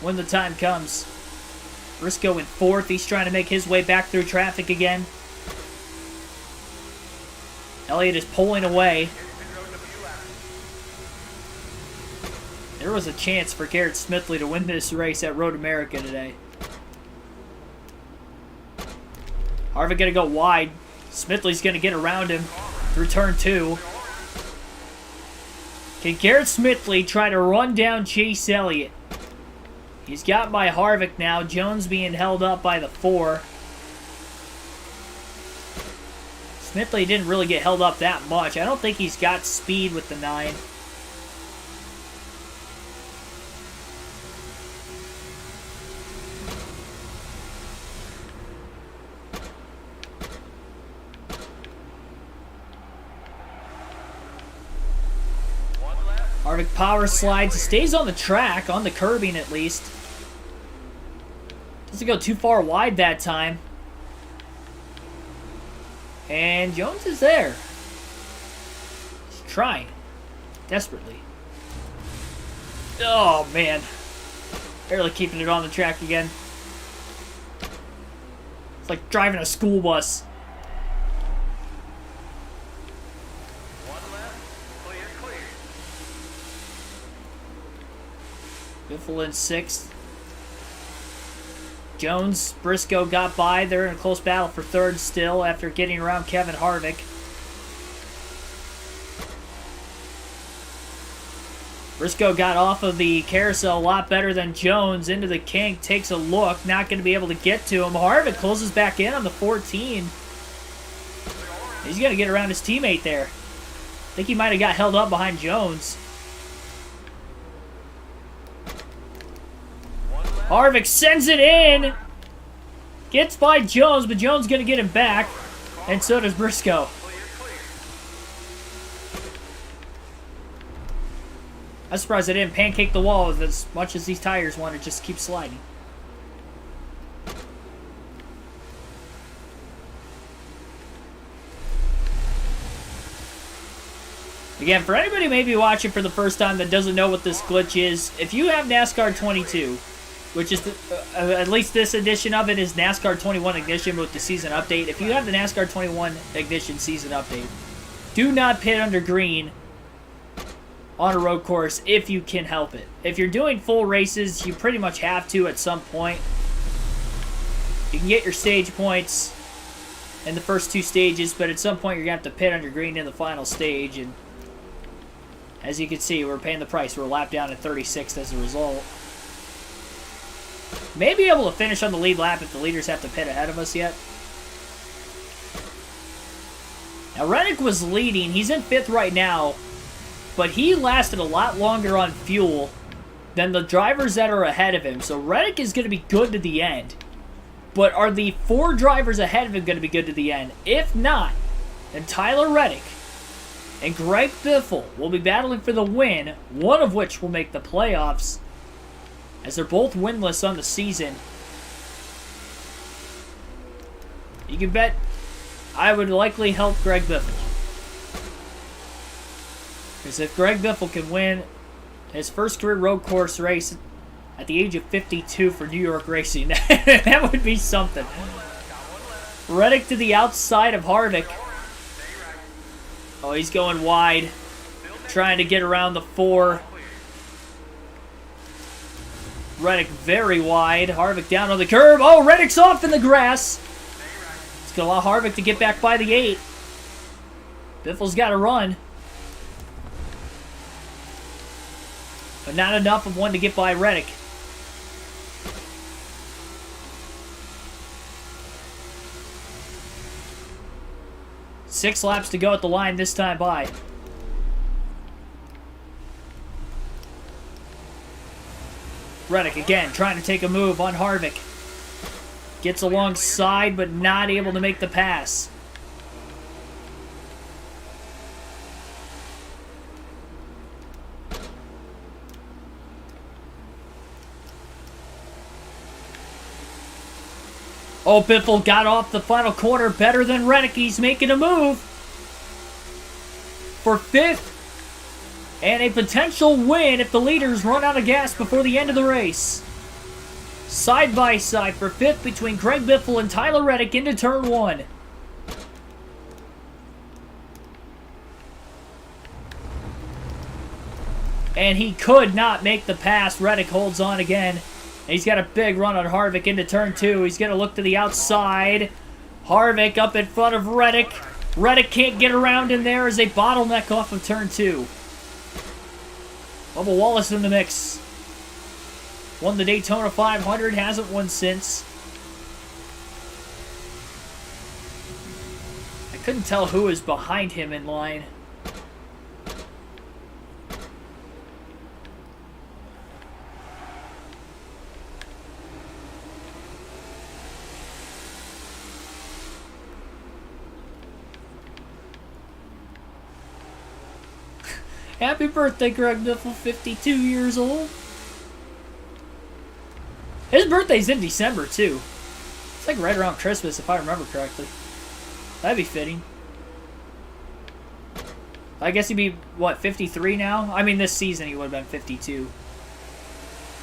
when the time comes. Briscoe in fourth. He's trying to make his way back through traffic again. Elliott is pulling away. There was a chance for Garrett Smithley to win this race at Road America today. Harvick going to go wide. Smithley's going to get around him through turn 2. Can Garrett Smithley try to run down Chase Elliott? He's got by Harvick now. Jones being held up by the 4. Smithley didn't really get held up that much. I don't think he's got speed with the 9. Harvick power slides. He stays on the track, on the curbing at least. Doesn't go too far wide that time. And Jones is there. He's trying. Desperately. Oh, man. Barely keeping it on the track again. It's like driving a school bus. Biffle in 6th. Jones, Briscoe got by. They're in a close battle for 3rd still after getting around Kevin Harvick. Briscoe got off of the carousel a lot better than Jones. Into the kink, takes a look. Not going to be able to get to him. Harvick closes back in on the 14. He's going to get around his teammate there. I think he might have got held up behind Jones. Harvick sends it in. Gets by Jones, but Jones going to get him back. And so does Briscoe. I'm surprised they didn't pancake the wall as much as these tires want to just keep sliding. Again, for anybody maybe watching for the first time that doesn't know what this glitch is, if you have NASCAR 22, which is, at least this edition of it is NASCAR 21 Ignition with the season update. If you have the NASCAR 21 Ignition season update, do not pit under green on a road course if you can help it. If you're doing full races, you pretty much have to at some point. You can get your stage points in the first 2 stages, but at some point you're going to have to pit under green in the final stage. And as you can see, we're paying the price. We're a lap down at 36th as a result. May be able to finish on the lead lap if the leaders have to pit ahead of us yet. Now, Reddick was leading. He's in 5th right now, but he lasted a lot longer on fuel than the drivers that are ahead of him. So Reddick is going to be good to the end. But are the 4 drivers ahead of him going to be good to the end? If not, then Tyler Reddick and Greg Biffle will be battling for the win, one of which will make the playoffs, as they're both winless on the season. You can bet I would likely help Greg Biffle. Because if Greg Biffle can win his first career road course race at the age of 52 for New York Racing, that would be something. Reddick to the outside of Harvick. Oh, he's going wide. Trying to get around the 4. Reddick very wide. Harvick down on the curb. Oh, Reddick's off in the grass. It's going to allow Harvick to get back by the 8. Biffle's got to run. But not enough of one to get by Reddick. 6 laps to go at the line this time by. Reddick again trying to take a move on Harvick. Gets alongside but not able to make the pass. Oh, Biffle got off the final corner better than Reddick. He's making a move for 5th and a potential win if the leaders run out of gas before the end of the race. Side by side for 5th between Greg Biffle and Tyler Reddick into turn 1. And he could not make the pass. Reddick holds on again. He's got a big run on Harvick into turn 2. He's going to look to the outside. Harvick up in front of Reddick. Reddick can't get around in there as they bottleneck off of turn 2. Bubba Wallace in the mix. Won the Daytona 500, hasn't won since. I couldn't tell who was behind him in line. Happy birthday, Greg Biffle, 52 years old. His birthday's in December, too. It's like right around Christmas, if I remember correctly. That'd be fitting. I guess he'd be, what, 53 now? I mean, this season he would have been 52.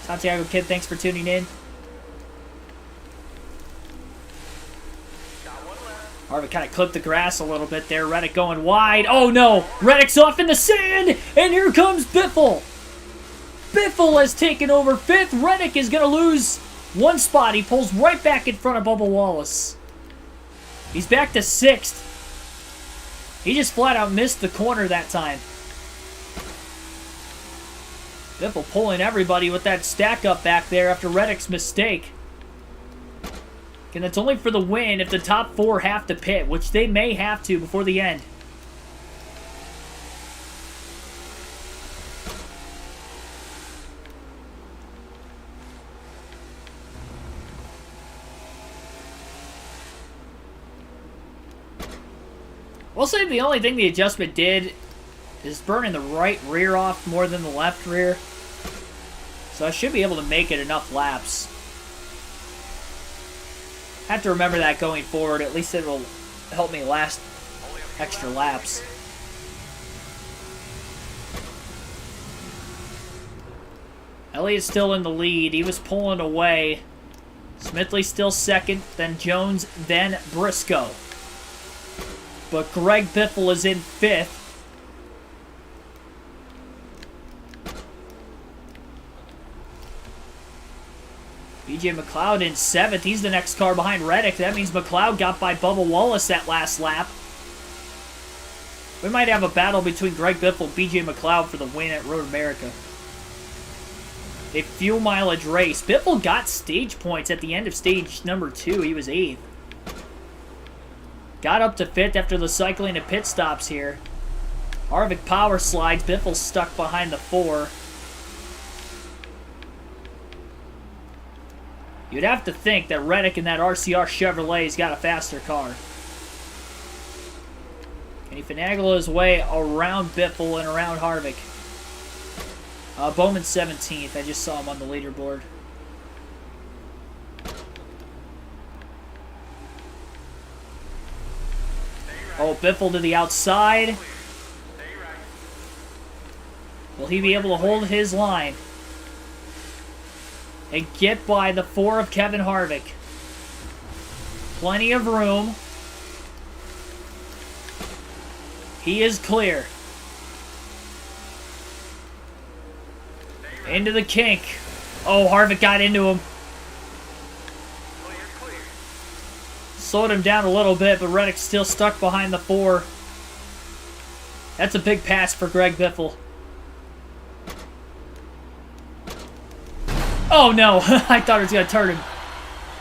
Santiago Kid, thanks for tuning in. Harvick kind of clipped the grass a little bit there. Reddick going wide. Oh, no. Reddick's off in the sand. And here comes Biffle. Biffle has taken over 5th. Reddick is going to lose 1 spot. He pulls right back in front of Bubba Wallace. He's back to 6th. He just flat out missed the corner that time. Biffle pulling everybody with that stack up back there after Reddick's mistake. And it's only for the win if the top 4 have to pit, which they may have to before the end. We'll say the only thing the adjustment did is burning the right rear off more than the left rear. So I should be able to make it enough laps. I have to remember that going forward. At least it will help me last extra laps. Elliott's still in the lead. He was pulling away. Smithley still 2nd, then Jones, then Briscoe. But Greg Biffle is in 5th. BJ McLeod in 7th. He's the next car behind Reddick. That means McLeod got by Bubba Wallace that last lap. We might have a battle between Greg Biffle and BJ McLeod for the win at Road America. A fuel mileage race. Biffle got stage points at the end of stage number 2. He was 8th. Got up to 5th after the cycling and pit stops here. Harvick power slides. Biffle stuck behind the 4. You'd have to think that Reddick in that RCR Chevrolet has got a faster car. Can he finagle his way around Biffle and around Harvick? Bowman's 17th. I just saw him on the leaderboard. Oh, Biffle to the outside. Will he be able to hold his line and get by the 4 of Kevin Harvick? Plenty of room. He is clear. Into the kink. Oh, Harvick got into him. Slowed him down a little bit, but Reddick's still stuck behind the 4. That's a big pass for Greg Biffle. Oh no, I thought it was going to turn him.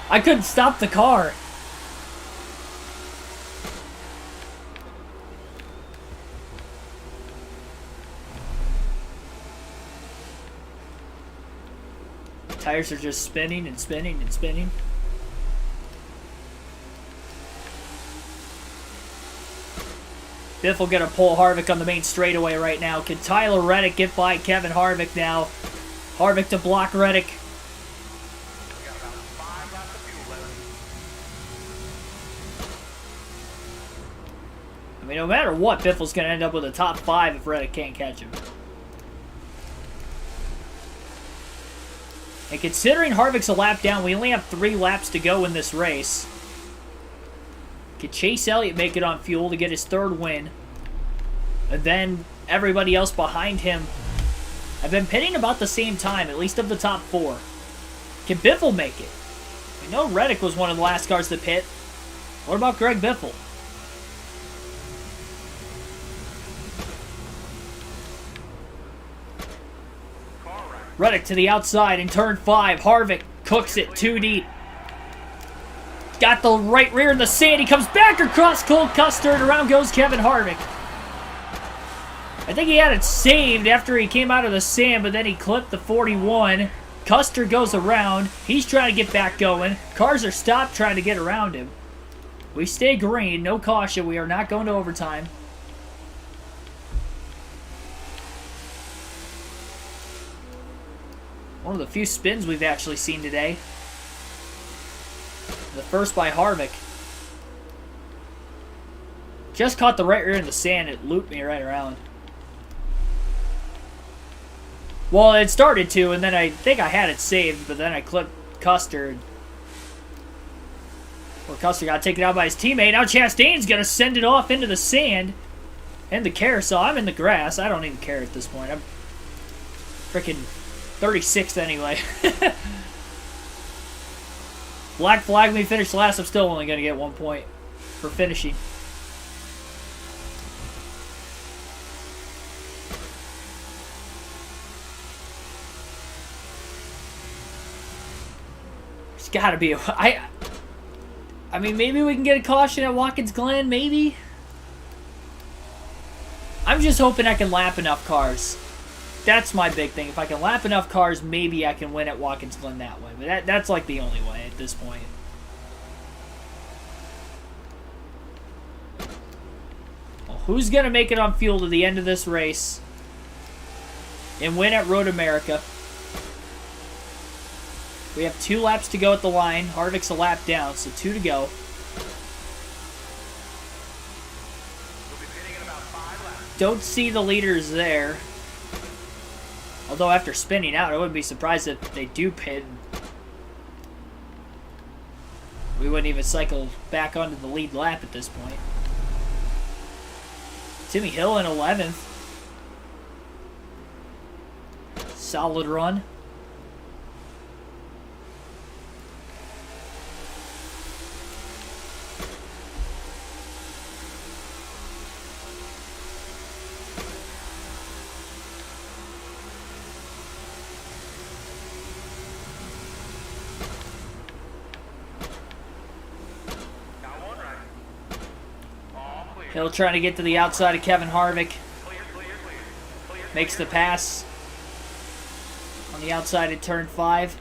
I couldn't stop the car. Tires are just spinning and spinning and spinning. Biff will get a pull Harvick on the main straightaway right now. Can Tyler Reddick get by Kevin Harvick now? Harvick to block Reddick. We got about 5 laps of fuel left. I mean, no matter what, Biffle's going to end up with a top 5 if Reddick can't catch him. And considering Harvick's a lap down, we only have 3 laps to go in this race. Could Chase Elliott make it on fuel to get his 3rd win? And then everybody else behind him have been pitting about the same time, at least of the top 4. Can Biffle make it? We know Reddick was one of the last cars to pit. What about Greg Biffle? Reddick to the outside in turn 5. Harvick cooks it 2 deep. Got the right rear in the sand. He comes back across Cole Custer, and around goes Kevin Harvick. I think he had it saved after he came out of the sand, but then he clipped the 41. Custer goes around. He's trying to get back going. Cars are stopped trying to get around him. We stay green. No caution. We are not going to overtime. One of the few spins we've actually seen today. The first by Harvick. Just caught the right rear in the sand. It looped me right around. Well, it started to, and then I think I had it saved, but then I clipped Custer. Or Custer got taken out by his teammate. Now Chastain's going to send it off into the sand. And the carousel. I'm in the grass. I don't even care at this point. I'm freaking 36th anyway. Black flag me finish last. I'm still only going to get 1 point for finishing. There's got to be a... I mean, maybe we can get a caution at Watkins Glen, maybe? I'm just hoping I can lap enough cars. That's my big thing. If I can lap enough cars, maybe I can win at Watkins Glen that way. But that's like the only way at this point. Well, who's going to make it on fuel to the end of this race and win at Road America? We have 2 laps to go at the line. Harvick's a lap down, so 2 to go. We'll be pitting in about 5 laps. Don't see the leaders there. Although after spinning out, I wouldn't be surprised if they do pit. We wouldn't even cycle back onto the lead lap at this point. Timmy Hill in 11th. Solid run. Hill trying to get to the outside of Kevin Harvick. Makes the pass on the outside at turn 5.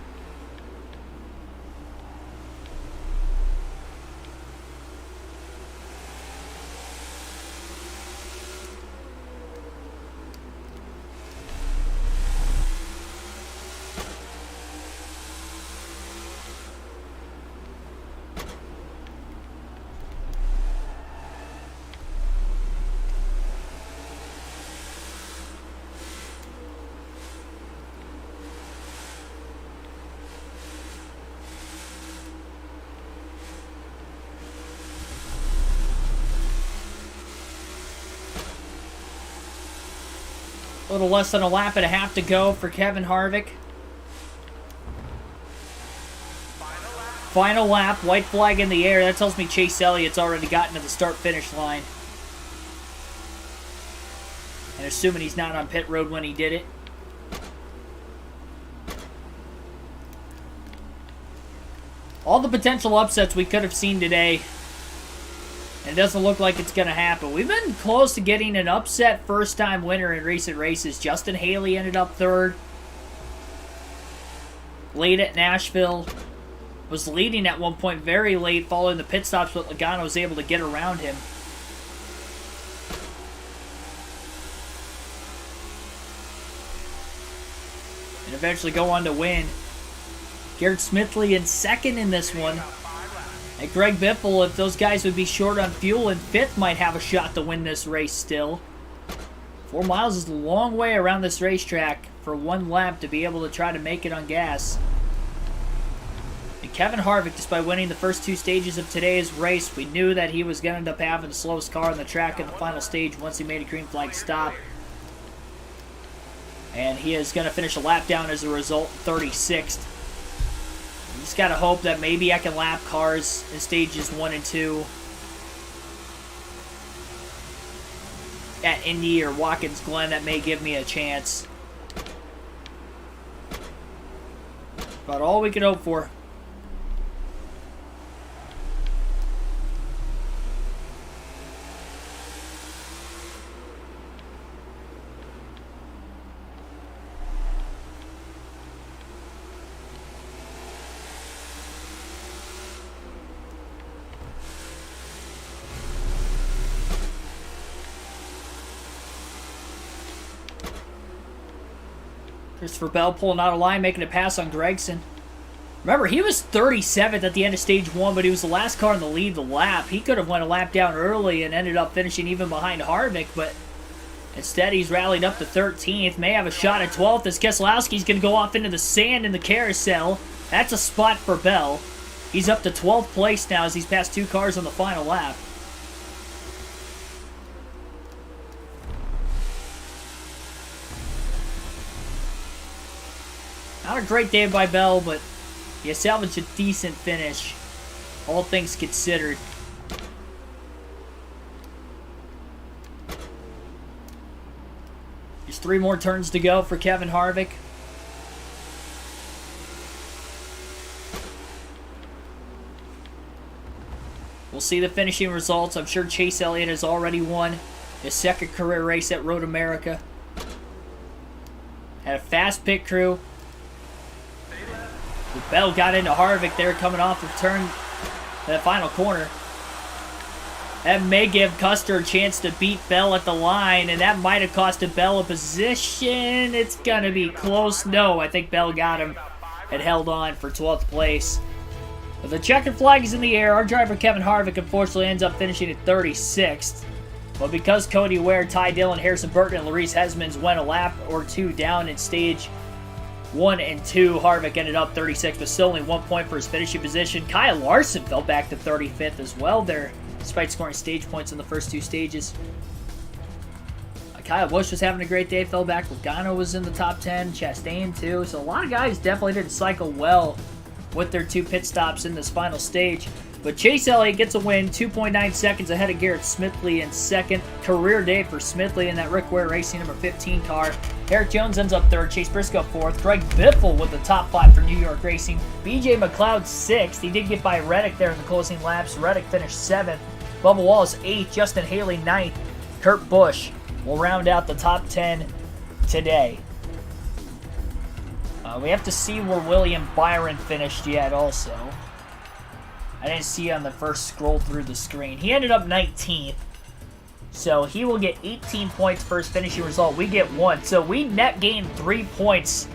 A little less than a lap and a half to go for Kevin Harvick. Final lap, white flag in the air. That tells me Chase Elliott's already gotten to the start-finish line. And assuming he's not on pit road when he did it. All the potential upsets we could have seen today. And it doesn't look like it's going to happen. We've been close to getting an upset first-time winner in recent races. Justin Haley ended up 3rd. late at Nashville. Was leading at one point very late following the pit stops, but Logano was able to get around him. And eventually go on to win. Garrett Smithley in second in this one. And Greg Biffle, if those guys would be short on fuel in fifth, might have a shot to win this race still. 4 miles is a long way around this racetrack for one lap to be able to try to make it on gas. And Kevin Harvick, despite winning the first 2 stages of today's race, we knew that he was going to end up having the slowest car on the track in the final stage once he made a green flag stop. And he is going to finish a lap down as a result, 36th. Just got to hope that maybe I can lap cars in stages 1 and 2 at Indy or Watkins Glen. That may give me a chance. About all we could hope for. Christopher Bell pulling out a line, making a pass on Gregson. Remember, he was 37th at the end of stage 1, but he was the last car in the lead the lap. He could have went a lap down early and ended up finishing even behind Harvick, but instead he's rallied up to 13th. May have a shot at 12th as Keselowski's going to go off into the sand in the carousel. That's a spot for Bell. He's up to 12th place now as he's passed 2 cars on the final lap. Not a great day by Bell, but he salvaged a decent finish, all things considered. There's 3 more turns to go for Kevin Harvick. We'll see the finishing results. I'm sure Chase Elliott has already won his 2nd career race at Road America. Had a fast pit crew. Bell got into Harvick there coming off the turn, that final corner. That may give Custer a chance to beat Bell at the line, and that might have costed Bell a position. It's going to be close. No, I think Bell got him and held on for 12th place. But the checkered flag is in the air. Our driver Kevin Harvick unfortunately ends up finishing at 36th. But because Cody Ware, Ty Dillon, Harrison Burton, and Larice Hesmans went a lap or 2 down in stage 1 and 2, Harvick ended up 36th, but still only 1 point for his finishing position. Kyle Larson fell back to 35th as well there, despite scoring stage points in the first 2 stages. Kyle Busch was having a great day, fell back. Logano was in the top 10, Chastain too. So a lot of guys definitely didn't cycle well with their 2 pit stops in this final stage. But Chase Elliott gets a win, 2.9 seconds ahead of Garrett Smithley in 2nd. Career day for Smithley in that Rick Ware Racing number 15 car. Eric Jones ends up 3rd, Chase Briscoe 4th. Greg Biffle with the top 5 for New York Racing. BJ McLeod 6th. He did get by Reddick there in the closing laps. Reddick finished 7th. Bubba Wallace 8th. Justin Haley 9th. Kurt Busch will round out the top 10 today. We have to see where William Byron finished yet also. I didn't see on the first scroll through the screen. He ended up 19th. So he will get 18 points for his finishing result. We get 1. So we net gained 3 points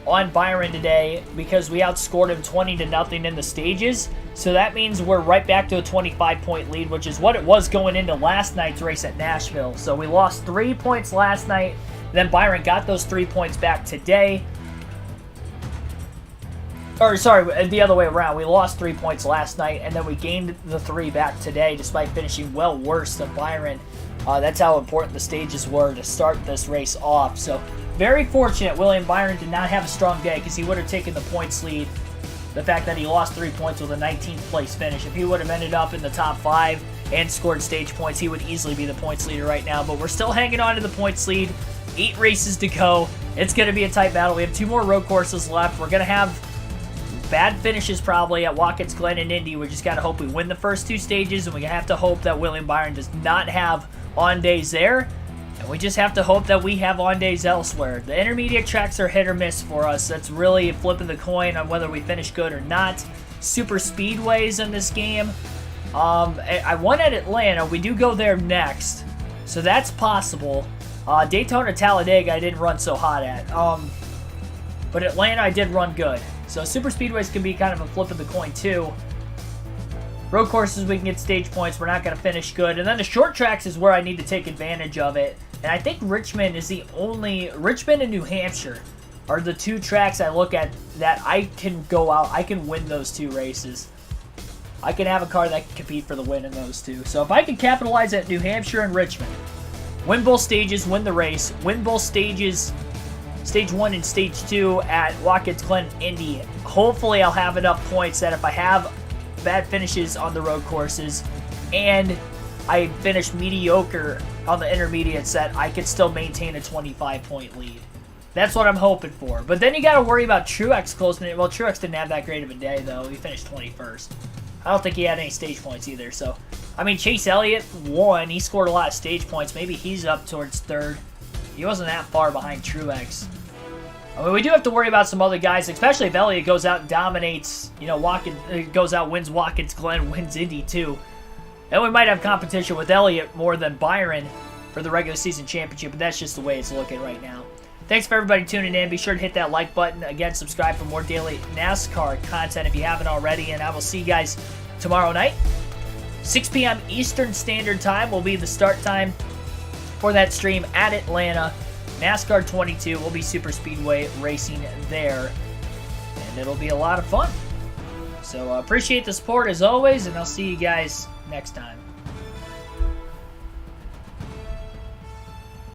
on Byron today because we outscored him 20-0 in the stages. So that means we're right back to a 25-point lead, which is what it was going into last night's race at Nashville. So we lost 3 points last night. Then Byron got those 3 points back today. Or, sorry, the other way around. We lost 3 points last night, and then we gained the 3 back today, despite finishing well worse than Byron. That's how important the stages were to start this race off. So, very fortunate William Byron did not have a strong day, because he would have taken the points lead. The fact that he lost 3 points with a 19th place finish. If he would have ended up in the top 5 and scored stage points, he would easily be the points leader right now. But we're still hanging on to the points lead. 8 races to go. It's going to be a tight battle. We have 2 more road courses left. We're going to have bad finishes probably at Watkins Glen and Indy. We just got to hope we win the first 2 stages, and we have to hope that William Byron does not have on days there. And we just have to hope that we have on days elsewhere. The intermediate tracks are hit or miss for us. That's really flipping the coin on whether we finish good or not. Super speedways in this game. I won at Atlanta. We do go there next, so that's possible. Daytona Talladega I didn't run so hot at. But Atlanta I did run good. So super speedways can be kind of a flip of the coin too. Road courses we can get stage points. We're not going to finish good. And then the short tracks is where I need to take advantage of it. And I think Richmond is the only... Richmond and New Hampshire are the two tracks I look at that I can go out. I can win those two races. I can have a car that can compete for the win in those two. So if I can capitalize at New Hampshire and Richmond, win both stages, win the race, win both stages, stage 1 and stage 2 at Watkins Glen, Indy, hopefully I'll have enough points that if I have bad finishes on the road courses and I finish mediocre on the intermediate set, I could still maintain a 25-point lead. That's what I'm hoping for. But then you got to worry about Truex closing it. Well, Truex didn't have that great of a day, though. He finished 21st. I don't think he had any stage points either. So, I mean, Chase Elliott won. He scored a lot of stage points. Maybe he's up towards third. He wasn't that far behind Truex. I mean, we do have to worry about some other guys, especially if Elliott goes out and dominates, you know, goes out, wins Watkins Glen, wins Indy too. And we might have competition with Elliott more than Byron for the regular season championship, but that's just the way it's looking right now. Thanks for everybody tuning in. Be sure to hit that like button. Again, subscribe for more daily NASCAR content if you haven't already, and I will see you guys tomorrow night. 6 p.m. Eastern Standard Time will be the start time for that stream at Atlanta. NASCAR 22 will be super speedway racing there, and it'll be a lot of fun. So appreciate the support as always, and I'll see you guys next time.